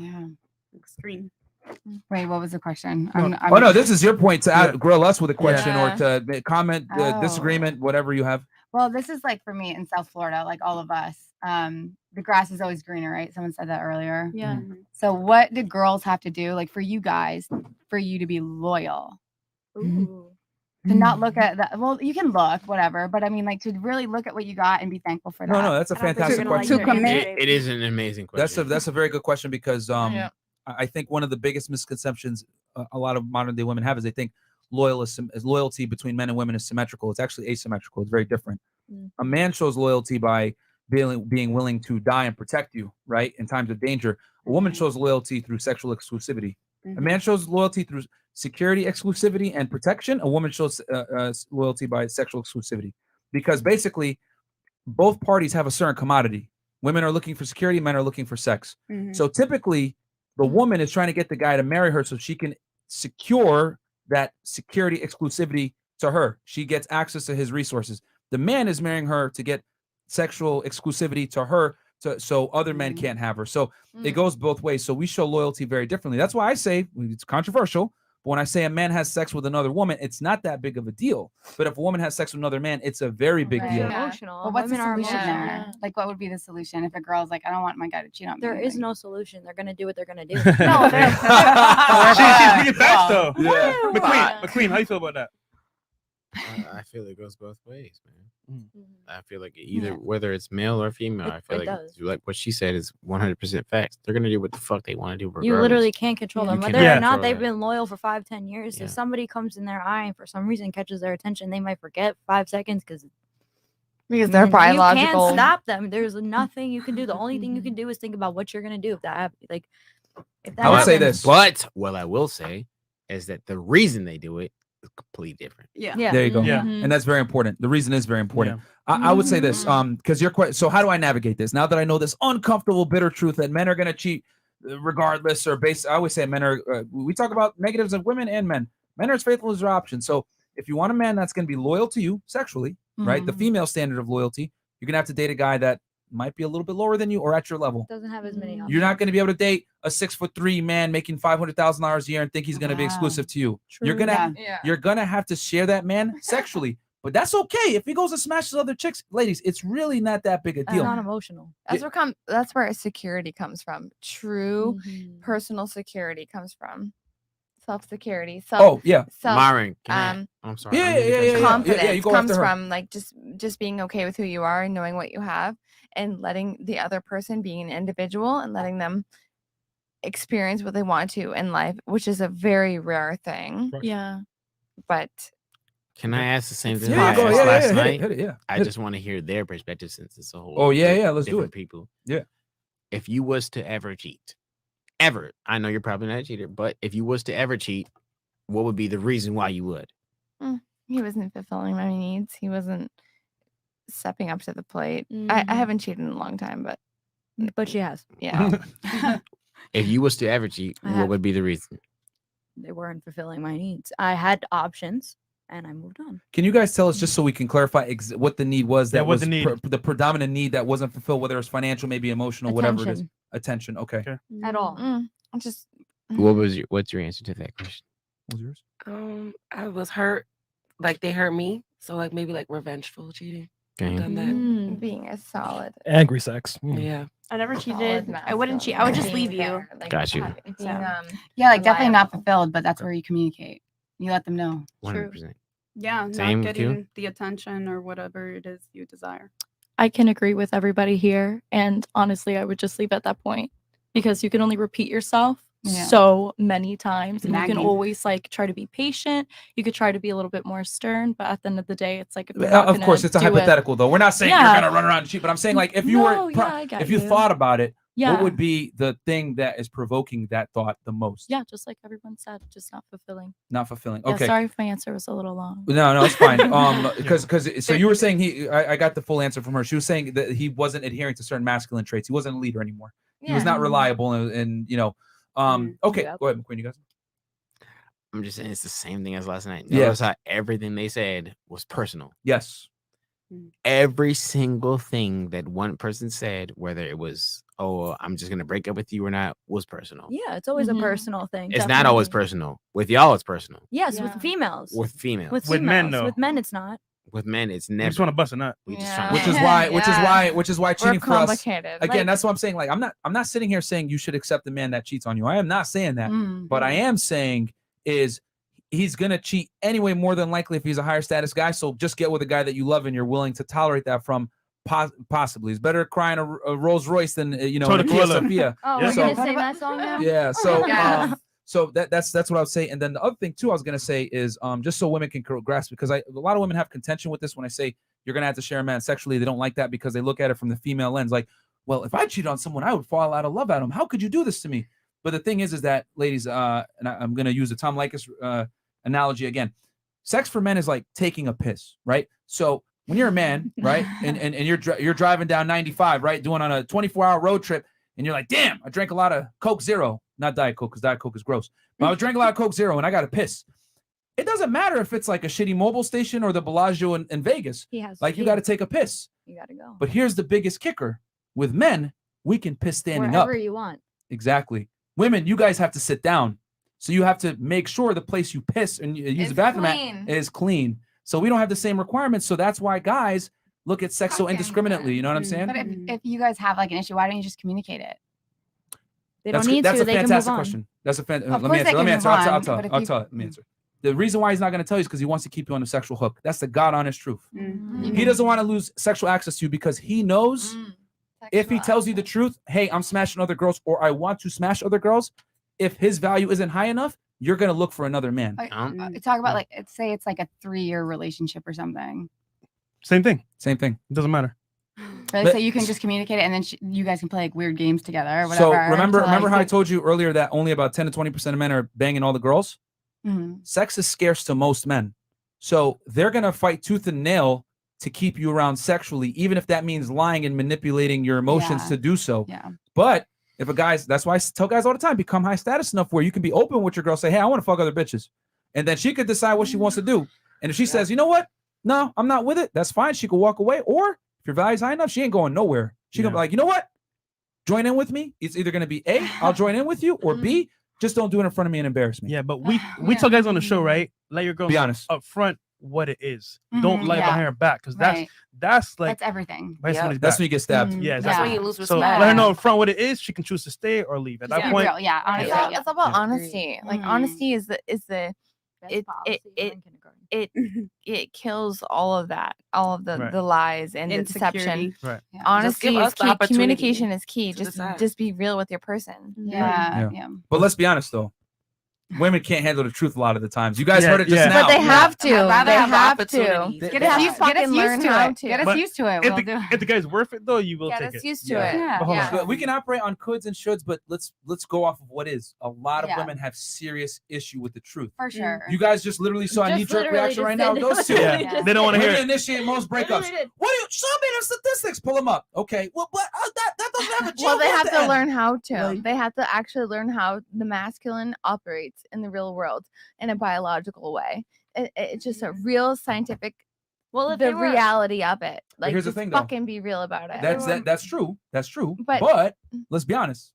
Extreme. Wait, what was the question? No, this is your point to grill us with a question or to comment, disagreement, whatever you have. Well, this is like for me in South Florida, like all of us. The grass is always greener, right? Someone said that earlier. Yeah. So what do girls have to do, like for you guys, for you to be loyal? Ooh. To not look at that. Well, you can look, whatever, but I mean, like to really look at what you got and be thankful for that. No, that's a fantastic question. To commit. It is an amazing question. That's a very good question because I think one of the biggest misconceptions a lot of modern day women have is they think loyalty between men and women is symmetrical. It's actually asymmetrical. It's very different. A man shows loyalty by being willing to die and protect you, right, in times of danger. A woman shows loyalty through sexual exclusivity. A man shows loyalty through security, exclusivity, and protection. A woman shows loyalty by sexual exclusivity, because basically both parties have a certain commodity. Women are looking for security, men are looking for sex. So typically the woman is trying to get the guy to marry her so she can secure that security exclusivity to her. She gets access to his resources. The man is marrying her to get sexual exclusivity to her so other men can't have her. So it goes both ways. So we show loyalty very differently. That's why I say it's controversial. But when I say a man has sex with another woman, it's not that big of a deal. But if a woman has sex with another man, it's a very big deal. Emotional. But what's the solution there? Like, what would be the solution if a girl's like, I don't want my guy to cheat on me? There is no solution. They're gonna do what they're gonna do. She's being fast though. Yeah. McQueen, how you feel about that? I feel it goes both ways, man. I feel like either whether it's male or female, I feel like what she said is 100% facts. They're gonna do what the fuck they want to do. Regardless. You literally can't control them. You Whether cannot or not control they've that. been loyal for 5-10 years, if somebody comes in their eye and for some reason catches their attention, they might forget 5 seconds because they're you biological. can't stop them. There's nothing you can do. The only thing you can do is think about what you're gonna do if that happens. I would say this, but what I will say is that the reason they do it is completely different. There you go. And that's very important. The reason is very important. I would say this, because you're quite. So how do I navigate this now that I know this uncomfortable, bitter truth that men are going to cheat regardless or I always say men are. We talk about negatives of women and men. Men are as faithful as their option. So if you want a man that's going to be loyal to you sexually, right, the female standard of loyalty, you're going to have to date a guy that might be a little bit lower than you or at your level. Doesn't have as many options. You're not going to be able to date a 6'3" man making $500,000 a year and think he's going to be exclusive to you. You're gonna have to share that man sexually, but that's okay if he goes and smashes other chicks. Ladies, it's really not that big a deal. It's not emotional. That's where security comes from. True personal security comes from self-security. Myron, I'm sorry. Confidence comes from like just being okay with who you are and knowing what you have and letting the other person being an individual and letting them experience what they want to in life, which is a very rare thing. Yeah. But can I ask the same thing? Yeah, go, last hit night? it, I just want to hear their perspective since it's a whole. Oh yeah, let's do different it. People. Yeah. If you was to ever cheat, ever, I know you're probably not a cheater, but if you was to ever cheat, what would be the reason why you would? he wasn't fulfilling my needs. He wasn't stepping up to the plate. I haven't cheated in a long time, but she has. Yeah. If you was to ever cheat, what would be the reason? They weren't fulfilling my needs. I had options and I moved on. Can you guys tell us, just so we can clarify what the need was, that was the need. the predominant need that wasn't fulfilled, whether it's financial, maybe emotional, whatever it is? Attention. Okay. At all. Just What's your answer to that question? What was yours? I was hurt, like they hurt me, so like maybe like revengeful cheating. Okay. I've done that. Being a solid. Angry sex. Yeah. I never cheated. I wouldn't cheat. I would just leave you. Got you. Yeah, like definitely not fulfilled, but that's where you communicate. You let them know. 100%. Yeah, Same not with you? getting the attention or whatever it is you desire. I can agree with everybody here. And honestly, I would just leave at that point because you can only repeat yourself so many times. And you can always like try to be patient. You could try to be a little bit more stern. But at the end of the day, it's like, if you're not Of course, it's a hypothetical though. We're not saying you're going to run around and cheat, but I'm saying like if you if you thought about it, what would be the thing that is provoking that thought the most? Yeah, just like everyone said, just not fulfilling. Not fulfilling. Yeah, Okay. sorry if my answer was a little long. No, it's fine. Because so you were saying I got the full answer from her. She was saying that he wasn't adhering to certain masculine traits. He wasn't a leader anymore. He was not reliable, and you know. Okay, go ahead, McQueen. You guys. I'm just saying it's the same thing as last night. Yeah. Notice how everything they said was personal. Yes. Every single thing that one person said, whether it was, oh, I'm just gonna break up with you or not, was personal. Yeah, it's always a personal thing. It's not always personal. With y'all, it's personal. Yes, with females. With females. With With men, females. though. With men, it's not. With men, it's We never. just want to bust a nut. We just trying Which is why cheating for us. Again, that's what I'm saying. Like I'm not sitting here saying you should accept the man that cheats on you. I am not saying that. But I am saying is he's gonna cheat anyway, more than likely if he's a higher status guy. So just get with a guy that you love and you're willing to tolerate that from. Possibly, it's better crying a Rolls Royce than a Kia Sophia. Oh, we're gonna sing that song now. Yeah. So that's what I would say. And then the other thing too, I was gonna say is just so women can grasp, because a lot of women have contention with this when I say you're gonna have to share a man sexually. They don't like that because they look at it from the female lens, like, well, if I cheated on someone, I would fall out of love at him. How could you do this to me? But the thing is that, ladies, and I'm gonna use the Tom Likas analogy again. Sex for men is like taking a piss, right? So when you're a man, right, and you're driving down 95, right, doing on a 24-hour road trip, and you're like, damn, I drank a lot of Coke Zero, not Diet Coke, because Diet Coke is gross. But I drank a lot of Coke Zero, and I got to piss. It doesn't matter if it's like a shitty mobile station or the Bellagio in Vegas. He has like, you got to take a piss. You got to go. But here's the biggest kicker. With men, we can piss standing Wherever up. you want. Exactly. Women, you guys have to sit down. So you have to make sure the place you piss and use It's the bathroom clean. at is clean. So we don't have the same requirements. So that's why guys look at sex so indiscriminately. You know what I'm saying? But if you guys have like an issue, why don't you just communicate it? They That's don't need that's to. a They can move fantastic on. question. That's a Of let me course answer. they Let me can answer. move I'll on, tell. but if I'll you- tell. Let me answer. The reason why he's not going to tell you is because he wants to keep you on a sexual hook. That's the God honest truth. He doesn't want to lose sexual access to you because he knows if he tells you the truth, hey, I'm smashing other girls or I want to smash other girls, if his value isn't high enough, you're going to look for another man. Talk about like, say it's like a 3-year relationship or something. Same thing. Same thing. It doesn't matter. Really? So you can just communicate it, and then you guys can play like weird games together or whatever. So remember to, like, how I told you earlier that only about 10 to 20% of men are banging all the girls? Mhm. Sex is scarce to most men. So they're going to fight tooth and nail to keep you around sexually, even if that means lying and manipulating your emotions Yeah. to do so. Yeah. But if that's why I tell guys all the time, become high status enough where you can be open with your girl, say, hey, I want to fuck other bitches. And then she could decide what she wants to do. And if she says, you know what? No, I'm not with it. That's fine. She could walk away. Or if your value's high enough, she ain't going nowhere. She gonna be like, you know what? Join in with me. It's either going to be A, I'll join in with you, or B, just don't do it in front of me and embarrass me. Yeah, but we tell guys on the show, right? Let your girl Be know honest up front what it is. Don't Mhm, lie yeah. behind her back because Right. that's like That's everything. right Yep. somebody's That's back. when you get stabbed. Yeah, That's when exactly. you lose So respect. let her know up front what it is. She can choose to stay or leave. At that Yeah. point, Real, yeah, honestly, It's all, yeah. it's all about Yeah. honesty. Like honesty is the it kills all of that, all of the Right. the lies and the deception. Insecurity. Right. Yeah. Honesty give is us the key. opportunity Communication is key. to decide. Just be real with your person. Yeah, yeah. But let's be honest, though. Women can't handle the truth a lot of the times. You guys Yeah, heard it just yeah. now. But they have to. I'd rather They have the have to. opportunities. Get They us have used, to get us fucking learn used to how it. to. Get us But used to it. if We'll do the guy's worth it though, you will Get take us it. used to Yeah. it. Yeah. But hold on. Yeah. We can operate on coulds and shoulds, but let's go off of what is. A lot of Yeah. women have serious issue with the truth. For sure. You guys just literally saw a Just knee-jerk literally reaction just right now did. with those two. Yeah. Yeah. They don't want to hear Women it. initiate most breakups. Literally did. What do you show me the statistics? Pull them up. Okay. Well, but that doesn't have a Well, they joke at have the to end. learn how to. Like- They have to actually learn how the masculine operates in the real world in a biological way. It's just a real scientific. Well, if the they were- reality of it. Like, here's the just thing, though. fucking be real about it. That's true. That's true. But- But let's be honest.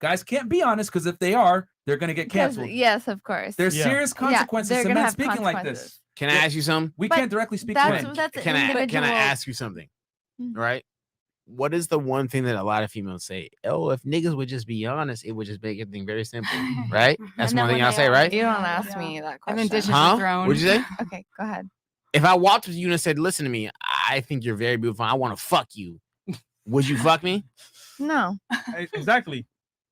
Guys can't be honest because if they are, they're gonna get 'Cause- canceled. Yes, of course. There's Yeah. serious consequences they're to gonna men have speaking like consequences. this. Can I ask you something? We But can't directly speak to That's men. that's an Can I individual. ask you something? Right? What is the one thing that a lot of females say? Oh, if niggas would just be honest, it would just make everything very simple, right? That's And then one thing when y'all they say, are- right? You don't ask me that And question. then dishes Huh? are thrown. What'd you say? Okay, go ahead. If I walked up to you and said, "Listen to me, I think you're very beautiful. I want to fuck you," would you fuck me? No, Exactly.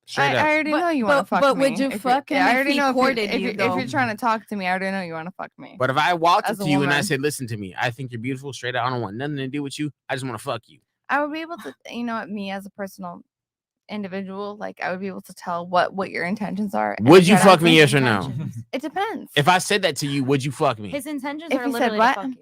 Straight I up. already know you want to fuck but me. would you If you're- fuck him I if already he know courted if you, if though? you're trying to talk to me, I already know you want to fuck me. But if I walked As up a to you and I woman. said, "Listen to me, I think you're beautiful," straight up, I don't want nothing to do with you. I just want to fuck you. I would be able to, me as a personal individual, like I would be able to tell what your intentions are. and Would you try to fuck me? have Yes or no? It depends. If I said that to you, would you fuck me? His intentions If are he said literally what? to fuck you.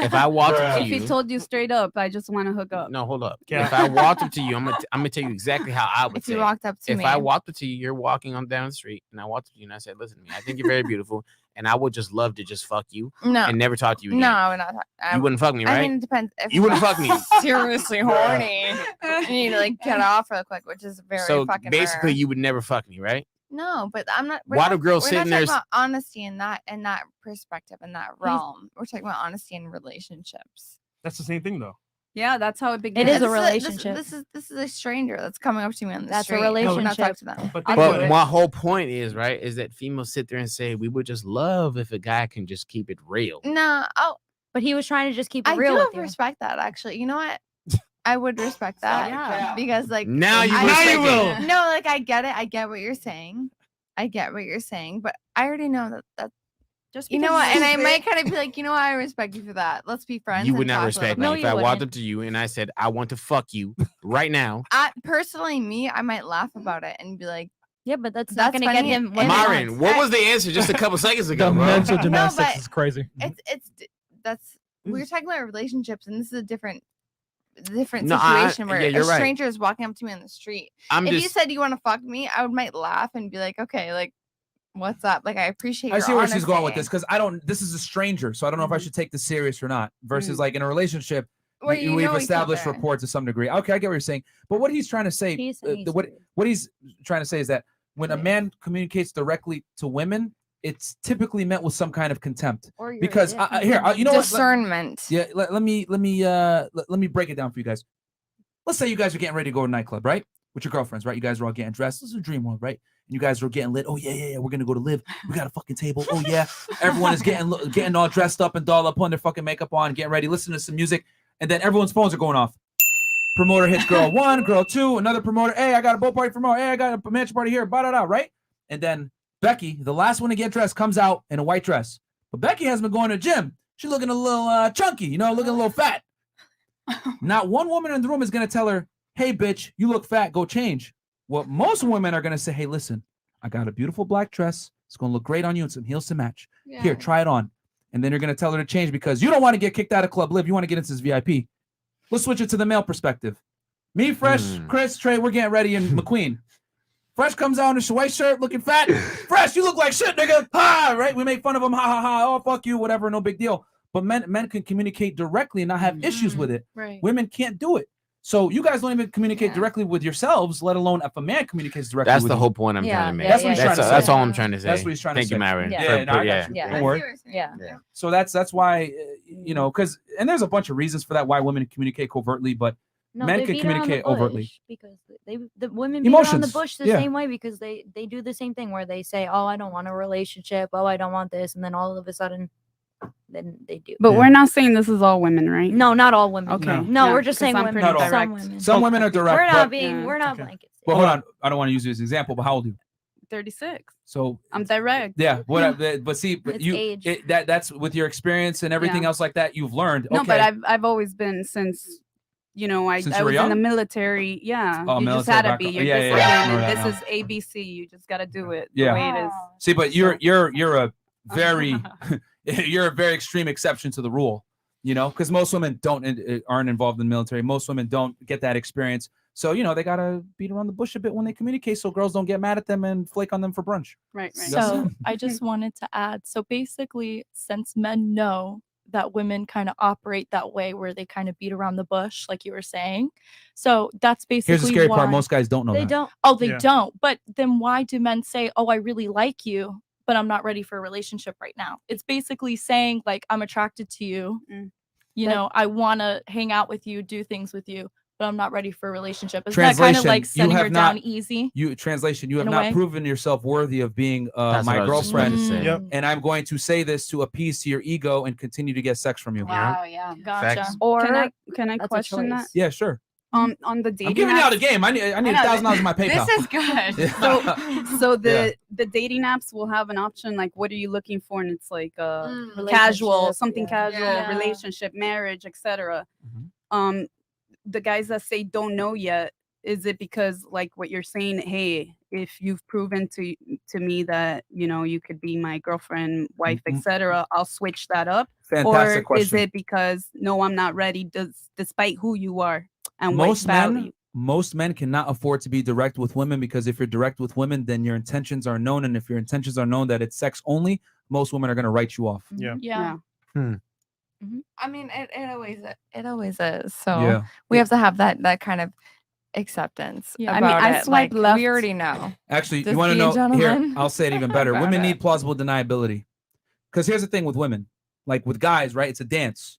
If I walked up to If he you, told you straight up, I just want to hook up. no, hold up. Yeah. If I walked up to you, I'm gonna tell you exactly how I would If say. you it. walked up to If me, I walked up to you, you're walking on down the street, and I walked up to you and I said, "Listen to me, I think you're very beautiful, and I would just love to just fuck you no, and never talk to you again." no, I would not. You wouldn't fuck me, right? I mean, it depends. If You wouldn't fuck me. Seriously horny. You need to like get off real quick, which is very So fucking basically, rare. you would never fuck me, right? No, but I'm not. we're Why not- do girls we're sit not in talking there about honesty in that perspective in that realm. We're talking about honesty in relationships. That's the same thing though. Yeah, that's how it begins. It is a This relationship. This is a stranger that's coming up to me on the That's a street. I would not relationship. talk to them. But I'll think do about it. it. My whole point is, right, is that females sit there and say, "We would just love if a guy can just keep it real." No, But he was trying to just keep it I real do with you. respect that actually. You know what? I would respect that. Yeah. Because like Now you I- respect you will. it. No, like I get it. I get what you're saying. But I already know that Just you know because what, he's and I secret- might kind of be like, you know what, I respect you for that. Let's be friends. You and would not talk a respect little me bit. if I walked wouldn't. up to you and I said, "I want to fuck you right now." Personally, me, I might laugh about it and be like, Yeah, but that's That's not going to get funny, him and- what he Myron, wants. what was the answer just a couple seconds ago, The bro? mental gymnastics but is crazy. that's we're talking about relationships, and this is a different No, I- situation where yeah, you're a right. stranger is walking up to me on the street. I'm If you just said you want to fuck me, I might laugh and be like, okay, like, what's up? Like, I appreciate. I your see where she's going with honesty. this because this is a stranger, so I don't know if I should take this serious or not. Versus like in a relationship, Well, you we've know each established other. rapport to some degree. Okay, I get what you're saying. But what he's trying to say, what he's trying to say is that when a man communicates directly to women, it's typically met with some kind of contempt. Or you're Because here, you know discernment. what? Yeah, let me break it down for you guys. Let's say you guys are getting ready to go to a nightclub, right? With your girlfriends, right? You guys are all getting dressed. This is a dream world, right? And you guys are getting lit. Oh yeah. We're gonna go to live. We got a fucking table. Oh yeah. Everyone is getting all dressed up and dolled up, putting their fucking makeup on, getting ready, listening to some music, and then everyone's phones are going off. Promoter hits girl 1, girl 2, another promoter. Hey, I got a boat party for more. Hey, I got a mansion party here. Right? And then Becky, the last one to get dressed, comes out in a white dress. But Becky hasn't been going to the gym. She's looking a little chunky, looking a little fat. Not one woman in the room is gonna tell her, hey, bitch, you look fat, go change. What most women are going to say, hey, listen, I got a beautiful black dress. It's going to look great on you and some heels to match. Yeah. Here, try it on. And then you're going to tell her to change because you don't want to get kicked out of Club Live. You want to get into this VIP. Let's switch it to the male perspective. Me, Fresh, Chris, Trey, we're getting ready in McQueen. Fresh comes out in a white shirt looking fat. Fresh, you look like shit, nigga. Ha, right? We make fun of him. Ha, ha, ha. Oh, fuck you, whatever. No big deal. But men can communicate directly and not have issues with it. Right. Women can't do it. So you guys don't even communicate directly with yourselves, let alone if a man communicates directly That's with the you. whole point I'm trying to make. That's what he's trying to say. That's all I'm trying to say. That's what he's trying to say. Thank you, Myron. Yeah, no, I got you. Don't worry. Yeah. So that's why, because, and there's a bunch of reasons for that, why women communicate covertly, but men they can beat around the communicate bush overtly. because the women beat around the Emotions. bush the Yeah. same way because they do the same thing where they say, oh, I don't want a relationship, oh, I don't want this, and then all of a sudden then they do. But we're not saying this is all women, right? No, not all women. Okay. No, Yeah, we're just 'cause saying I'm women. pretty Some direct. women. Some women are direct. We're not but- being. We're not blankets. Well, hold on. I don't want to use you as an example, but how old are you? 36. So I'm direct. yeah, but see, but It's you age. that's with your experience and everything Yeah. else like that you've learned. No, Okay. but I've always been since I Since I you were was in the young? military. Yeah, Oh, you just military had to be. background. You're Yeah, yeah, disciplined, yeah. and Right, this yeah. is ABC. You just got to do it Yeah. the way it is. See, but you're a very you're a very extreme exception to the rule, because most women aren't involved in the military. Most women don't get that experience. So, they got to beat around the bush a bit when they communicate so girls don't get mad at them and flake on them for brunch. Right. So I just wanted to add, so basically, since men know that women kind of operate that way where they kind of beat around the bush, like you were saying. So that's basically Here's the scary why part. Most guys don't know they that. don't. Oh, they Yeah. don't. But then why do men say, oh, I really like you, but I'm not ready for a relationship right now? It's basically saying, like, I'm attracted to you. I want to hang out with you, do things with you, but I'm not ready for a relationship. Isn't that kind of like setting her down easy? You have in a not way? proven yourself worthy of being That's my what I was just about girlfriend. to say. Yep. And I'm going to say this to appease to your ego and continue to get sex from you. Yeah. Gotcha. Facts. Or can I that's a question that? choice. Yeah, sure. On the dating I'm giving you out a apps- game. I need $1,000 in my PayPal. This is good. Yeah. So Yeah. the dating apps will have an option like, what are you looking for? And it's like Relationship, casual, something yeah. casual, Yeah. relationship, marriage, etc. Mm-hmm. The guys that say don't know yet, is it because like what you're saying? Hey, if you've proven to me that you could be my girlfriend, wife, etc., I'll switch that up. Fantastic or question. is it because no, I'm not ready, despite who you are and what value? Most men cannot afford to be direct with women because if you're direct with women, then your intentions are known, and if your intentions are known that it's sex only, most women are going to write you off. Yeah. I mean, it always is. So Yeah. we have to have that kind of acceptance. Yeah. I mean, about I it. swipe Like, left. We already know. Actually, Just you want to be a know here? gentleman I'll say it even better. about Women it. need plausible deniability. Because here's the thing with women, like with guys, right? It's a dance.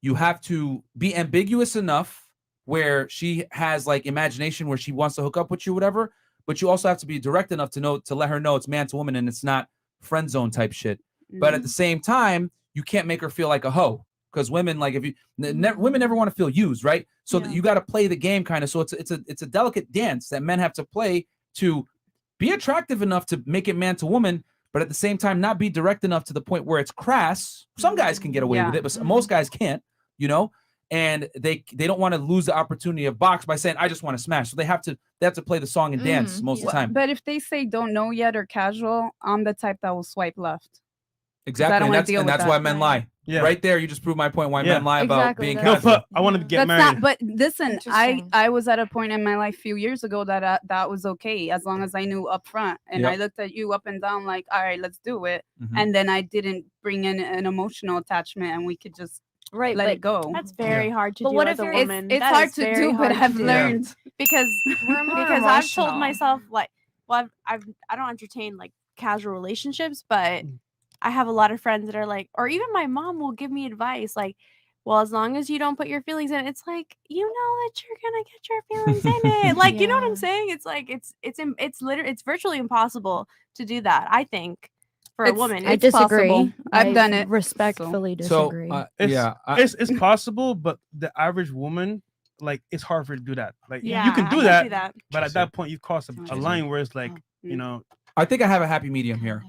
You have to be ambiguous enough where she has like imagination where she wants to hook up with you, whatever. But you also have to be direct enough to let her know it's man to woman and it's not friend zone type shit. But at the same time, you can't make her feel like a hoe. Because women, like if you women never want to feel used, right? So you got to play the game kind of. So it's a delicate dance that men have to play to be attractive enough to make it man to woman, but at the same time not be direct enough to the point where it's crass. Some guys can get away with it, but most guys can't, and they don't want to lose the opportunity of box by saying I just want to smash. So they have to play the song and dance most of the time. But if they say don't know yet or casual, I'm the type that will swipe left. Exactly, don't and wanna that's deal and with that's that. why men lie. Yeah. Right there, you just proved my point. Why Yeah. men lie about Exactly, being that's- casual. I wanted to get That's married. not. But listen, I was at a point in my life a few years ago that that was okay as long as I knew up front, and I Yep. looked at you up and down like, all right, let's do it, Mhm. and then I didn't bring in an emotional attachment, and we could just Right, let but it go. That's very hard to But do what as if a you're- woman. It's That hard is to very do, but hard I've to do. learned because We're more I've told emotional. myself like, well, I don't entertain like casual relationships, but I have a lot of friends that are like, or even my mom will give me advice like, well, as long as you don't put your feelings in, it's like you know that you're gonna get your feelings in it. Like, you know what I'm saying? It's like it's literally it's virtually impossible to do that. I think for a woman, I it's disagree. possible. I've done it. Respectfully So, disagree. It's possible, but the average woman, like, it's hard for her to do that. Like, Yeah, you can I do can't that, do that. but at that point, you cross a line where it's like, I think I have a happy medium here.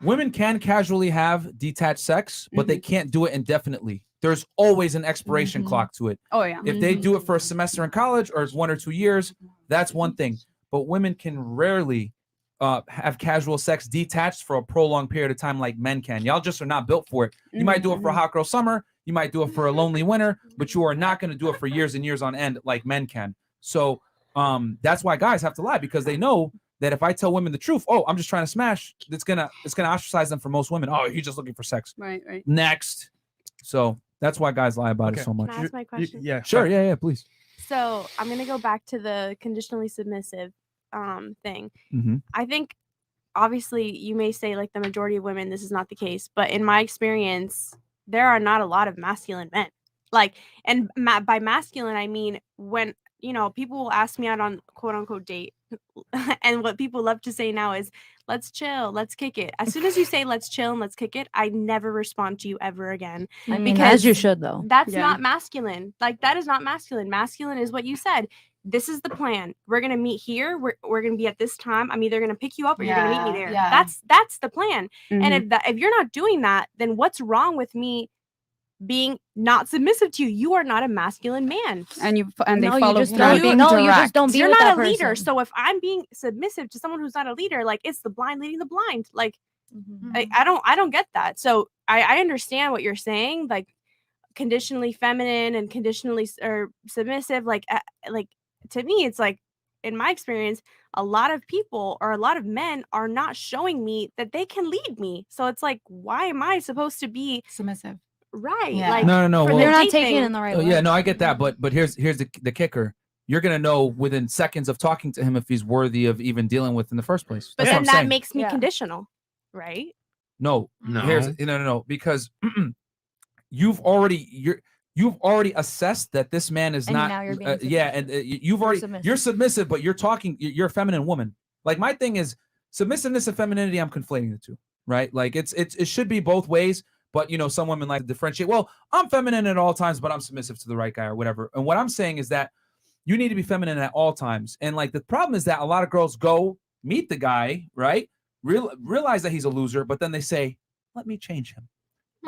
Women can casually have detached sex, but they can't do it indefinitely. There's always an expiration clock to it. Oh, yeah. If they do it for a semester in college or it's 1 or 2 years, that's one thing. But women can rarely have casual sex detached for a prolonged period of time like men can. Y'all just are not built for it. You might do it for a hot girl summer, you might do it for a lonely winter, but you are not going to do it for years and years on end like men can. So that's why guys have to lie, because they know that if I tell women the truth, oh, I'm just trying to smash, it's gonna ostracize them for most women. Oh, you're just looking for sex. Right. Next. So that's why guys lie about it so much. Can I ask my question? Yeah. Sure. Yeah, please. So I'm gonna go back to the conditionally submissive thing. Mhm. I think obviously you may say like the majority of women this is not the case, but in my experience, there are not a lot of masculine men. Like, and by masculine I mean when people will ask me out on quote unquote date, and what people love to say now is let's chill, let's kick it. As soon as you say let's chill and let's kick it, I never respond to you ever again. I mean, as you should, though. That's not masculine. Like, that is not masculine. Masculine is what you said. This is the plan. We're gonna meet here. We're gonna be at this time. I'm either gonna pick you up or you're gonna meet me there. Yeah. That's the plan. And Mhm. if you're not doing that, then what's wrong with me being not submissive to you? You are not a masculine man. And they No, you follow just through. don't be- no, you just don't be You're with not that a leader. person. So if I'm being submissive to someone who's not a leader, like, it's the blind leading the blind. Like, I don't get that. So I understand what you're saying, like conditionally feminine and conditionally or submissive. Like to me, it's like, in my experience, a lot of people or a lot of men are not showing me that they can lead me. So it's like, why am I supposed to be submissive? Right. Yeah. Like, No. for Well, the You're not date taking thing. it in the right Oh, way. yeah, no, I get that, but here's the kicker. You're gonna know within seconds of talking to him if he's worthy of even dealing with in the first place. But That's what then I'm that saying. makes me conditional, right? No. No. No, because you've already assessed that this man is And not. now you're being You've already you're submissive, but you're a feminine woman. Like, my thing is submissiveness and femininity. I'm conflating the two, right? Like, it should be both ways. But some women like to differentiate. Well, I'm feminine at all times, but I'm submissive to the right guy or whatever. And what I'm saying is that you need to be feminine at all times. And like, the problem is that a lot of girls go meet the guy, right? Realize that he's a loser, but then they say, "Let me change him.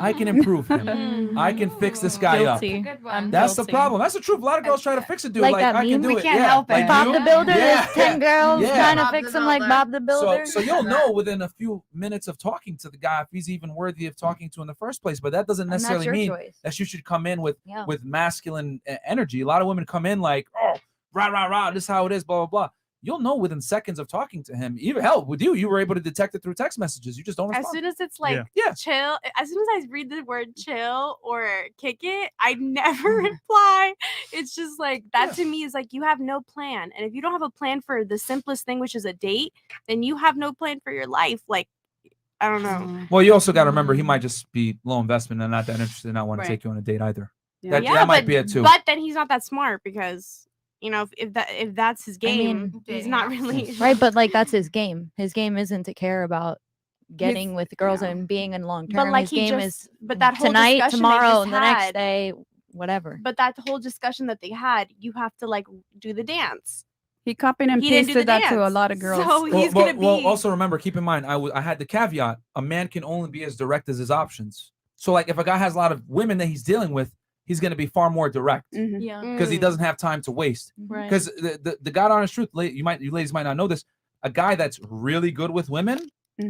I can improve him. I can fix this guy Guilty. up." I'm That's the guilty. problem. That's the truth. A lot of girls try to fix a dude. Like Like, that I can meme? do We it. can't Yeah. help it. Like Bob you? the Builder, Yeah. there's 10 girls Yeah. trying to fix him like Bob the Builder. So you'll know within a few minutes of talking to the guy if he's even worthy of talking to in the first place. But that doesn't And that's necessarily your mean choice. that you should come in with Yeah. masculine energy. A lot of women come in like, oh, rah, this is how it is, blah, blah, blah. You'll know within seconds of talking to him. Even hell, with you were able to detect it through text messages. You just don't respond. As soon as it's like chill, as soon as I read the word chill or kick it, I never reply. It's just like that to me is like, you have no plan. And if you don't have a plan for the simplest thing, which is a date, then you have no plan for your life. Like, I don't know. Well, you also got to remember he might just be low investment and not that interested, and not want Right. to take you on a date either. Yeah, That might be it too. But then he's not that smart because if that's his game, he's not really Right, but like, that's his game. His game isn't to care about getting with girls and being in long term. But like, his game is but that whole tonight, discussion they tomorrow, just and the next had- day, whatever. But that whole discussion that they had, you have to like do the dance. He copied and He didn't do the pasted that to a dance. lot of girls. So he's gonna be. Well, also remember, keep in mind, I had the caveat: a man can only be as direct as his options. So, like, if a guy has a lot of women that he's dealing with, he's going to be far more direct Yeah. because he doesn't have time to waste. Right. Because the God honest truth, you ladies might not know this: a guy that's really good with women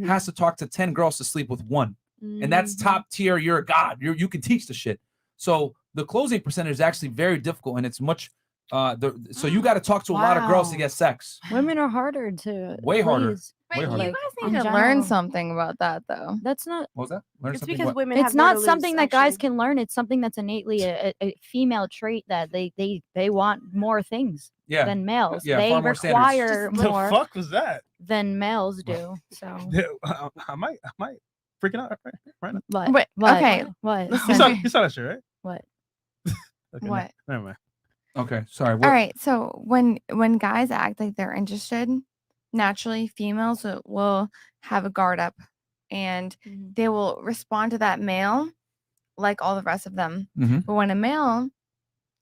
has to talk to 10 girls to sleep with one, and that's top tier. You're a god. You can teach the shit. So the closing percentage is actually very difficult, and it's much So you got to talk to a lot of girls to get sex. Women are harder to Way harder. please. Way harder. You guys in need to learn general. something about that, though. That's not. What was that? Learn It's something because what? women It's have more not to lose, something that guys actually. can learn. It's something that's innately a female trait that they want more things Yeah. than males. Yeah, they far more standards. require The more fuck was that? than males do. So I might freaking out right now. what? Wait, What? okay, What? You saw that shit, right? What? Okay, What? Never mind. Okay, sorry. All right, so when guys act like they're interested, naturally females will have a guard up, and they will respond to that male like all the rest of them. Mhm. But when a male,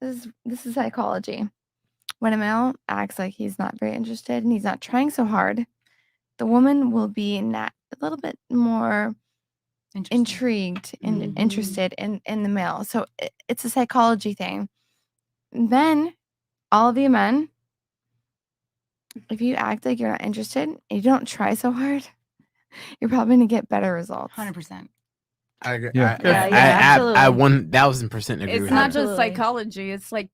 this is psychology. When a male acts like he's not very interested and he's not trying so hard, the woman will be a little bit more intrigued and interested in the male. So it's a psychology thing. Then all of you men, if you act like you're not interested and you don't try so hard, you're probably going to get better results. 100%. I agree. Yeah. I 1000% agree It's with not that. just psychology. It's like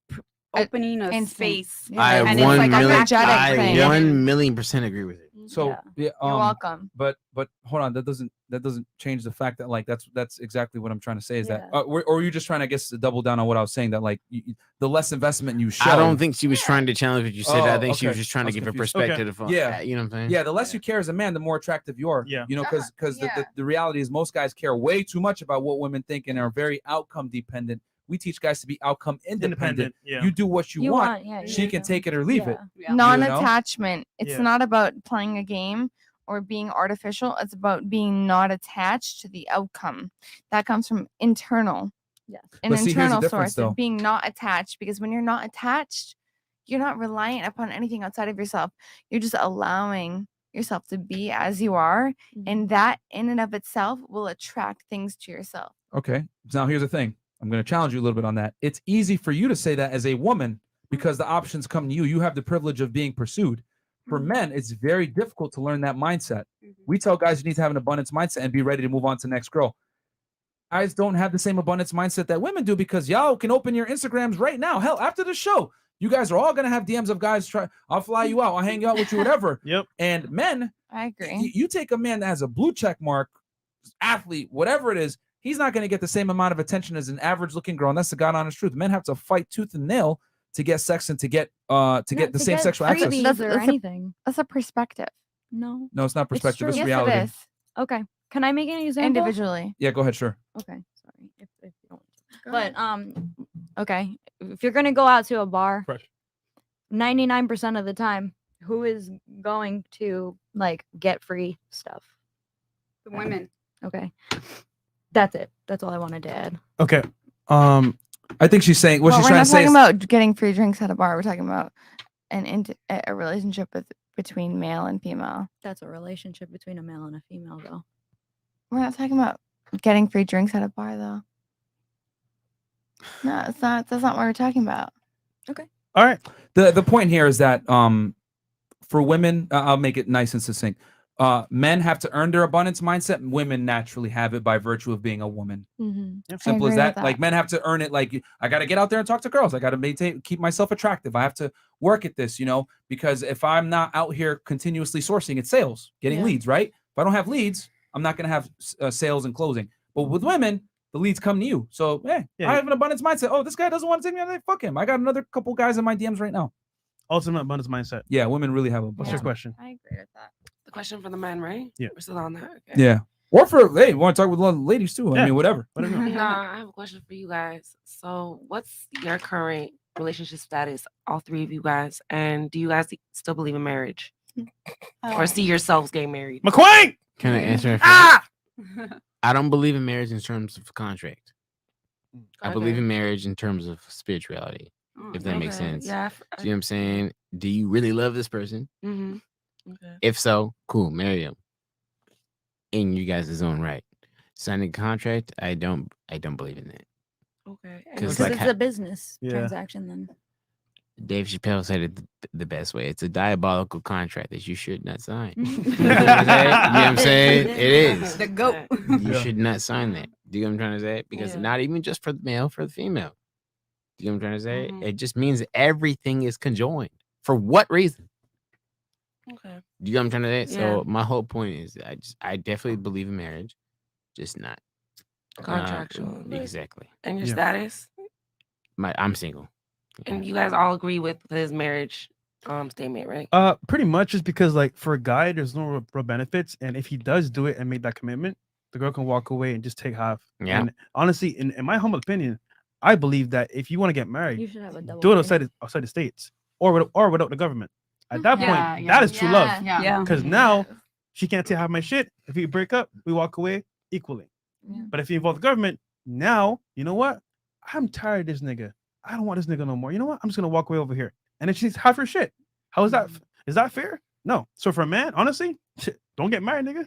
opening a Instinct. space. I And it's like a energetic thing. 1,000,000% agree with it. So yeah, You're welcome. But hold on, that doesn't change the fact that like that's exactly what I'm trying to say is that Yeah. or are you just trying to double down on what I was saying that like the less investment you show. I don't think she was trying to challenge what you said. I think she okay. was just trying I to was give a confused. perspective. Okay. Yeah, You know what I'm saying? Yeah, the less you care as a man, the more attractive you are. Yeah, you know, because the reality is most guys care way too much about what women think and are very outcome dependent. We teach guys to be outcome independent. yeah. You do what you want. She can take it or leave it. You know? Non-attachment. It's Yeah. not about playing a game or being artificial. It's about being not attached to the outcome. That comes from internal. Yes. An But see, here's the internal difference, source of though. being not attached, because when you're not attached, you're not reliant upon anything outside of yourself. You're just allowing yourself to be as you are, and that in and of itself will attract things to yourself. Okay. Now here's the thing. I'm going to challenge you a little bit on that. It's easy for you to say that as a woman because the options come to you. You have the privilege of being pursued. For men, it's very difficult to learn that mindset. We tell guys you need to have an abundance mindset and be ready to move on to the next girl. Guys don't have the same abundance mindset that women do because y'all can open your Instagrams right now. Hell, after the show, you guys are all going to have DMs of guys I'll fly you out. I'll hang out with you, whatever. Yep. And men, I agree. You take a man that has a blue check mark, athlete, whatever it is, he's not going to get the same amount of attention as an average looking girl. And that's the God honest truth. Men have to fight tooth and nail to get sex and to get the same sexual access. That's a perspective. No. No, it's not perspective. It's Yes, reality. it is. Okay. Can I make an example? Individually. Yeah, go ahead. Sure. Okay. Sorry. If you don't. But okay. If you're gonna go out to a bar, 99% of the time, who is going to like get free stuff? The women. Okay. That's it. That's all I wanted to add. Okay. I think she's saying what Well, she's we're trying not to say talking is about getting free drinks at a bar. We're talking about a relationship between male and female. That's a relationship between a male and a female, though. We're not talking about getting free drinks at a bar, though. No, it's not. That's not what we're talking about. Okay. All right. The point here is that for women, I'll make it nice and succinct. Men have to earn their abundance mindset. Women naturally have it by virtue of being a woman. Simple as that. Like men have to earn it. Like I got to get out there and talk to girls. I got to keep myself attractive. I have to work at this, because if I'm not out here continuously sourcing, it's sales, getting leads, right? If I don't have leads, I'm not going to have sales and closing. But with women, the leads come to you. So, hey, I have an abundance mindset. Oh, this guy doesn't want to take me out. Fuck him. I got another couple guys in my DMs right now. Ultimate abundance mindset. Yeah, women really have a. What's your question? I agree with that. The question for the men, right? Yeah. We're still on that. Okay. Yeah. Or for, hey, you want to talk with a lot of ladies too? I Yeah. mean, whatever. Nah, I have a question for you guys. So, what's your current relationship status, all three of you guys? And do you guys still believe in marriage? Or see yourselves getting married? McQueen! Can I answer? Ah! I don't believe in marriage in terms of contract. I believe Okay. in marriage in terms of spirituality, if that makes Okay. sense. Yeah, See what I'm saying? Do you really love this person? Mm-hmm. Okay. If so, cool, marry him. In you guys' own right. Signing a contract, I don't believe in that. Okay. Because Because it's a business Yeah. transaction, then. Dave Chappelle said it the best way. It's a diabolical contract that you should not sign. You know what I'm saying? It is. The goat. You should not sign that. Do you know what I'm trying to say? Because not even just for the male, for the female. You know what I'm trying to say? Mhm. It just means everything is conjoined. For what reason? Okay. You know what I'm trying to say? Yeah. So my whole point is I definitely believe in marriage, just not Contractual. exactly. And your status? I'm single. And you guys all agree with his marriage statement, right? Pretty much just because like for a guy, there's no real benefits, and if he does do it and make that commitment, the girl can walk away and just take half. Yeah. And honestly, in my humble opinion, I believe that if you want to get married, You should have a double do it agreement. outside the states or without the government. At that Yeah, point, yeah. that is true love. Yeah. Because now she can't take half my shit. If we break up, we walk away equally. But if you involve the government, now you know what? I'm tired of this nigga. I don't want this nigga no more. You know what? I'm just gonna walk away over here. And then she's half her shit. How is that? Is that fair? No. So for a man, honestly, shit, don't get married, nigga.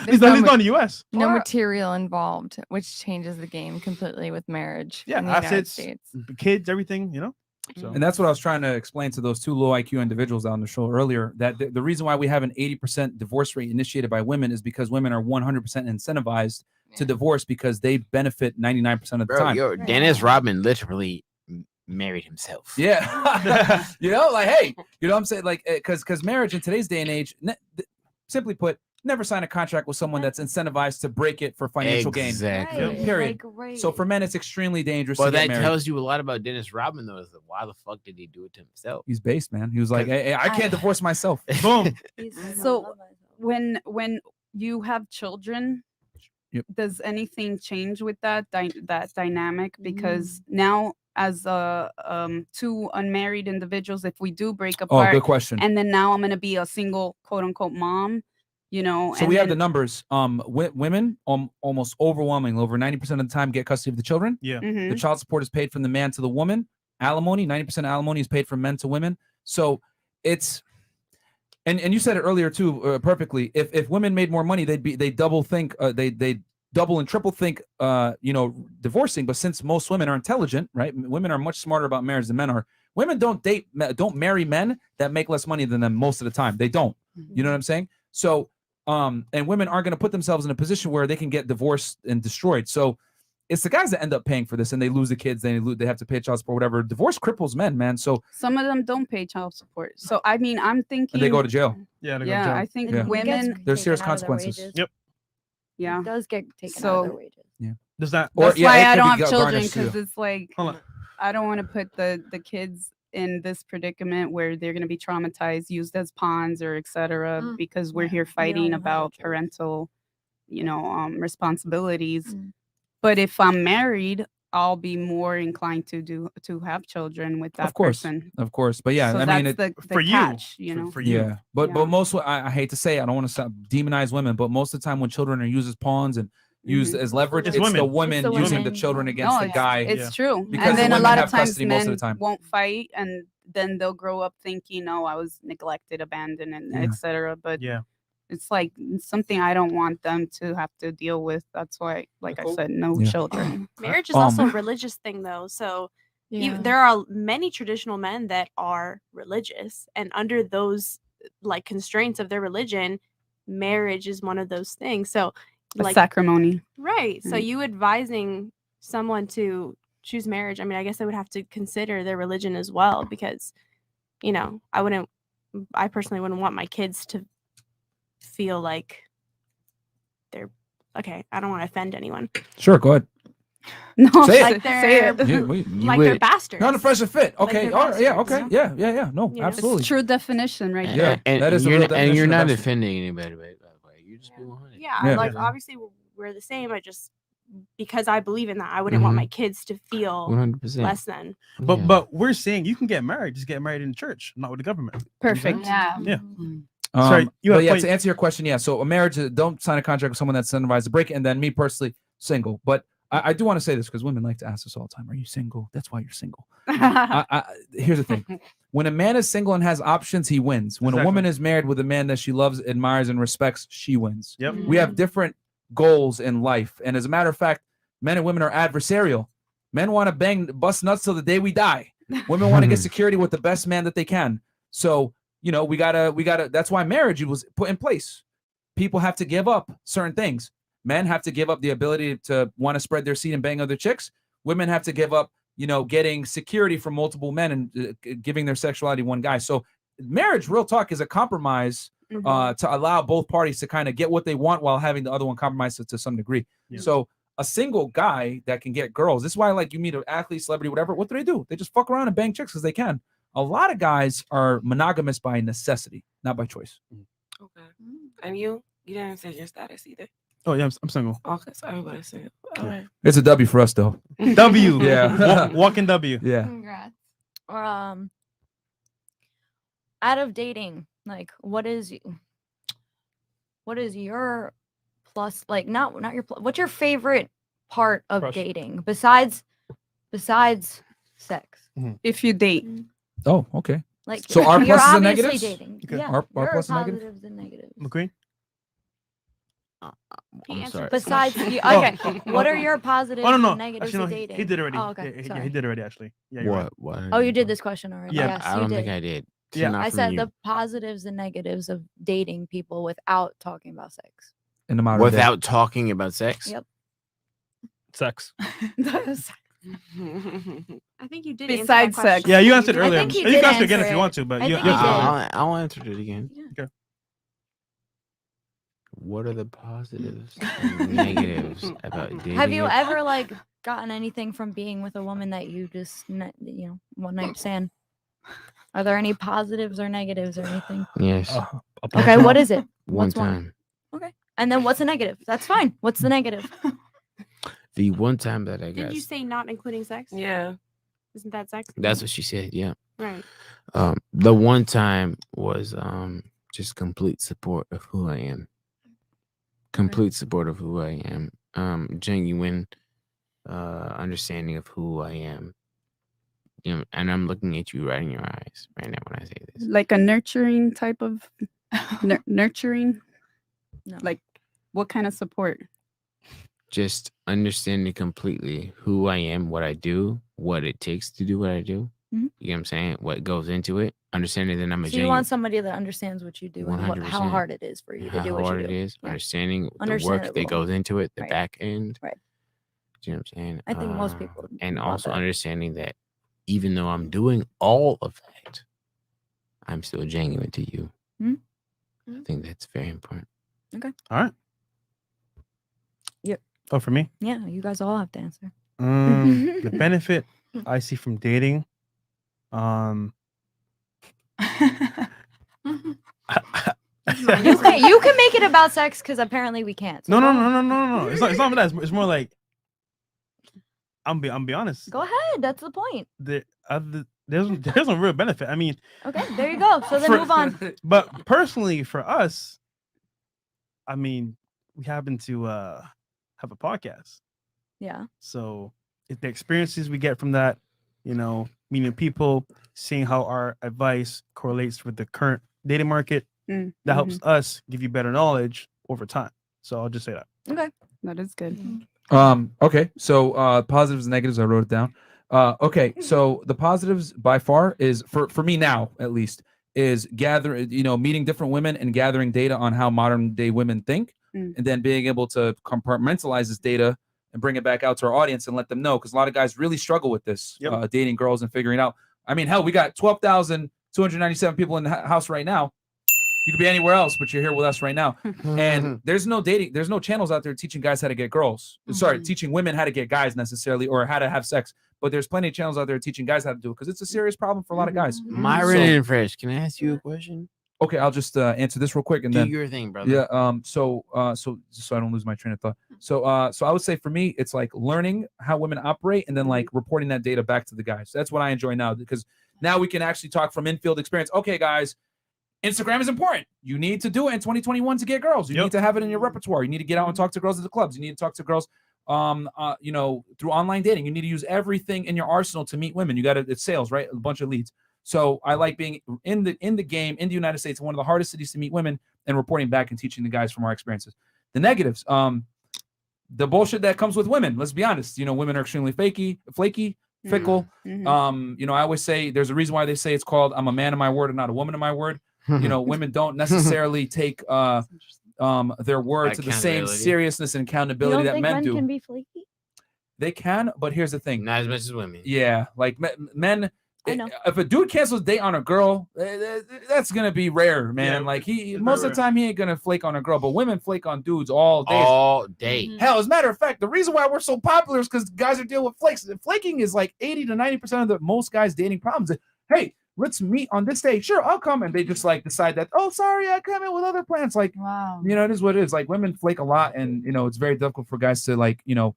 He's not in the US. No material involved, which changes the game completely with marriage. Yeah, in the United assets, States. kids, everything, you know. So And that's what I was trying to explain to those two low IQ individuals on the show earlier. That the reason why we have an 80% divorce rate initiated by women is because women are 100% incentivized to divorce because they benefit 99% of the Bro, time. Dennis Rodman literally married himself. Yeah. You know, like, hey, you know what I'm saying? Like, because marriage in today's day and age, simply put, never sign a contract with someone that's incentivized to break it for financial gain. Exactly. Right. Period. So for men, it's extremely dangerous Well, to get that married. tells you a lot about Dennis Rodman, though. Is that why the fuck did he do it to himself? He's based, man. He was like, hey, I can't divorce myself. Boom. So when you have children, Yep. does anything change with that that dynamic? Because now, as two unmarried individuals, if we do break apart, good question. and then now I'm gonna be a single quote unquote mom, you know. So and we have then- the numbers. Women almost overwhelming, over 90% of the time get custody of the children. Yeah. The Mhm. child support is paid from the man to the woman. Alimony, 90% of alimony is paid from men to women. So it's and you said it earlier too, perfectly. If women made more money, they double think they double and triple think divorcing. But since most women are intelligent, right? Women are much smarter about marriage than men are. Women don't marry men that make less money than them most of the time. They don't. You know what I'm saying? So and women aren't going to put themselves in a position where they can get divorced and destroyed. So it's the guys that end up paying for this, and they lose the kids. They have to pay child support, whatever. Divorce cripples men, man. So some of them don't pay child support. So I mean, I'm thinking and they go to jail. Yeah, they go to Yeah, jail. I think Yeah. women. There's serious consequences. Yep. Yeah, It does get taken out of So their wages. Yeah. Does that? that's yeah, why it I could don't be have children, garnished, because too. it's like Hold on. I don't want to put the kids in this predicament where they're going to be traumatized, used as pawns or etc. Because we're here fighting about parental, responsibilities. But if I'm married, I'll be more inclined to have children with that Of course, person. of course. But yeah, So I mean, that's the for you, catch, you know. for you. yeah. But most, I hate to say, it, I don't want to demonize women, but most of the time when children are used as pawns and used as leverage, It's it's the women. women It's the using the women. children against the it's, guy. It's true. Because And then the a women lot have of times custody most of men the time. won't fight, and then they'll grow up thinking, "Oh, I was neglected, abandoned, and Yeah. etc." But Yeah. it's like something I don't want them to have to deal with. That's why, like I said, no Yeah. children. Marriage is also a religious thing, though. So there are many traditional men that are religious, and under those like constraints of their religion, marriage is one of those things. So, A like sacrimony. right. So Mm. you advising someone to choose marriage, I mean, I guess they would have to consider their religion as well, because I personally wouldn't want my kids to feel like they're okay. I don't want to offend anyone. Sure, go ahead. No, Say like it. they're You they're bastards. Not a fresh and fit. Like Okay. they're All right. Yeah. bastards, Okay. Yeah. No, You know? absolutely. It's true definition, right? Yeah. And, that is a you're real not, and you're definition of not bastard. offending anybody, by the way. You just be 100. Yeah, Yeah. like obviously we're the same. I just because I believe in that, I wouldn't want my kids to feel 100%. less than. But we're saying you can get married, just get married in church, not with the government. Perfect. Yeah. Yeah. Sorry, you but have yeah, point. to answer your question, yeah. So a marriage, don't sign a contract with someone that's incentivized to break it. And then me personally, single. But I do want to say this because women like to ask us all the time, "Are you single?" That's why you're single. Here's the thing: when a man is single and has options, he wins. When a woman is married with a man that she loves, admires, and respects, she wins. Yep. We have different goals in life, and as a matter of fact, men and women are adversarial. Men want to bust nuts till the day we die. Women want to get security with the best man that they can. So we gotta. That's why marriage was put in place. People have to give up certain things. Men have to give up the ability to want to spread their seed and bang other chicks. Women have to give up, getting security from multiple men and giving their sexuality to one guy. So marriage, real talk, is a compromise to allow both parties to kind of get what they want while having the other one compromise to some degree. So a single guy that can get girls, this is why, like, you meet an athlete, celebrity, whatever, what do? They just fuck around and bang chicks because they can. A lot of guys are monogamous by necessity, not by choice. Okay. And you didn't say your status either. Oh yeah, I'm single. Okay, so everybody's single. All right. It's a W for us, though. W. Yeah. Walking W. Yeah. Congrats. Or out of dating, like what is your plus, like not your what's your favorite part of Crush. dating besides sex? If you date. Oh, okay. Like, so our you're pluses and obviously negatives. dating. Okay. Yeah, Our there are pluses and negatives. positives and negatives. McQueen. I'm sorry. Besides you, Oh. okay. What are your positives Oh no, and negatives actually, no, of he dating? did it already. Oh, okay. Yeah, Sorry. he did already. Actually, yeah. You're right. What? Oh, you did this question already. Yeah. Yes, I you don't did. think I did. Yeah. Not I from said you. the positives and negatives of dating people without talking about sex. In the modern day. Without talking about sex. Yep. Sex. I think you did. Besides sex. Yeah, you answered I earlier. think he You did can ask it again answer if you it. want to, but I you think he did. I'll answer it again. Okay. What are the positives and negatives about dating? Have you ever like gotten anything from being with a woman that you just one night stand? Are there any positives or negatives or anything? Yes. Okay, what is it? One What's time. Okay, and then what's a negative? That's fine. What's the negative? The one time that I got. Did you say not including sex? Yeah. Isn't that sex? That's what she said. Yeah. Right. The one time was just complete support of who I am. Complete support of who I am. Genuine understanding of who I am. And I'm looking at you right in your eyes right now when I say this. Like a nurturing type of nurturing? No. Like what kind of support? Just understanding completely who I am, what I do, what it takes to do what I do. Mhm. You know what I'm saying? What goes into it. Understanding that I'm a So you want somebody that understands what you do and how 100%. hard it is for you to how do what hard you it do. is, Yeah. understanding the work that Understandable. goes into it, the Right. back end. Right. Do you know what I'm saying? I think most people and want also that. understanding that even though I'm doing all of that, I'm still genuine to you. Mhm. I think that's very important. Okay. All right. Yep. Oh, for me. Yeah, you guys all have to answer. The benefit I see from dating, You can make it about sex because apparently we can't. So No. go- It's not that. It's more like I'm be honest. Go ahead. That's the point. There's no real benefit. I mean, Okay, there you go. So then move on. But personally, for us, I mean, we happen to have a podcast. Yeah. So if the experiences we get from that, meeting people, seeing how our advice correlates with the current dating market, that helps us give you better knowledge over time. So I'll just say that. Okay. That is good. Okay. So positives and negatives, I wrote it down. Okay. So the positives by far is for me now, at least, is meeting different women and gathering data on how modern day women think, and then being able to compartmentalize this data and bring it back out to our audience and let them know, because a lot of guys really struggle with this, dating girls and figuring out. I mean, hell, we got 12,297 people in the house right now. You could be anywhere else, but you're here with us right now. And there's no channels out there teaching guys how to get girls. Sorry, teaching women how to get guys necessarily, or how to have sex. But there's plenty of channels out there teaching guys how to do it, because it's a serious problem for a lot of guys. Myron and Fresh, can I ask you a question? Okay, I'll just answer this real quick and Do then your thing, brother. Yeah. So just so I don't lose my train of thought. So I would say for me, it's like learning how women operate and then like reporting that data back to the guys. That's what I enjoy now, because now we can actually talk from infield experience. Okay, guys, Instagram is important. You need to do it in 2021 to get girls. You need to have it in your repertoire. You need to get out and talk to girls at the clubs. You need to talk to girls, through online dating. You need to use everything in your arsenal to meet women. It's sales, right? A bunch of leads. So I like being in the game in the United States, one of the hardest cities to meet women, and reporting back and teaching the guys from our experiences. The negatives, the bullshit that comes with women. Let's be honest. Women are extremely flaky, fickle. I always say there's a reason why they say it's called "I'm a man of my word and not a woman of my word." Women don't necessarily take their word to the same Accountability. seriousness and You accountability don't that think men men do. can be flaky? They can, but here's the thing. Not as much as women. Yeah, like men. I know. If a dude cancels a date on a girl, that's gonna be rare, man. Yeah, like it's most very of the time he ain't gonna flake on a girl, but women flake on dudes all day. All day. Hell, as a matter of fact, the reason why we're so popular is because guys are dealing with flakes. Flaking is like 80 to 90% of the most guys dating problems. Hey, let's meet on this day. Sure, I'll come, and they just like decide that. Oh, sorry, I come in with other plans. Like, Wow. you know, it is what it is. Like women flake a lot, and you know, it's very difficult for guys to like, you know,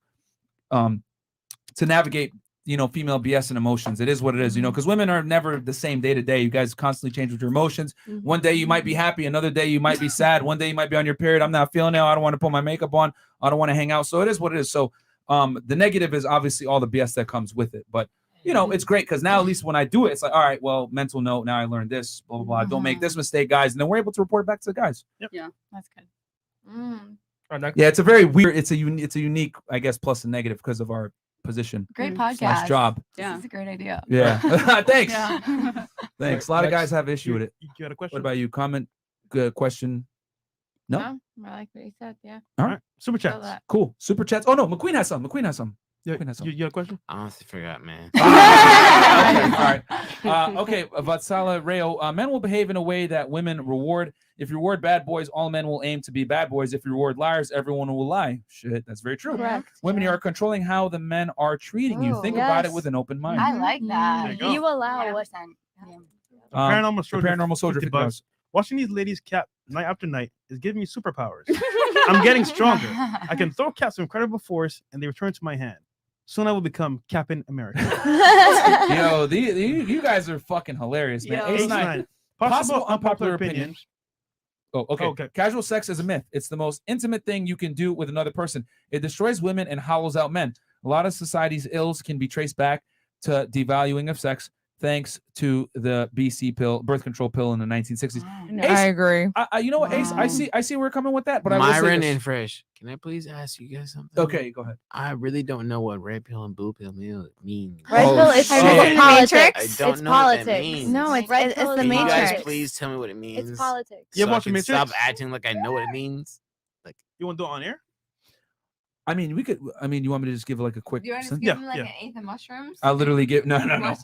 to navigate, you know, female BS and emotions. It is what it is, you know, because women are never the same day to day. You guys constantly change with your emotions. One day you might be happy, another day you might be sad. One day you might be on your period. I'm not feeling it. I don't want to put my makeup on. I don't want to hang out. So it is what it is. So the negative is obviously all the BS that comes with it. But you know, it's great because now at least when I do it, it's like, all right, well, mental note. Now I learned this, blah blah blah. Don't make this mistake, guys. And then we're able to report back to the guys. Yeah, that's good. Yeah, it's a very weird. It's a unique, I guess, plus and negative because of our position. Great slash podcast. job. This is a great idea. Yeah. Thanks. Yeah. Thanks. A lot of guys have issue with it. You got a question? What about you? Comment, question? No. No, I like what you said. Yeah. All right. Super Feel chats. that. Cool. Super chats. Oh no, McQueen has some. McQueen has some. Yeah, McQueen has some. you got a question? I honestly forgot, man. Okay, all right. Okay, Vatsala Rayo. Men will behave in a way that women reward. If you reward bad boys, all men will aim to be bad boys. If you reward liars, everyone will lie. Shit, that's very true. Correct. Women, you are controlling how the men are treating you. Oh, Think about it yes. with an open mind. I like that. There you go. You allow what? Paranormal the soldier. paranormal soldier 50 50 bucks. Watching these ladies cap night after night is giving me superpowers. I'm getting stronger. I can throw caps with incredible force, and they return to my hand. Soon I will become Captain America. Yo, you guys are fucking hilarious, man. Ace nine. Possible unpopular opinions. Oh, okay. Okay. Casual sex is a myth. It's the most intimate thing you can do with another person. It destroys women and hollows out men. A lot of society's ills can be traced back to devaluing of sex, thanks to the BC pill, birth control pill in the 1960s. I agree. You know what, Ace? I see where we're coming with that, but I will say Myron this. and Fresh, can I please ask you guys something? Okay, go ahead. I really don't know what red pill and blue pill mean. Red pill is shit. politics. I don't It's know what that politics. means. No, it's Red it's pill the is Can you guys Matrix. please tell me what it means? It's politics. You So ever I watch The can Matrix? stop acting like I know what it means. Like, You want to do it on air? I mean, we could. I mean, you want me to just give like a quick? You want to sen- give him like yeah. an eighth of mushrooms? I'll literally give no. Damn.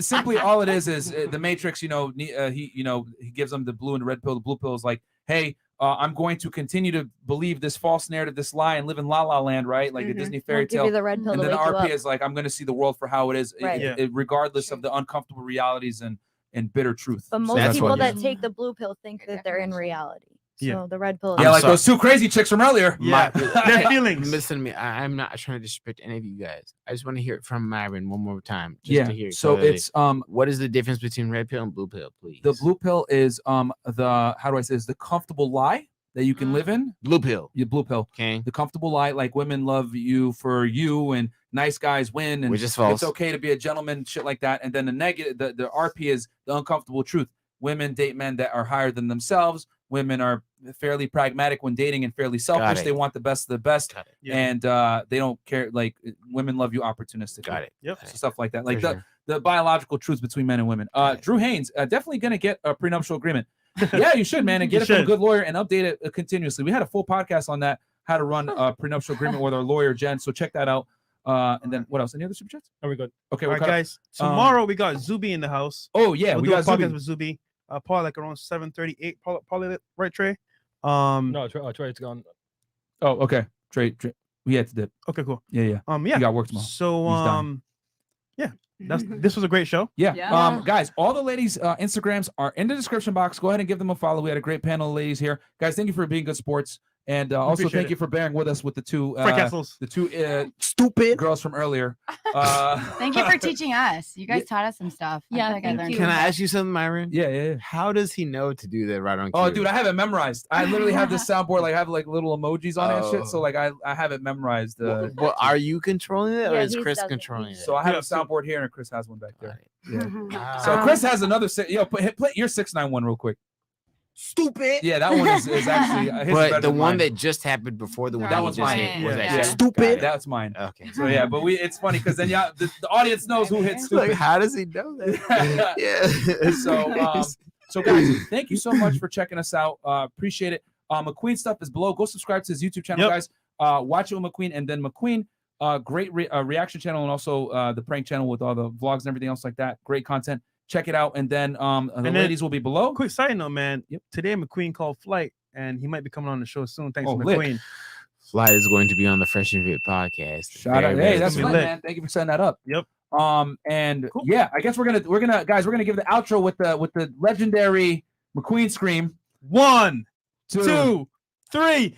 Simply, all it is the Matrix. You know, he gives them the blue and the red pill. The blue pill is like, hey, I'm going to continue to believe this false narrative, this lie, and live in La La Land, right? Like the Disney fairy We'll give tale. you the red pill And to then the wake you RP up. is like, I'm going to see the world for how it is, Right. Yeah. regardless of the uncomfortable realities and bitter truth. But So most that's people what it that is. take the blue pill think that they're in reality. So Yeah. the red pill. Yeah, is like those two crazy chicks from earlier. Yeah. Their feelings. Listen to me. I'm not trying to disrespect any of you guys. I just want to hear it from Myron one more time. Just to hear it So clearly. it's what is the difference between red pill and blue pill, please? the blue pill is the how do I say this? The comfortable lie that you can live in. Blue pill. Your blue pill. Okay. The comfortable lie, like women love you for you and nice guys win, and Which is false. it's okay to be a gentleman, shit like that. And then the negative, the RP is the uncomfortable truth. Women date men that are higher than themselves. Women are fairly pragmatic when dating and fairly selfish. it. They want the best of the best, Yeah. and they don't care. Like women love you opportunistically. Got it. Yep. So stuff like that, like For the biological truths between men and women. Drew Haynes definitely gonna get a prenuptial agreement. Yeah, you should, man, and get You it from a should. good lawyer and update it continuously. We had a full podcast on that, how to run a prenuptial agreement with our lawyer Jen. So check that out. And then what else? Any other super chats? Are we good? Okay, All we're right, cut up. guys. Tomorrow we got Zuby in the house. Oh yeah, We'll we do got a podcast Zuby. with Zuby. Probably like around 7:38. Probably right, Trey. No, Trey's gone. Oh, okay. Trey, we had to dip. Okay, cool. Yeah. Yeah. You got work tomorrow. So He's done. yeah. This was a great show. Yeah. Yeah. Guys, all the ladies' Instagrams are in the description box. Go ahead and give them a follow. We had a great panel of ladies here. Guys, thank you for being good sports. And also appreciate thank it. you for bearing with us with the two Frank Castles. the two Stupid girls from earlier. Thank you for teaching us. You guys taught us some stuff. I Yeah, feel like I thank learned you. Can I some ask you something, Myron? Yeah. How does he know to do that right on cue? Oh, dude, I have it memorized. I literally have this soundboard. Like, I have like little emojis on it and shit. So Oh. like, I have it memorized. Well, are you controlling it, or Yeah, is he Chris does it. controlling it? So I have Yeah, a so- soundboard here, and Chris has one back there. Got Yeah. So Chris has another. Play your 691 real quick. Stupid. Yeah, that one is actually. His is better But the than one mine. that just happened before the one That that one's just mine. hit was Yeah. actually Yeah. stupid. That's mine. Okay. So yeah, but it's funny because then the audience knows who hit Like, stupid. how does he know that? Yeah. So guys, thank you so much for checking us out. Appreciate it. McQueen stuff is below. Go subscribe to his YouTube channel, Yep. guys. Watch it with McQueen, and then McQueen, great reaction channel, and also the prank channel with all the vlogs and everything else like that. Great content. Check it out, and then the ladies will be below. Quick side note, man. Today McQueen called Flight, and he might be coming on the show soon. Thanks to lit. McQueen. Flight is going to be on the Fresh and Fit podcast. Shout out. Hey, that's lit. lit, man. Thank you for setting that up. Yep. And yeah, I guess we're gonna give the outro with the legendary McQueen scream. 1, 2, 3.